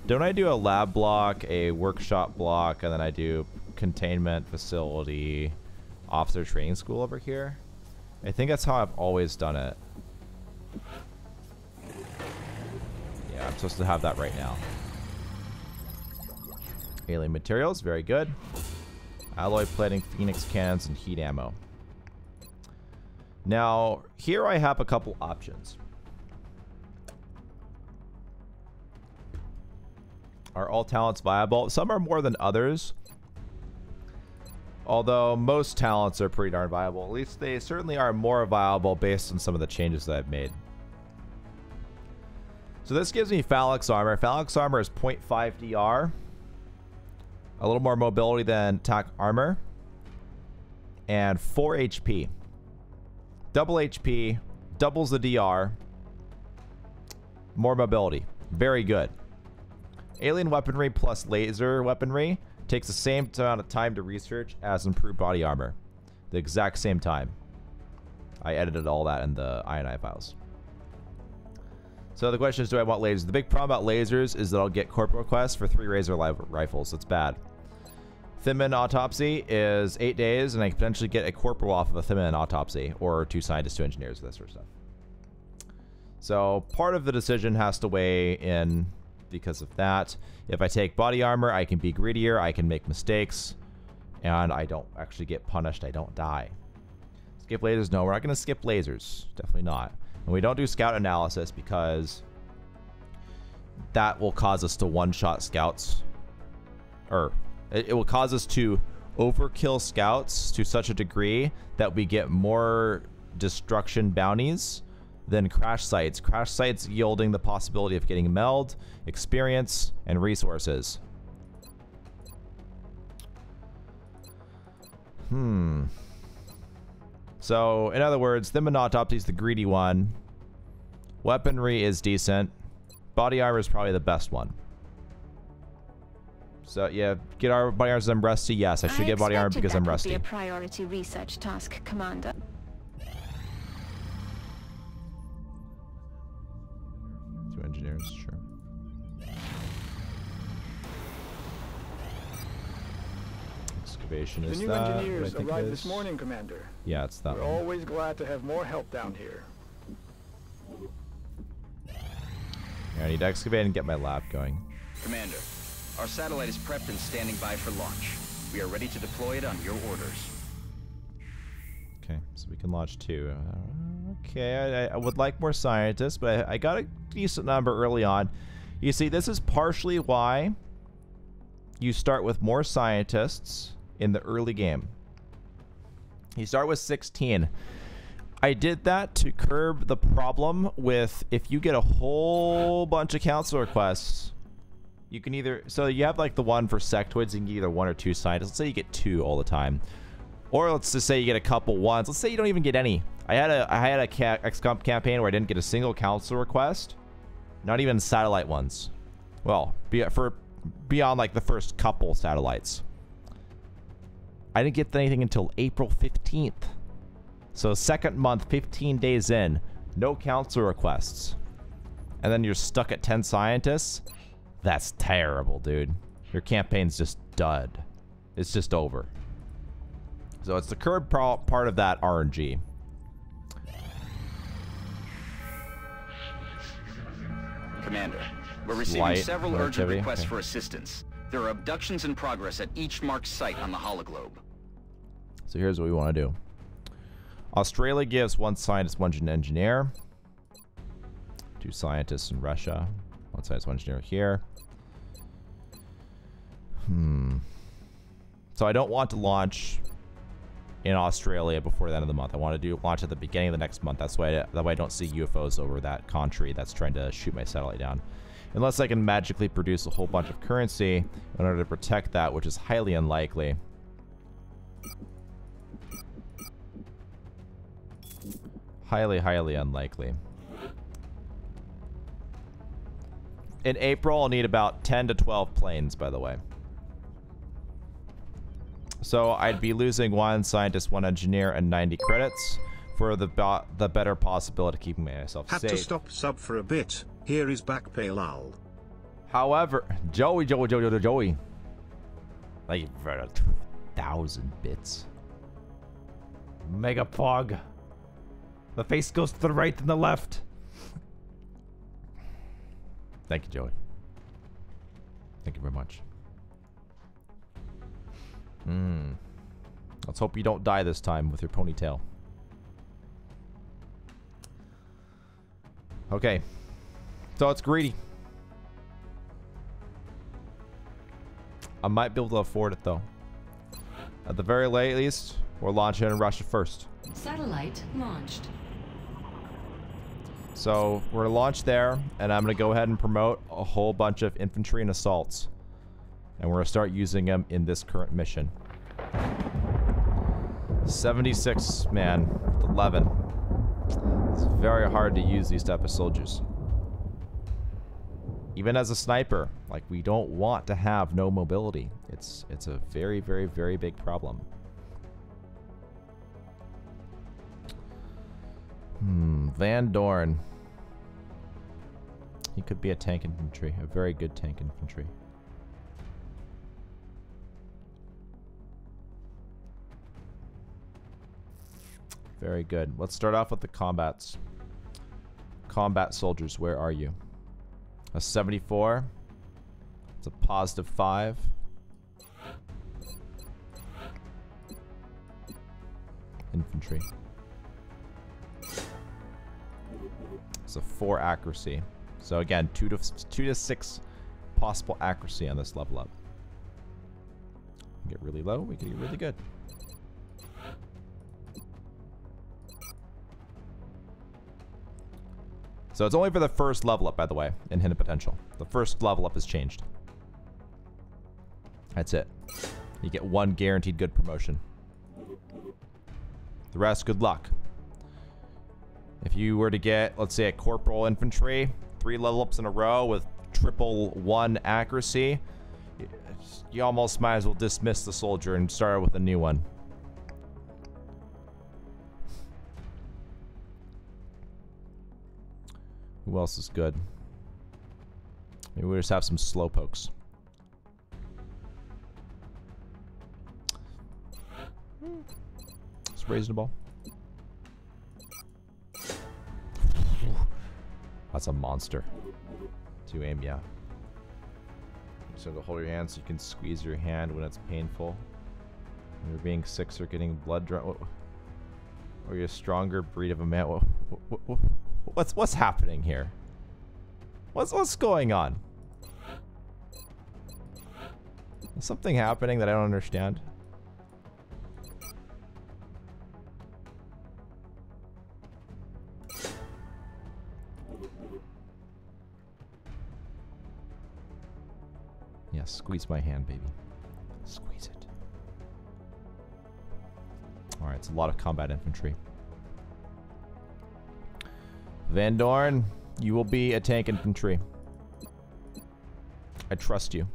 Don't I do a lab block, a workshop block, and then I do containment facility, officer training school over here? I think that's how I've always done it. Yeah, I'm supposed to have that right now. Alien materials, very good. Alloy plating, phoenix cannons, and heat ammo. Now, here I have a couple options. Are all talents viable? Some are more than others. Although most talents are pretty darn viable. At least they certainly are more viable based on some of the changes that I've made. So this gives me phalanx armor. Phalanx armor is 0.5 DR. A little more mobility than attack armor. And 4 HP. Double HP. Doubles the DR. More mobility. Very good. Alien weaponry plus laser weaponry takes the same amount of time to research as improved body armor. The exact same time. I edited all that in the INI files. So the question is, do I want lasers? The big problem about lasers is that I'll get corporal quests for 3 razor rifles. It's bad. Thinman autopsy is 8 days, and I can potentially get a corporal off of a Thinman autopsy, or 2 scientists, 2 engineers, that sort of stuff. So part of the decision has to weigh in because of that. If I take body armor, I can be greedier, I can make mistakes, and I don't actually get punished, I don't die. Skip lasers? No, we're not going to skip lasers. Definitely not. And we don't do scout analysis because that will cause us to one-shot scouts. Or it will cause us to overkill scouts to such a degree that we get more destruction bounties than crash sites. Crash sites yielding the possibility of getting meld, experience, and resources. So, in other words, Thinman autopsy is the greedy one. Weaponry is decent. Body armor is probably the best one. So, yeah, get our body armor because I'm rusty. Yes, I should get body armor because I'm rusty. That would be a priority research task, Commander. 2 engineers, sure. Excavation is the new that. engineers arrived this morning, Commander. Yeah, it's that We're one. always glad to have more help down here. Yeah, I need to excavate and get my lab going. Commander, our satellite is prepped and standing by for launch. We are ready to deploy it on your orders. Okay, so we can launch 2. Okay, I would like more scientists, but I got a decent number early on. You see, this is partially why you start with more scientists in the early game. You start with 16. I did that to curb the problem with if you get a whole bunch of council requests, you can either... So you have like the one for sectoids, you can get either 1 or 2 scientists. Let's say you get 2 all the time. Or let's just say you get a couple ones. Let's say you don't even get any. I had a XCOM campaign where I didn't get a single council request. Not even satellite ones. Well, beyond like the first couple satellites. I didn't get anything until April 15th. So second month, 15 days in, no council requests. And then you're stuck at 10 scientists? That's terrible, dude. Your campaign's just dud. It's just over. So it's the curb part of that RNG. Commander, we're receiving several urgent requests for assistance. There are abductions in progress at each marked site on the hologlobe. So here's what we want to do. Australia gives 1 scientist, 1 engineer. 2 scientists in Russia. 1 scientist, 1 engineer here. So I don't want to launch in Australia before the end of the month. I want to launch at the beginning of the next month. That way I don't see UFOs over that country that's trying to shoot my satellite down. Unless I can magically produce a whole bunch of currency in order to protect that, which is highly unlikely. Highly, highly unlikely. In April, I'll need about 10 to 12 planes, by the way. So I'd be losing 1 scientist, 1 engineer, and 90 credits for the better possibility of keeping myself safe. Had to stop sub for a bit. Here is back pay lol. However, Joey. Thank you for 1,000 bits. Mega Pog. The face goes to the right and the left. Thank you, Joey. Thank you very much. Let's hope you don't die this time with your ponytail. Okay. So it's greedy. I might be able to afford it, though. At the very least, we're launching in Russia first. Satellite launched. So we're going to launch there, and I'm going to go ahead and promote a whole bunch of infantry and assaults. And we're going to start using them in this current mission. 76, man, 11. It's very hard to use these type of soldiers. Even as a sniper, like, we don't want to have no mobility. It's a very, very, very big problem. Van Dorn. He could be a tank infantry, a very good tank infantry. Very good. Let's start off with the combats. Combat soldiers, where are you? A 74. It's a +5. Infantry. It's a 4 accuracy. So again, 2 to 6 possible accuracy on this level up. We get really low, we can get really good. So it's only for the first level up, by the way, in hidden potential. The first level up has changed. That's it. You get 1 guaranteed good promotion. The rest, good luck. If you were to get, let's say, a corporal infantry, 3 level ups in a row with triple 1 accuracy, you almost might as well dismiss the soldier and start with a new one. Who else is good? Maybe we just have some slowpokes. It's reasonable. That's a monster. To aim, yeah. So to hold your hand so you can squeeze your hand when it's painful. When you're being sick or getting blood drawn. Or you're a stronger breed of a man. What's happening here? What's going on? Is something happening that I don't understand? Yeah, squeeze my hand, baby. Squeeze it. Alright, it's a lot of combat infantry. Van Dorn, you will be a tank infantry. I trust you.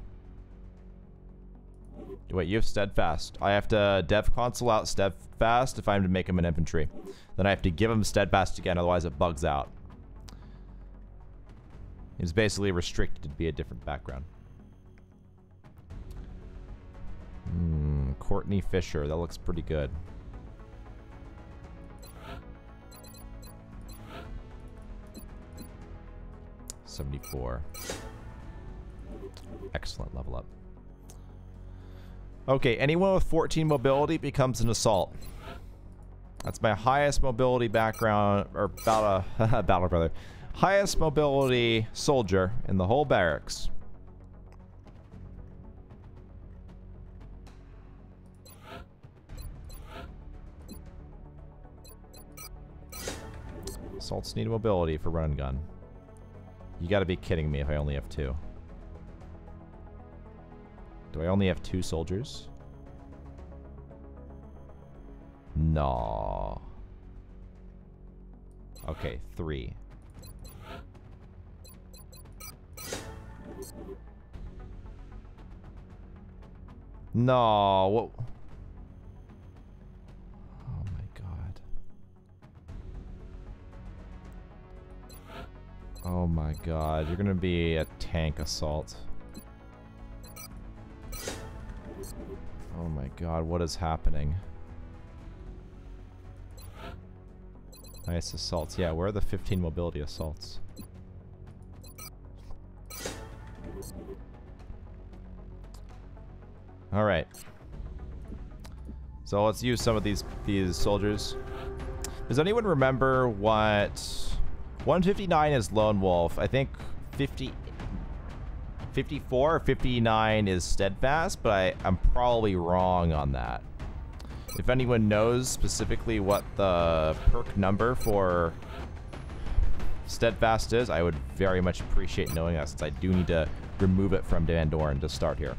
Wait, you have steadfast. I have to dev console out steadfast if I'm to make him an infantry. Then I have to give him steadfast again, otherwise it bugs out. He's basically restricted to be a different background. Courtney Fisher, that looks pretty good. $74. Excellent level up. Okay, anyone with 14 mobility becomes an assault. That's my highest mobility background, or battle brother. Highest mobility soldier in the whole barracks. Assaults need mobility for run and gun. You gotta be kidding me if I only have 2. Do I only have 2 soldiers? No. Okay, 3. No. What? Oh my god. Oh my god. You're gonna be a tank assault. Oh my god. What is happening? Nice assaults. Yeah, where are the 15 mobility assaults? All right. So let's use some of these soldiers. Does anyone remember what 159 is Lone Wolf? I think 54 or 59 is Steadfast, but I'm probably wrong on that. If anyone knows specifically what the perk number for Steadfast is, I would very much appreciate knowing that, since I do need to remove it from Van Doren to start here.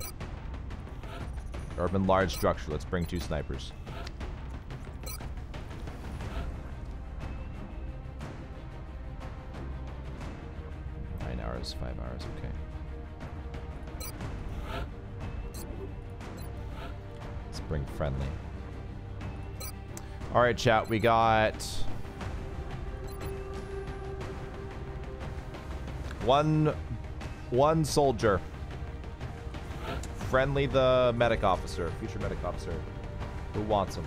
Urban large structure. Let's bring 2 snipers. Nine hours, 5 hours, okay. Let's bring friendly. Alright, chat, we got one soldier. Friendly the medic officer, future medic officer. Who wants him?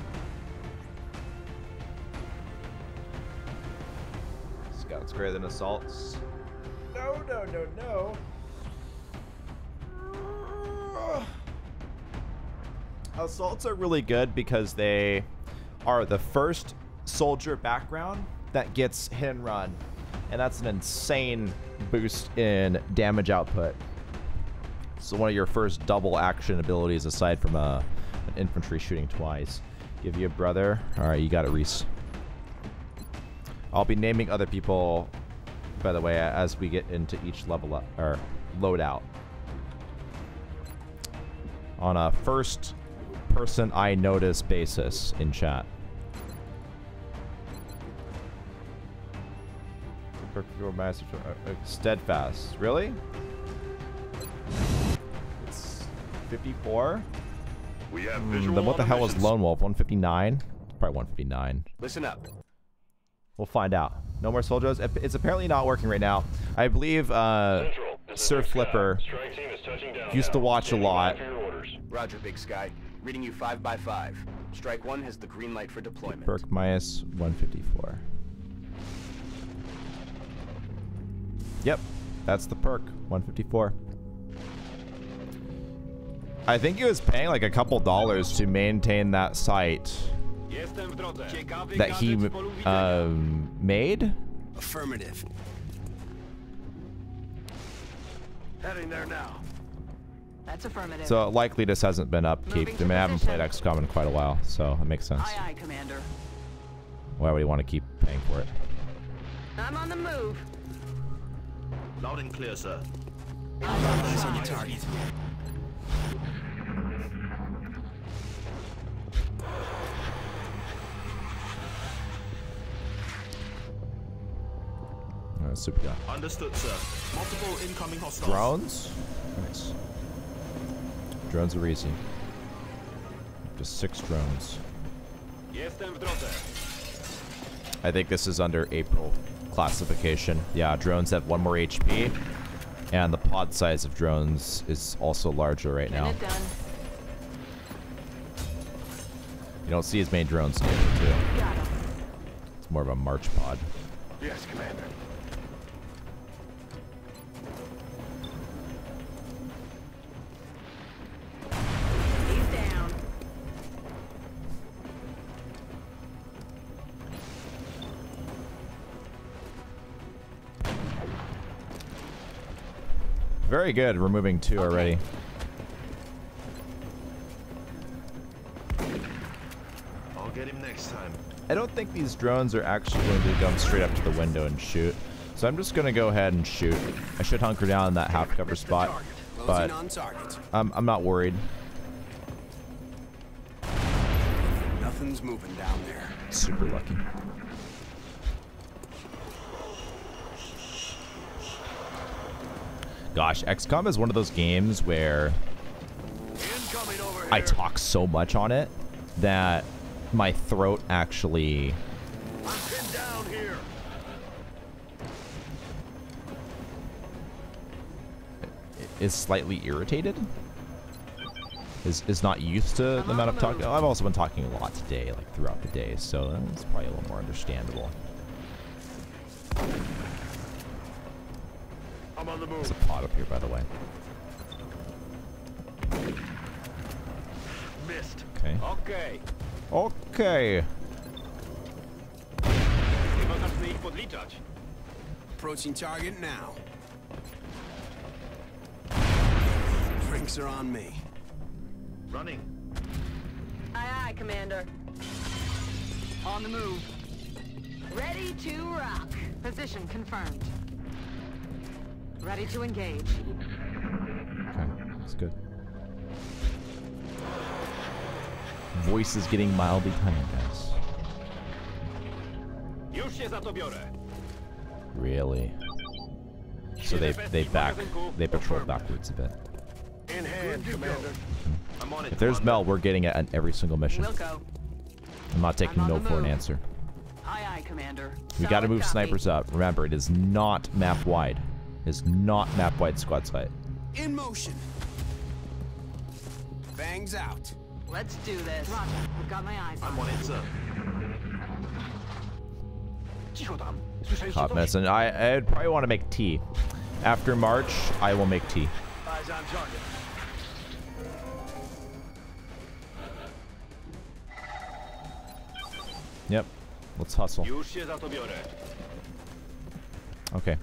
Scouts greater than assaults. No, no, no, no. Assaults are really good because they are the first soldier background that gets hit and run. And that's an insane boost in damage output. So one of your first double action abilities aside from an infantry shooting twice. Give you a brother. Alright, you got it, Reese. I'll be naming other people, by the way, as we get into each level up, or loadout. On a first person I notice basis in chat. Steadfast. Really? It's 54? We have visual then what the hell was missions. Lone Wolf? 159? Probably 159. Listen up. We'll find out. No more soldiers. It's apparently not working right now. I believe Sir Flipper used to watch a lot. Roger, Big Sky. Reading you 5 by 5. Strike 1 has the green light for deployment. Perk minus 154. Yep, that's the perk. 154. I think he was paying like a couple dollars to maintain that site that he made. Affirmative. Heading there now. That's affirmative. So likely this hasn't been upkeep. I mean, I haven't played XCOM in quite a while, so it makes sense. Aye, aye, Commander. Why would he want to keep paying for it? I'm on the move. Loud and clear, sir. Eyes on the target. Super guy. Understood, sir. Multiple incoming hostiles. Drones? Nice. Drones are easy. Just 6 drones. I think this is under April classification. Yeah, drones have 1 more HP. And the pod size of drones is also larger right now. Get it done. You don't see as many drones in April, too. It's more of a march pod. Yes, Commander. Very good, removing 2 already. I'll get him next time. I don't think these drones are actually going to come straight up to the window and shoot. So I'm just going to go ahead and shoot. I should hunker down in that half cover spot, but I'm not worried. Nothing's moving down there. Super lucky. Gosh, XCOM is one of those games where I talk so much on it that my throat actually is slightly irritated. Is not used to the amount of talking. I've also been talking a lot today, like throughout the day, so it's probably a little more understandable. I'm on the move. There's a pot up here, by the way. Missed. Okay. Okay. Okay. Approaching target now. Drinks are on me. Running. Aye, aye, Commander. On the move. Ready to rock. Position confirmed. Ready to engage. Okay, that's good. Voice is getting mildly tiny, guys. Really? So they patrol backwards a bit. In hand, Commander. I'm on it. If there's Mel, we're getting it on every single mission. Wilco. I'm not taking no for an answer. Aye, aye, Commander. We got to move snipers up. Remember, it is not map wide. It is not map wide squad sight. In motion. Bangs out. Let's do this. Roger. We've got my eyes on. I'm on it, sir. Hot mess, and I'd probably want to make tea. After March, I will make tea. Eyes on target. Yep. Let's hustle. Okay.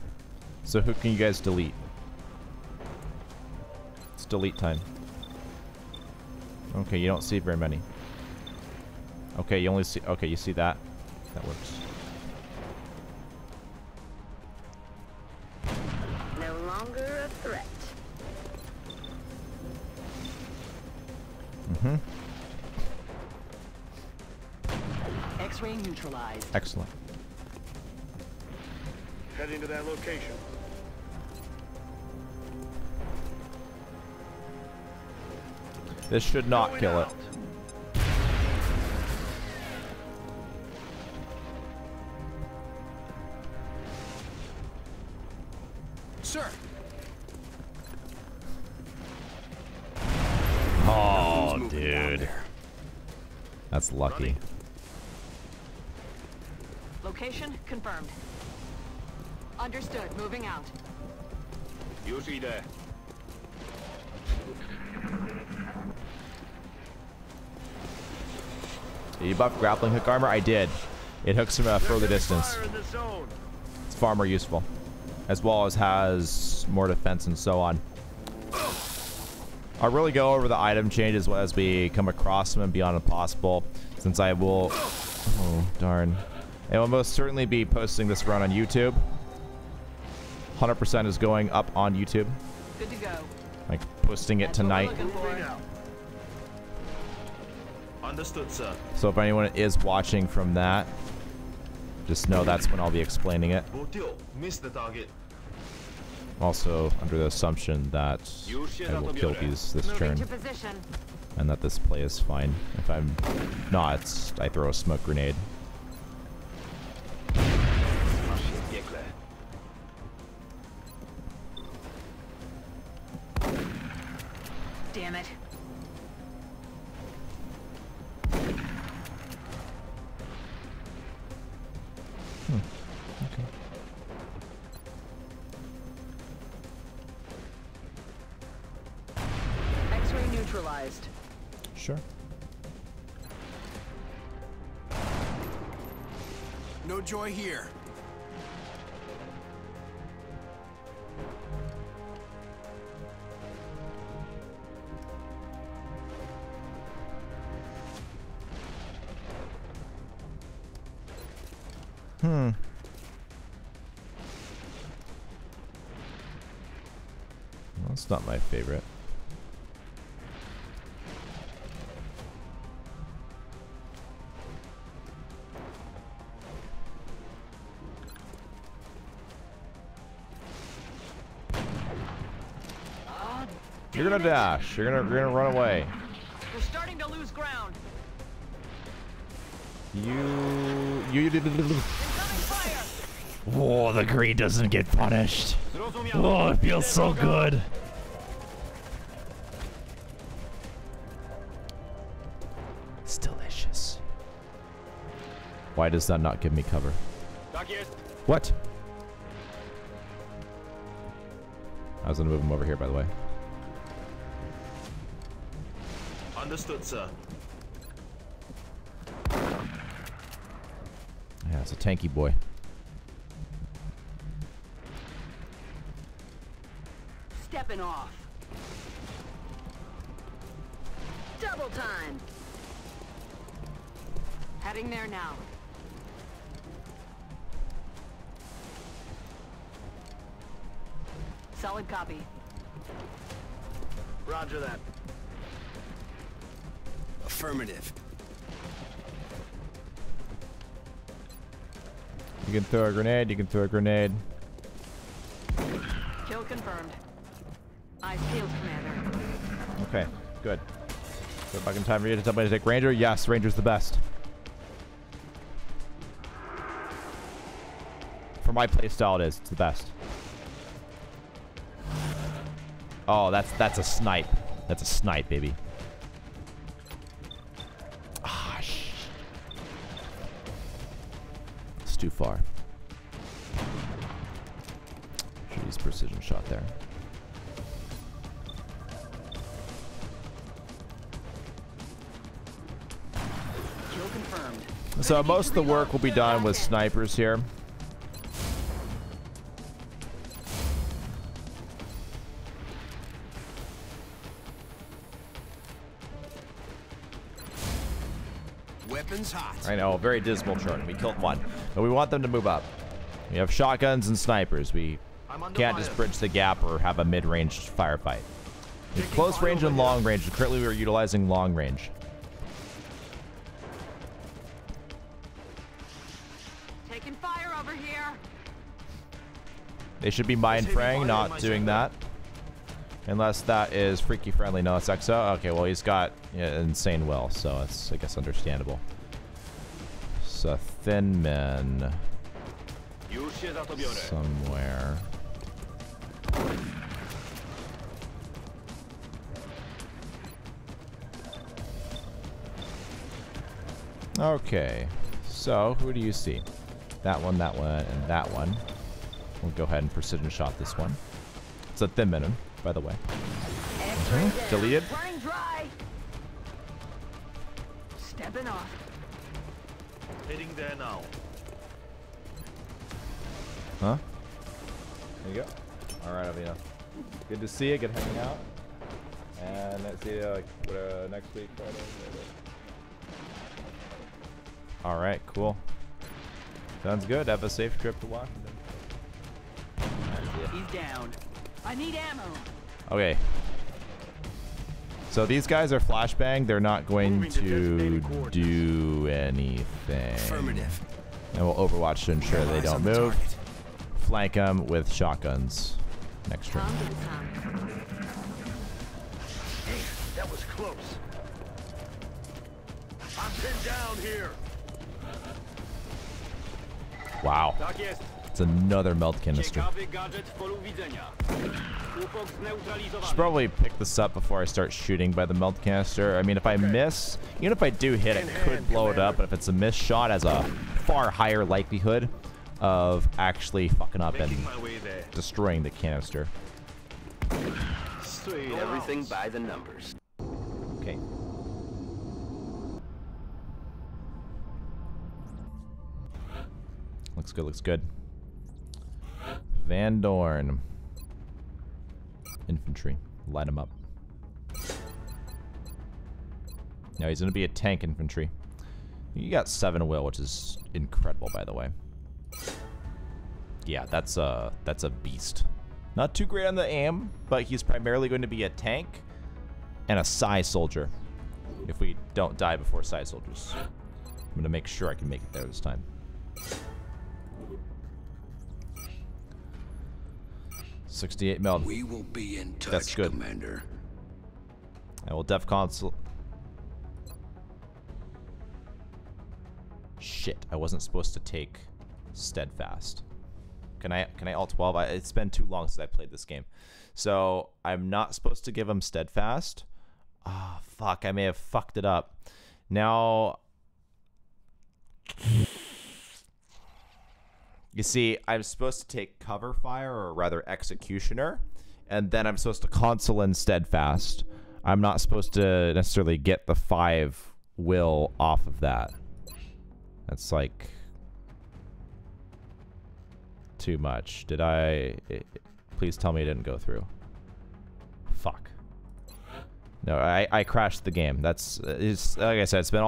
So who can you guys delete? It's delete time. Okay, you don't see very many. Okay, you only see... Okay, you see that? That works. No longer a threat. Mm-hmm. X-ray neutralized. Excellent. Heading to that location. This should not kill it. Sir. Oh, dude. That's lucky. Location confirmed. Understood. Moving out. You see there. Did you buff grappling hook armor? I did. It hooks from a further distance. It's far more useful. As well as has more defense and so on. I'll really go over the item changes as we come across them and beyond impossible. Since I will... Oh, darn. I will most certainly be posting this run on YouTube. 100% is going up on YouTube. Good to go. Like, posting it tonight. Understood, sir. So if anyone is watching from that, just know that's when I'll be explaining it. Missed the target. Also, under the assumption that I will kill this turn. And that this play is fine. If I'm not, I throw a smoke grenade. Damn it. Okay. X-ray neutralized. Sure. No joy here. Well, that's not my favorite. You're gonna dash. You're gonna run away. We're starting to lose ground. You. Oh, the green doesn't get punished. Oh, it feels so good. It's delicious. Why does that not give me cover? What? I was gonna move him over here, by the way. Understood, sir. Yeah, it's a tanky boy. Stepping off. Double time. Heading there now. Solid copy. Roger that. Affirmative. You can throw a grenade, you can throw a grenade. Kill confirmed. Eyes peeled, Commander. Okay, good. So if I can time for you to tell me to take Ranger, yes, Ranger's the best. For my playstyle it is, it's the best. Oh, that's a snipe. That's a snipe, baby. Ah, it's too far. Jeez, precision shot there. Kill confirmed. So most of the work will be done with snipers here. Weapons hot. I know, very dismal chart. We killed one, but we want them to move up. We have shotguns and snipers. We can't just bridge the gap or have a mid-range firefight. We have close range and long range. Currently, we are utilizing long range. Taking fire over here. They should be mind fraying, not doing that. Unless that is freaky friendly. No, it's XO. Okay, well, he's got insane will, so it's, I guess, understandable. So, thin men. Somewhere. Okay. So, who do you see? That one, and that one. We'll go ahead and precision shot this one. It's a thin minimum, by the way. Deleted. Running dry. Stepping off. Heading there now. Huh? There you go. All right, Avina. Good to see you. Good hanging out. And let's see you next week, Friday. All right, cool. Sounds good. Have a safe trip to Washington. He's down. I need ammo. Okay. So these guys are flashbang. They're not going to do anything. Affirmative. And we'll overwatch to ensure they don't move. Flank them with shotguns. Next turn. Hey, that was close. I'm pinned down here. Wow. It's another melt canister. Should probably pick this up before I start shooting by the melt canister. I mean, if I miss, even if I do hit it, could blow it up. But if it's a miss shot, has a far higher likelihood of actually fucking up and destroying the canister. Everything by the numbers. Okay. Looks good, looks good. Van Dorn. Infantry. Light him up. Now he's going to be a tank infantry. You got 7 will, which is incredible, by the way. Yeah, that's a beast. Not too great on the aim, but he's primarily going to be a tank and a Psi soldier. If we don't die before Psi soldiers. I'm going to make sure I can make it there this time. 68 meld. We will be in touch, that's good. Commander. I will def console. Shit, I wasn't supposed to take steadfast. Can I alt 12? It's been too long since I played this game. So I'm not supposed to give him steadfast. Ah, oh, fuck, I may have fucked it up. Now, you see, I'm supposed to take cover fire, or rather executioner, and then I'm supposed to console in steadfast. I'm not supposed to necessarily get the 5 will off of that. That's like too much. Did I? Please tell me it didn't go through. Fuck. No, I crashed the game. It's like I said, it's been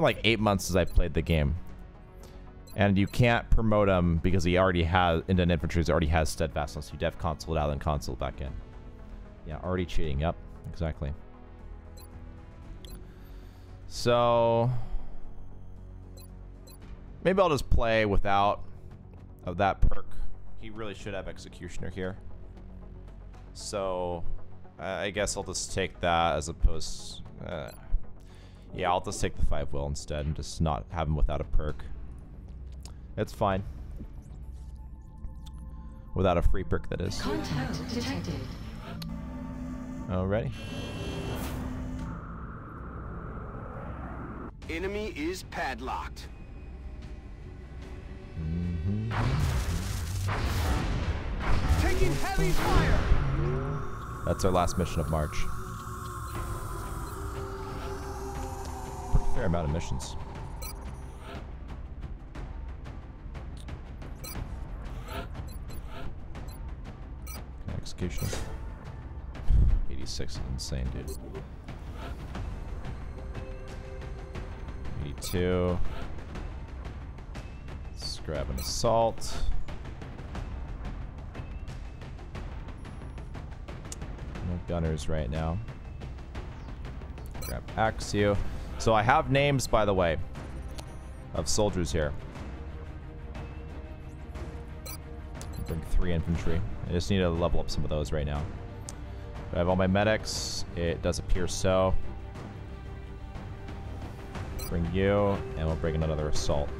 like 8 months since I played the game. And you can't promote him because he already has, into an infantry, he already has steadfast, unless you def console it out and console it back in. Yeah, already cheating. Yep, exactly. So maybe I'll just play without that perk. He really should have executioner here. So I guess I'll just take that as opposed. Yeah, I'll just take the 5 will instead and just not have him without a perk. It's fine. Without a free perk, that is. Contact detected. Alrighty. Enemy is padlocked. Taking heavy fire. That's our last mission of March. Pretty fair amount of missions. Executioner. 86 is insane, dude. 82. Let's grab an assault. No gunners right now. Grab Axio. So I have names, by the way, of soldiers here. Bring 3 infantry. I just need to level up some of those right now. I have all my medics. It does appear so. Bring you, and we'll bring another assault.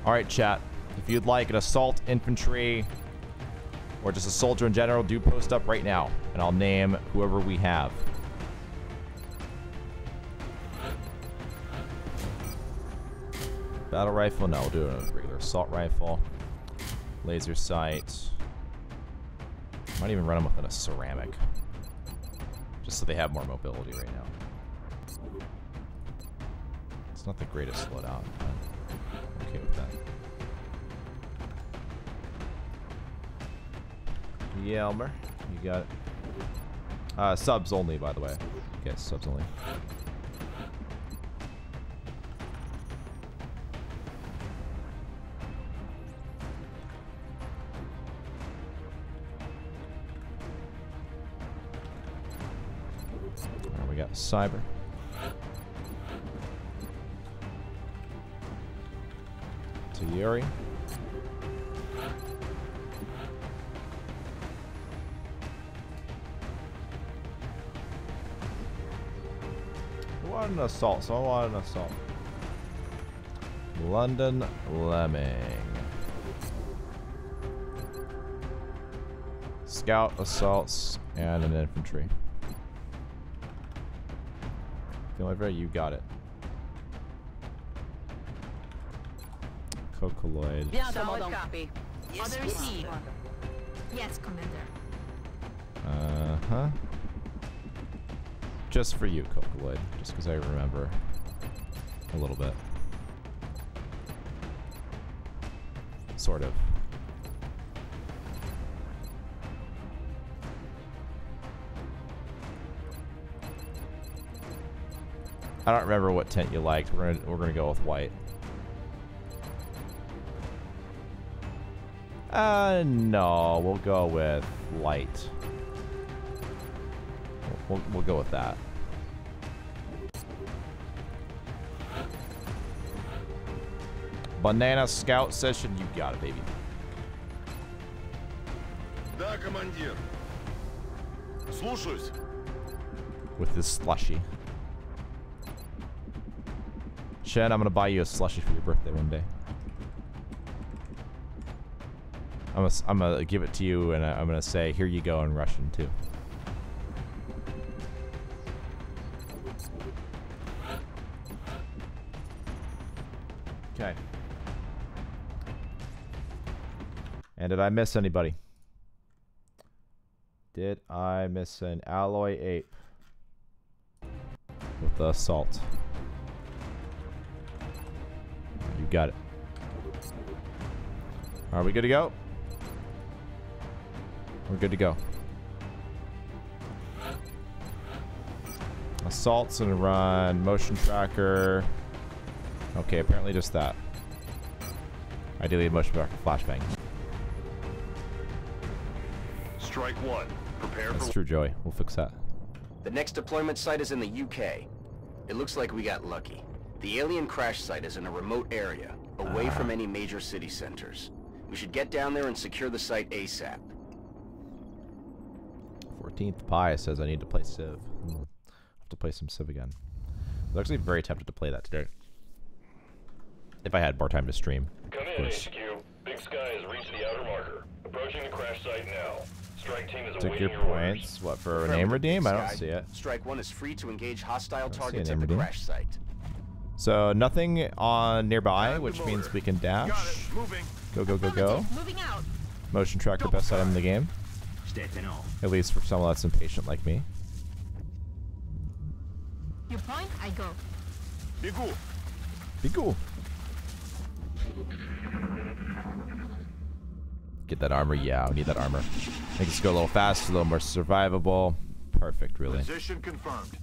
Alright, chat. If you'd like an assault infantry, or just a soldier in general, do post up right now, and I'll name whoever we have. Battle rifle? No, we'll do a regular assault rifle. Laser sight. Might even run them with a ceramic. Just so they have more mobility right now. It's not the greatest loadout, but I'm okay with that. Yeah, Elmer, you got it. Subs only, by the way. Yes, subs only. We got cyber. To Yuri. I want an assault, so I want an assault. London Lemming. Scout, assaults, and an infantry. Over, you got it. Cocoloid. Solid copy. Order received. Yes, Commander. Uh-huh. Just for you, Cocoloid. Just because I remember a little bit. Sort of. I don't remember what tent you liked. We're gonna go with white. No, we'll go with light. We'll go with that. Banana Scout session, you got it, baby. Да, командир. Слушаюсь. With this slushy. Shen, I'm gonna buy you a slushy for your birthday one day. I'm gonna give it to you, and I'm gonna say, "Here you go" in Russian too. Okay. And did I miss anybody? Did I miss an alloy ape with the assault? You got it. Are we good to go? We're good to go. Assault's gonna run. Motion tracker. Okay, apparently just that. Ideally, motion tracker flashbang. Strike one. Prepare That's for... true, Joey. We'll fix that. The next deployment site is in the UK. It looks like we got lucky. The alien crash site is in a remote area, away from any major city centers. We should get down there and secure the site ASAP. 14th Pi says I need to play Civ. Have to play some Civ again. I was actually very tempted to play that today. If I had more time to stream. Come in, HQ. Big Sky has reached the outer marker. Approaching the crash site now. Strike team is Took awaiting your your points. What, for a name redeem? I don't see it. Strike one is free to engage hostile targets name at the redeem. crash site. So nothing on nearby, which means we can dash. Go, go, go, go. Moving out. Motion tracker, best item in the game. At least for someone that's impatient like me. You point, I go. Бегу. Be cool. Get that armor. Yeah, we need that armor. Make us go a little faster, a little more survivable. Perfect, really. Position confirmed.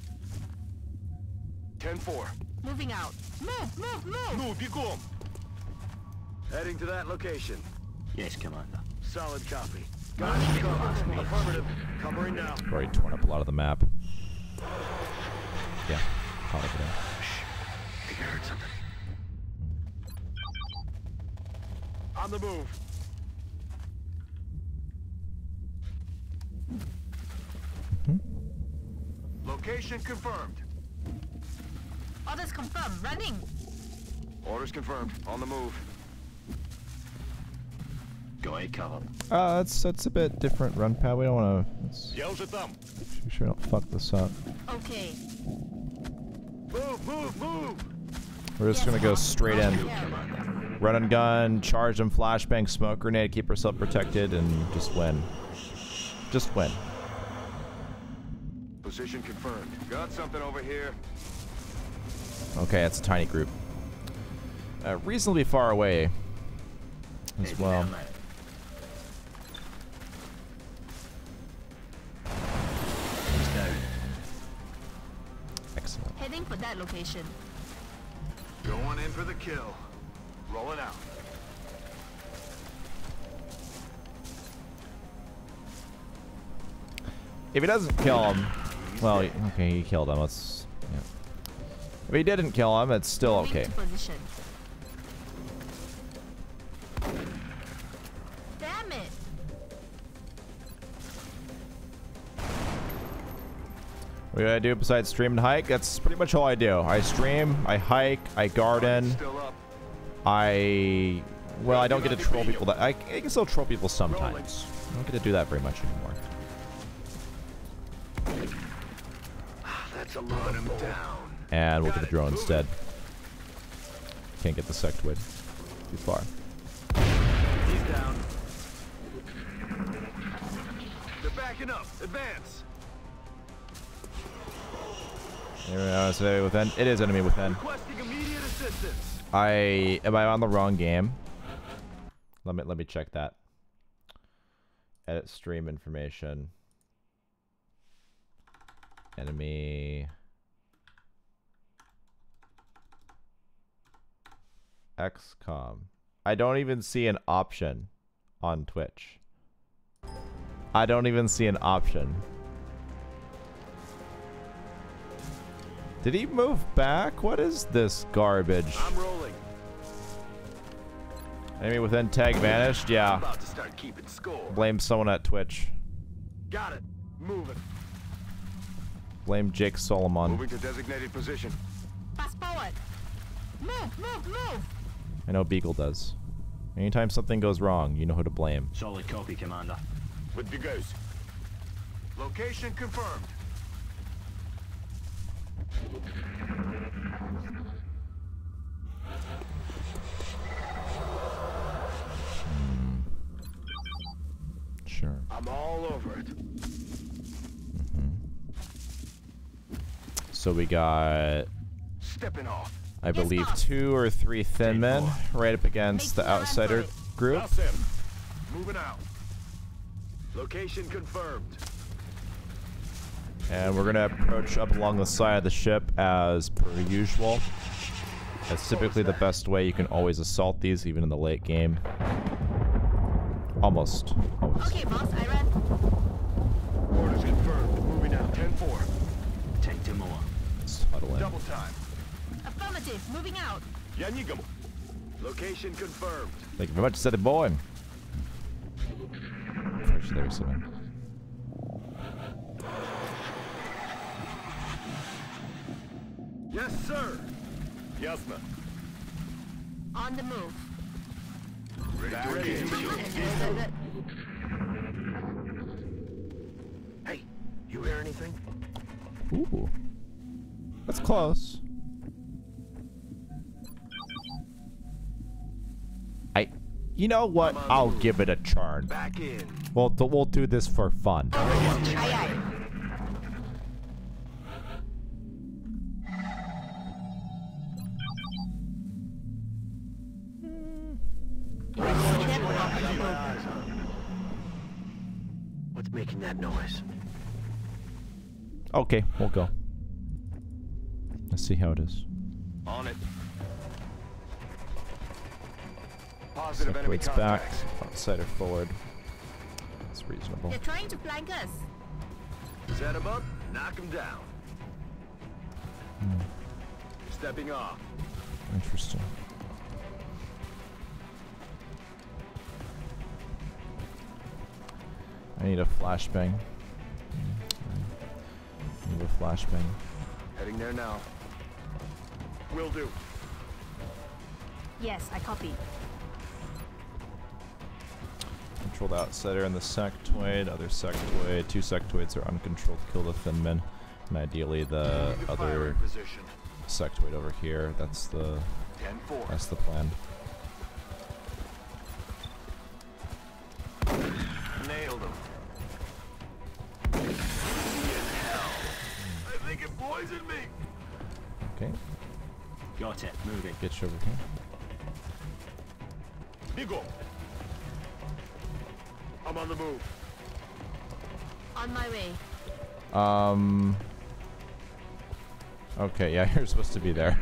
10-4. Moving out. Move, move, move. Ну, бегом. Heading to that location. Yes, Commander. Solid copy. Got it covered. Affirmative. Covering now. Already torn up a lot of the map. Yeah, caught up there. I think I heard something. On the move. Location confirmed. Orders confirmed. Running. Orders confirmed. On the move. Go ahead, cover. That's a bit different run pad. We don't want to. Я уже там. Make sure we don't fuck this up. Okay. Move, move, move. We're just gonna go straight in. Run and gun, charge them, flashbang, smoke grenade, keep ourselves protected, and just win. Just win. Position confirmed. Got something over here. Okay, it's a tiny group. Reasonably far away as well. Excellent. Heading for that location. Going in for the kill. Rolling out. If he doesn't kill him, well, okay, he killed him. Let's. Yeah. If he didn't kill him, it's still okay. Position. Damn it. What do I do besides stream and hike? That's pretty much all I do. I stream, I hike, I garden. I don't get to troll people. That I can still troll people sometimes. I don't get to do that very much anymore. That's a lot of them down. And we'll get the drone instead. Can't get the sectoid. Too far. He's down. They're backing up. Advance. Enemy within. It is enemy within. Requesting immediate assistance. Am I on the wrong game? Let me check that. Edit stream information. Enemy. XCOM. I don't even see an option on Twitch. I don't even see an option. Did he move back? What is this garbage? I'm rolling. Enemy within tag vanished? Yeah. I'm about to start keeping score. Blame someone at Twitch. Got it. Moving. Blame Jake Solomon. Moving to designated position. Fast forward. Move, move, move. I know Beagle does. Anytime something goes wrong, you know who to blame. Solid copy, Commander. With the goose. Location confirmed. Sure. I'm all over it. So we got, Stepping off. I believe, 2 or 3 thin men right up against the outsider group. That's him. Moving out. Location confirmed. And we're gonna approach up along the side of the ship as per usual. That's typically the best way. You can always assault these even in the late game. Almost. Always. Okay, boss, I ran. Orders confirmed. Moving out. 10-4. Take 2 more. Let's huddle in. Double time. Affirmative, moving out. Yanigamo. Location confirmed. Thank you very much, City Boy. Fresh there, Simon. Yes, sir. Yasna. On the move. Ready to engage. Hey, you hear anything? Ooh. That's close. You know what? I'll give it a turn. Back in. We'll do this for fun. Aye, aye. What's making that noise? Okay, we'll go. Let's see how it is. On it. Positive enemy Separates back, contacts. outsider forward. It's reasonable. They're trying to flank us. Set him up, knock him down. Stepping off. Interesting. I need a flashbang. I need a flashbang. Heading there now. Will do. Yes, I copy. Control the outsider and the sectoid. Other sectoid. 2 sectoids are uncontrolled. Kill the thin men. And ideally the other sectoid over here. That's the 10-4. That's the plan. Nailed him. In hell. I think it poisoned me. Okay. Got it. Moving. Get you over here. Nigo. I'm on the move. On my way. Okay, yeah, you're supposed to be there.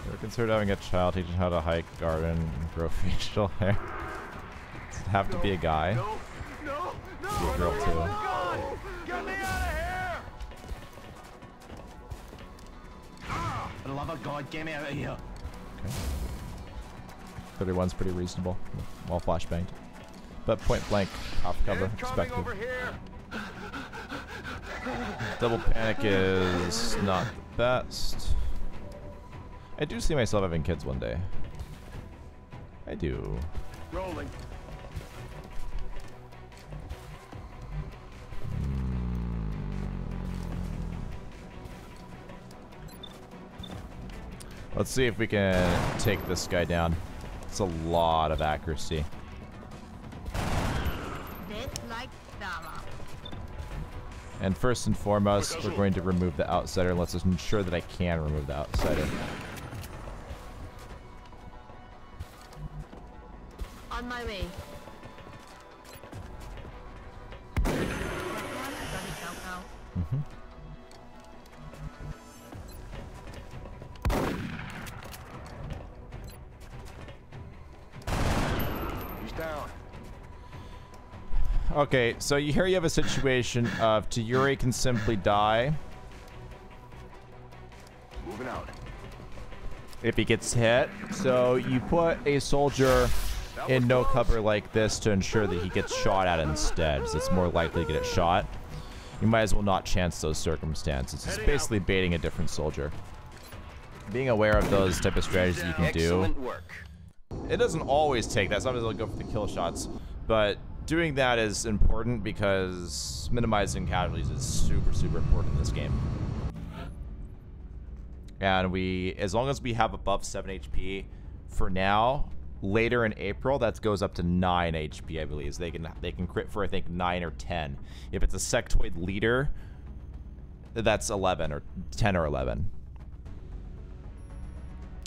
Ever considered having a child, teaching how to hike, garden, and grow facial hair? Does it have to be a guy? No, no, no, Be a girl too. God, get me out of here! For the love of God, get me out of here. Okay. 31's pretty reasonable. Well flashbanged. But point blank, off cover, expected. Over here. Double panic is not the best. I do see myself having kids one day. I do. Rolling. Let's see if we can take this guy down. It's a lot of accuracy. Dead like Dara. And first and foremost, we're going to remove the outsider. Let's just ensure that I can remove the outsider. On my way. Enemy's down. Okay, so here you have a situation of Tayuri can simply die Moving out. if he gets hit. So you put a soldier in no cover like this to ensure that he gets shot at instead, so it's more likely to get it shot. You might as well not chance those circumstances. It's basically baiting a different soldier. Being aware of those type of strategies you can do. It doesn't always take that. Sometimes they'll go for the kill shots, but doing that is important because minimizing casualties is super, super important in this game. And as long as we have above 7 HP for now, later in April, that goes up to 9 HP, I believe. They can crit for, I think, 9 or 10. If it's a sectoid leader, that's 11 or 10 or 11.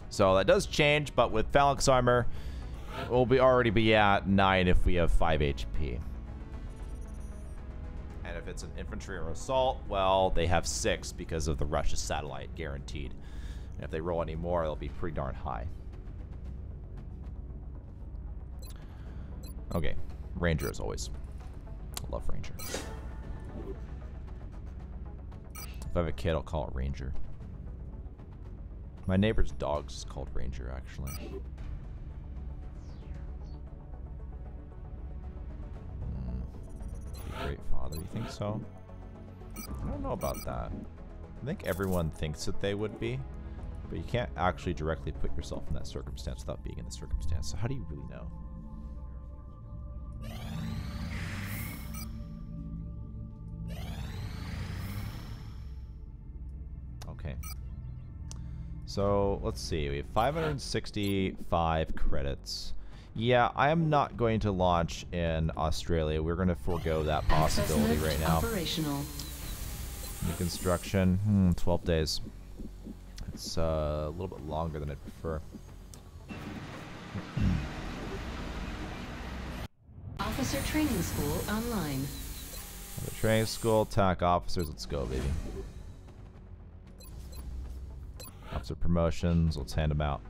So that does change, but with Phalanx Armor, we'll already be at 9 if we have 5 HP. And if it's an infantry or assault, well, they have 6 because of the Russia's satellite, guaranteed. And if they roll any more, they'll be pretty darn high. Okay, Ranger as always. I love Ranger. If I have a kid, I'll call it Ranger. My neighbor's dog's called Ranger, actually. Great father, you think so? I don't know about that. I think everyone thinks that they would be, but you can't actually directly put yourself in that circumstance without being in the circumstance. So how do you really know? Okay. So let's see, we have 565 credits. Yeah, I am not going to launch in Australia. We're going to forego that possibility right now. Operational. New construction, 12 days. It's a little bit longer than I'd prefer. Officer training school online. The training school, attack officers, let's go, baby. Officer promotions, let's hand them out.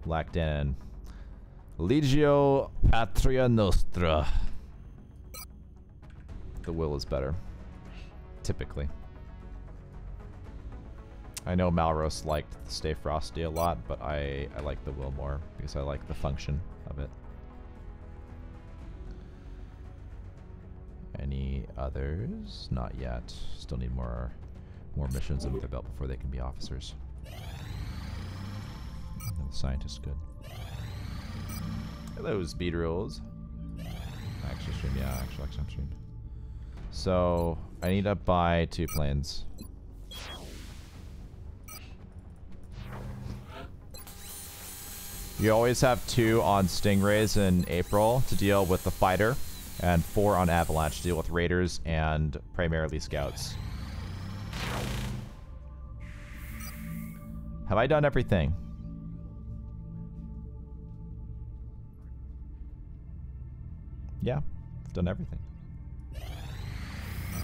Locked in. Legio Patria Nostra. The will is better. Typically. I know Malros liked Stay Frosty a lot, but I like the will more because I like the function of it. Any others? Not yet. Still need more missions under their belt before they can be officers. And the scientist good. Hello, speed rules. Actual stream, yeah, actual stream. So I need to buy 2 planes. You always have 2 on Stingrays in April to deal with the fighter, and 4 on Avalanche to deal with raiders and primarily scouts. Have I done everything? Yeah, I've done everything.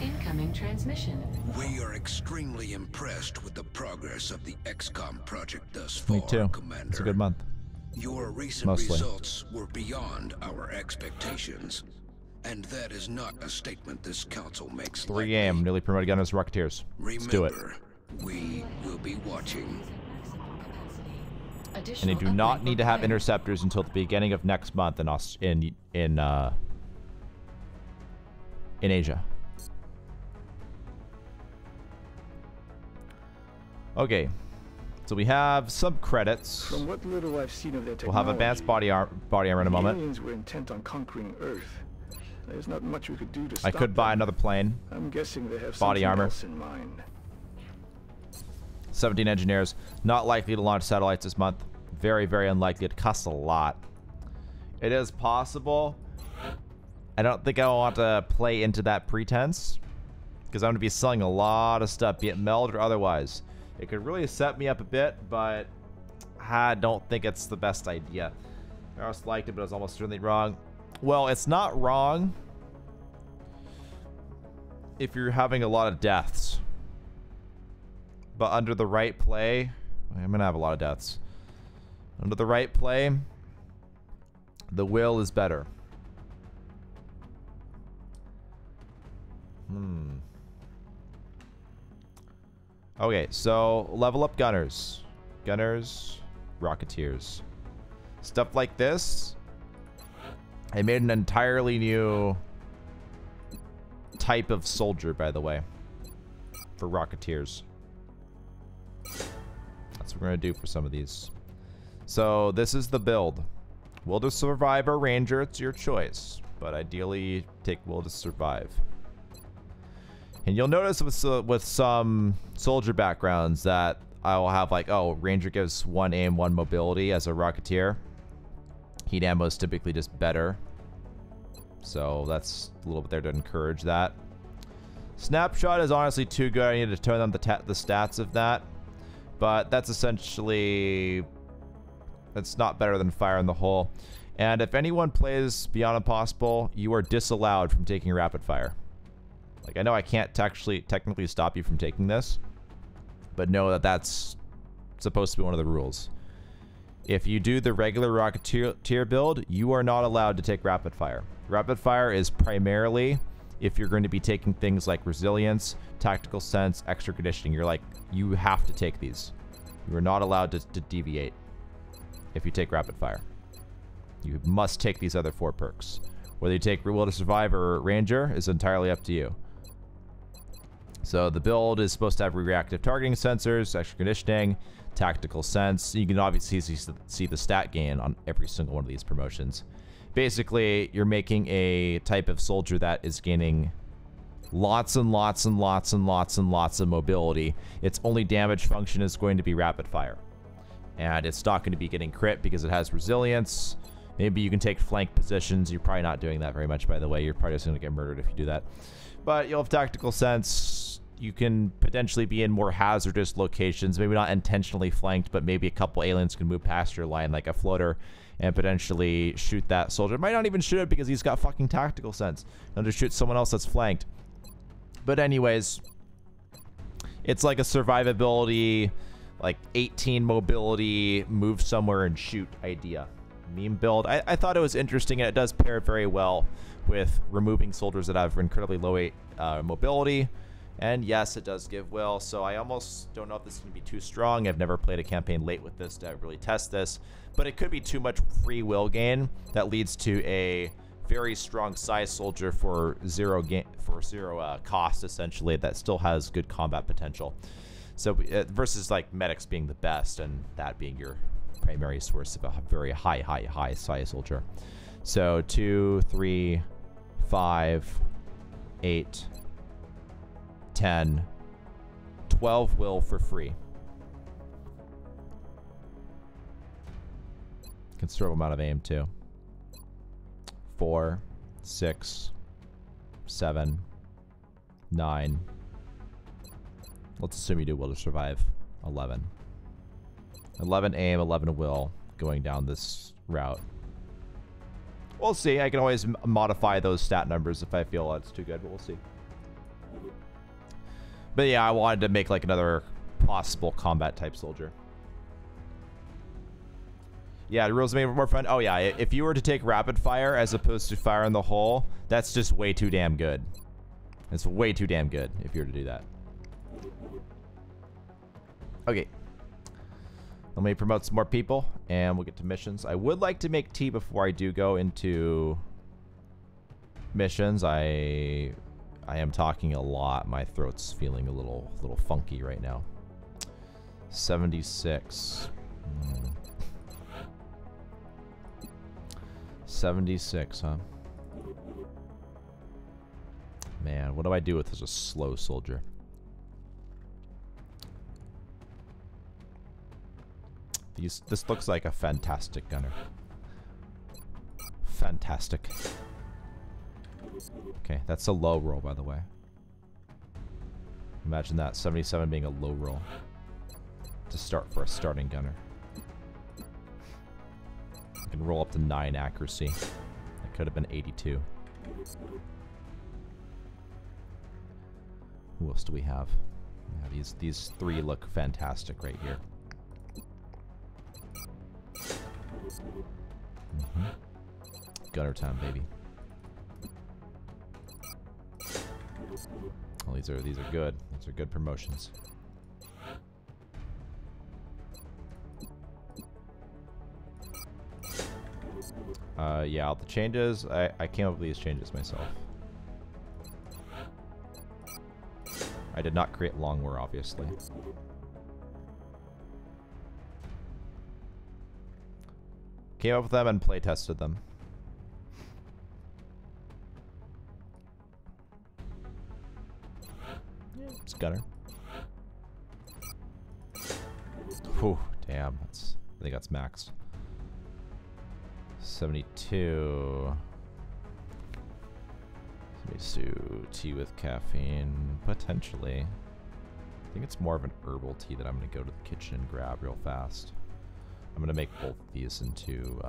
Incoming transmission. We are extremely impressed with the progress of the XCOM project thus far, Me too. Commander. It's a good month. Your recent Mostly. results were beyond our expectations, and that is not a statement this council makes 3 a.m. Newly promoted gunners, Rocketeers. Let's do it. We will be watching. And they do not need to have interceptors until the beginning of next month in Asia. Okay, so we have some credits. From what little I've seen of their technology, We'll have advanced body armor in a moment. Aliens were intent on conquering Earth. There's not much we could do to stop I could buy another plane. I'm guessing they have body something armor. else in mind. 17 engineers. Not likely to launch satellites this month. Very, very unlikely. It costs a lot. It is possible. I don't think I want to play into that pretense, because I'm going to be selling a lot of stuff, be it meld or otherwise. It could really set me up a bit, but I don't think it's the best idea. I almost liked it, but it was almost certainly wrong. Well, it's not wrong if you're having a lot of deaths. But under the right play, I'm going to have a lot of deaths. Under the right play, The will is better. Okay, so level up gunners. Gunners, rocketeers. Stuff like this. I made an entirely new type of soldier, by the way, for rocketeers. That's what we're going to do for some of these. So this is the build. Will to survive or ranger, it's your choice. But ideally, take will to survive. And you'll notice with some soldier backgrounds that I will have like, oh, ranger gives 1 aim, 1 mobility as a rocketeer. Heat ammo is typically just better. So that's a little bit there to encourage that. Snapshot is honestly too good. I need to turn on the stats of that. But that's essentially... that's not better than fire in the hole. And if anyone plays Beyond Impossible, you are disallowed from taking rapid fire. Like, I know I can't technically stop you from taking this, but know that that's supposed to be one of the rules. If you do the regular Rocketeer build, you are not allowed to take rapid fire. Rapid fire is primarily if you're going to be taking things like resilience, tactical sense, extra conditioning. You're like, you have to take these. You are not allowed to deviate if you take rapid fire. You must take these other 4 perks. Whether you take Will to Survive or Ranger is entirely up to you. So the build is supposed to have reactive targeting sensors, extra conditioning, tactical sense. You can obviously see the stat gain on every single one of these promotions. Basically, you're making a type of soldier that is gaining lots and lots and lots and lots and lots of mobility. Its only damage function is going to be rapid fire. And it's not going to be getting crit because it has resilience. Maybe you can take flank positions. You're probably not doing that very much, by the way. You're probably just going to get murdered if you do that. But you'll have tactical sense. You can potentially be in more hazardous locations. Maybe not intentionally flanked, but maybe a couple aliens can move past your line like a floater and potentially shoot that soldier. Might not even shoot it because he's got fucking tactical sense. They'll just shoot someone else that's flanked. But anyways, it's like a survivability, like 18 mobility, move somewhere and shoot idea. Meme build. I thought it was interesting, and it does pair very well with removing soldiers that have incredibly low mobility. And yes, it does give will, so I almost don't know if this is going to be too strong. I've never played a campaign late with this to really test this, but it could be too much free will gain that leads to a very strong size soldier for zero cost, essentially, that still has good combat potential. So versus like medics being the best and that being your primary source of a very high size soldier. So 2, 3, 5, 8, 10, 12 will for free. Considerable amount of aim too. 4, 6, 7, 9. Let's assume you do will to survive. 11. 11 aim, 11 will going down this route. We'll see. I can always modify those stat numbers if I feel that's too good, but we'll see. But yeah, I wanted to make like another possible combat type soldier. Yeah, the rules make it more fun. Oh yeah, if you were to take rapid fire as opposed to fire in the hole, that's just way too damn good. It's way too damn good if you were to do that. Okay. Let me promote some more people and we'll get to missions. I would like to make tea before I do go into missions. I am talking a lot. My throat's feeling a little funky right now. 76. 76, huh? Man, what do I do with this a slow soldier? This looks like a fantastic gunner. Fantastic. Okay, that's a low roll, by the way. Imagine that, 77 being a low roll to start for a starting gunner. I can roll up to 9 accuracy. That could have been 82. Who else do we have? Yeah, these 3 look fantastic right here. gunner time, baby. Well, these are good. These are good promotions. Yeah, all the changes. I came up with these changes myself. I did not create LongWar, obviously. Came up with them and play tested them. Yeah, it's gunner. Whew, damn. I think that's maxed. 72. 72 tea with caffeine, potentially. I think it's more of an herbal tea that I'm going to go to the kitchen and grab real fast. I'm going to make both of these into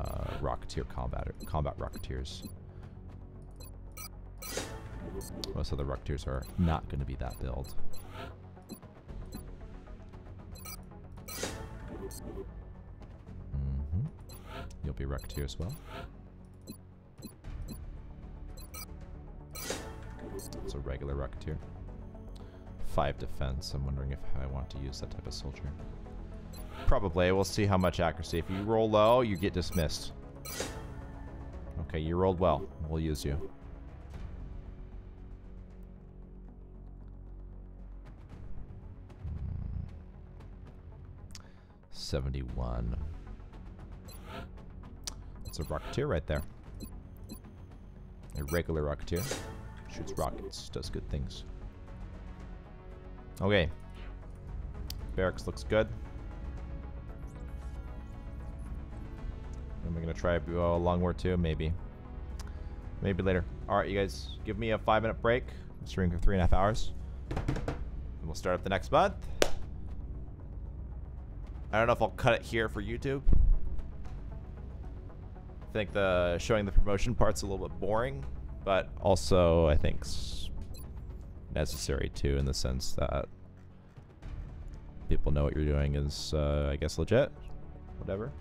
Rocketeer combat Rocketeers. Most of the Rocketeers are not going to be that build. You'll be a Rocketeer as well. It's a regular Rocketeer. 5 defense. I'm wondering if I want to use that type of soldier. Probably. We'll see how much accuracy. If you roll low, you get dismissed. Okay, you rolled well. We'll use you. $71. That's a Rocketeer right there. A regular Rocketeer. Shoots rockets. Does good things. Okay. Barracks looks good. Am I going to try LongWar 2? Maybe. Maybe later. Alright, you guys. Give me a 5-minute break. I'm streaming for 3.5 hours. And we'll start up the next month. I don't know if I'll cut it here for YouTube. I think the showing the promotion part's a little bit boring. But also, I think necessary too, in the sense that people know what you're doing is, I guess, legit. Whatever.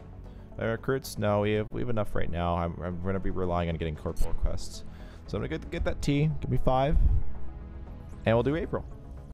Recruits? No, we have enough right now. I'm going to be relying on getting corporal requests. So I'm going to get that T. Give me 5. And we'll do April.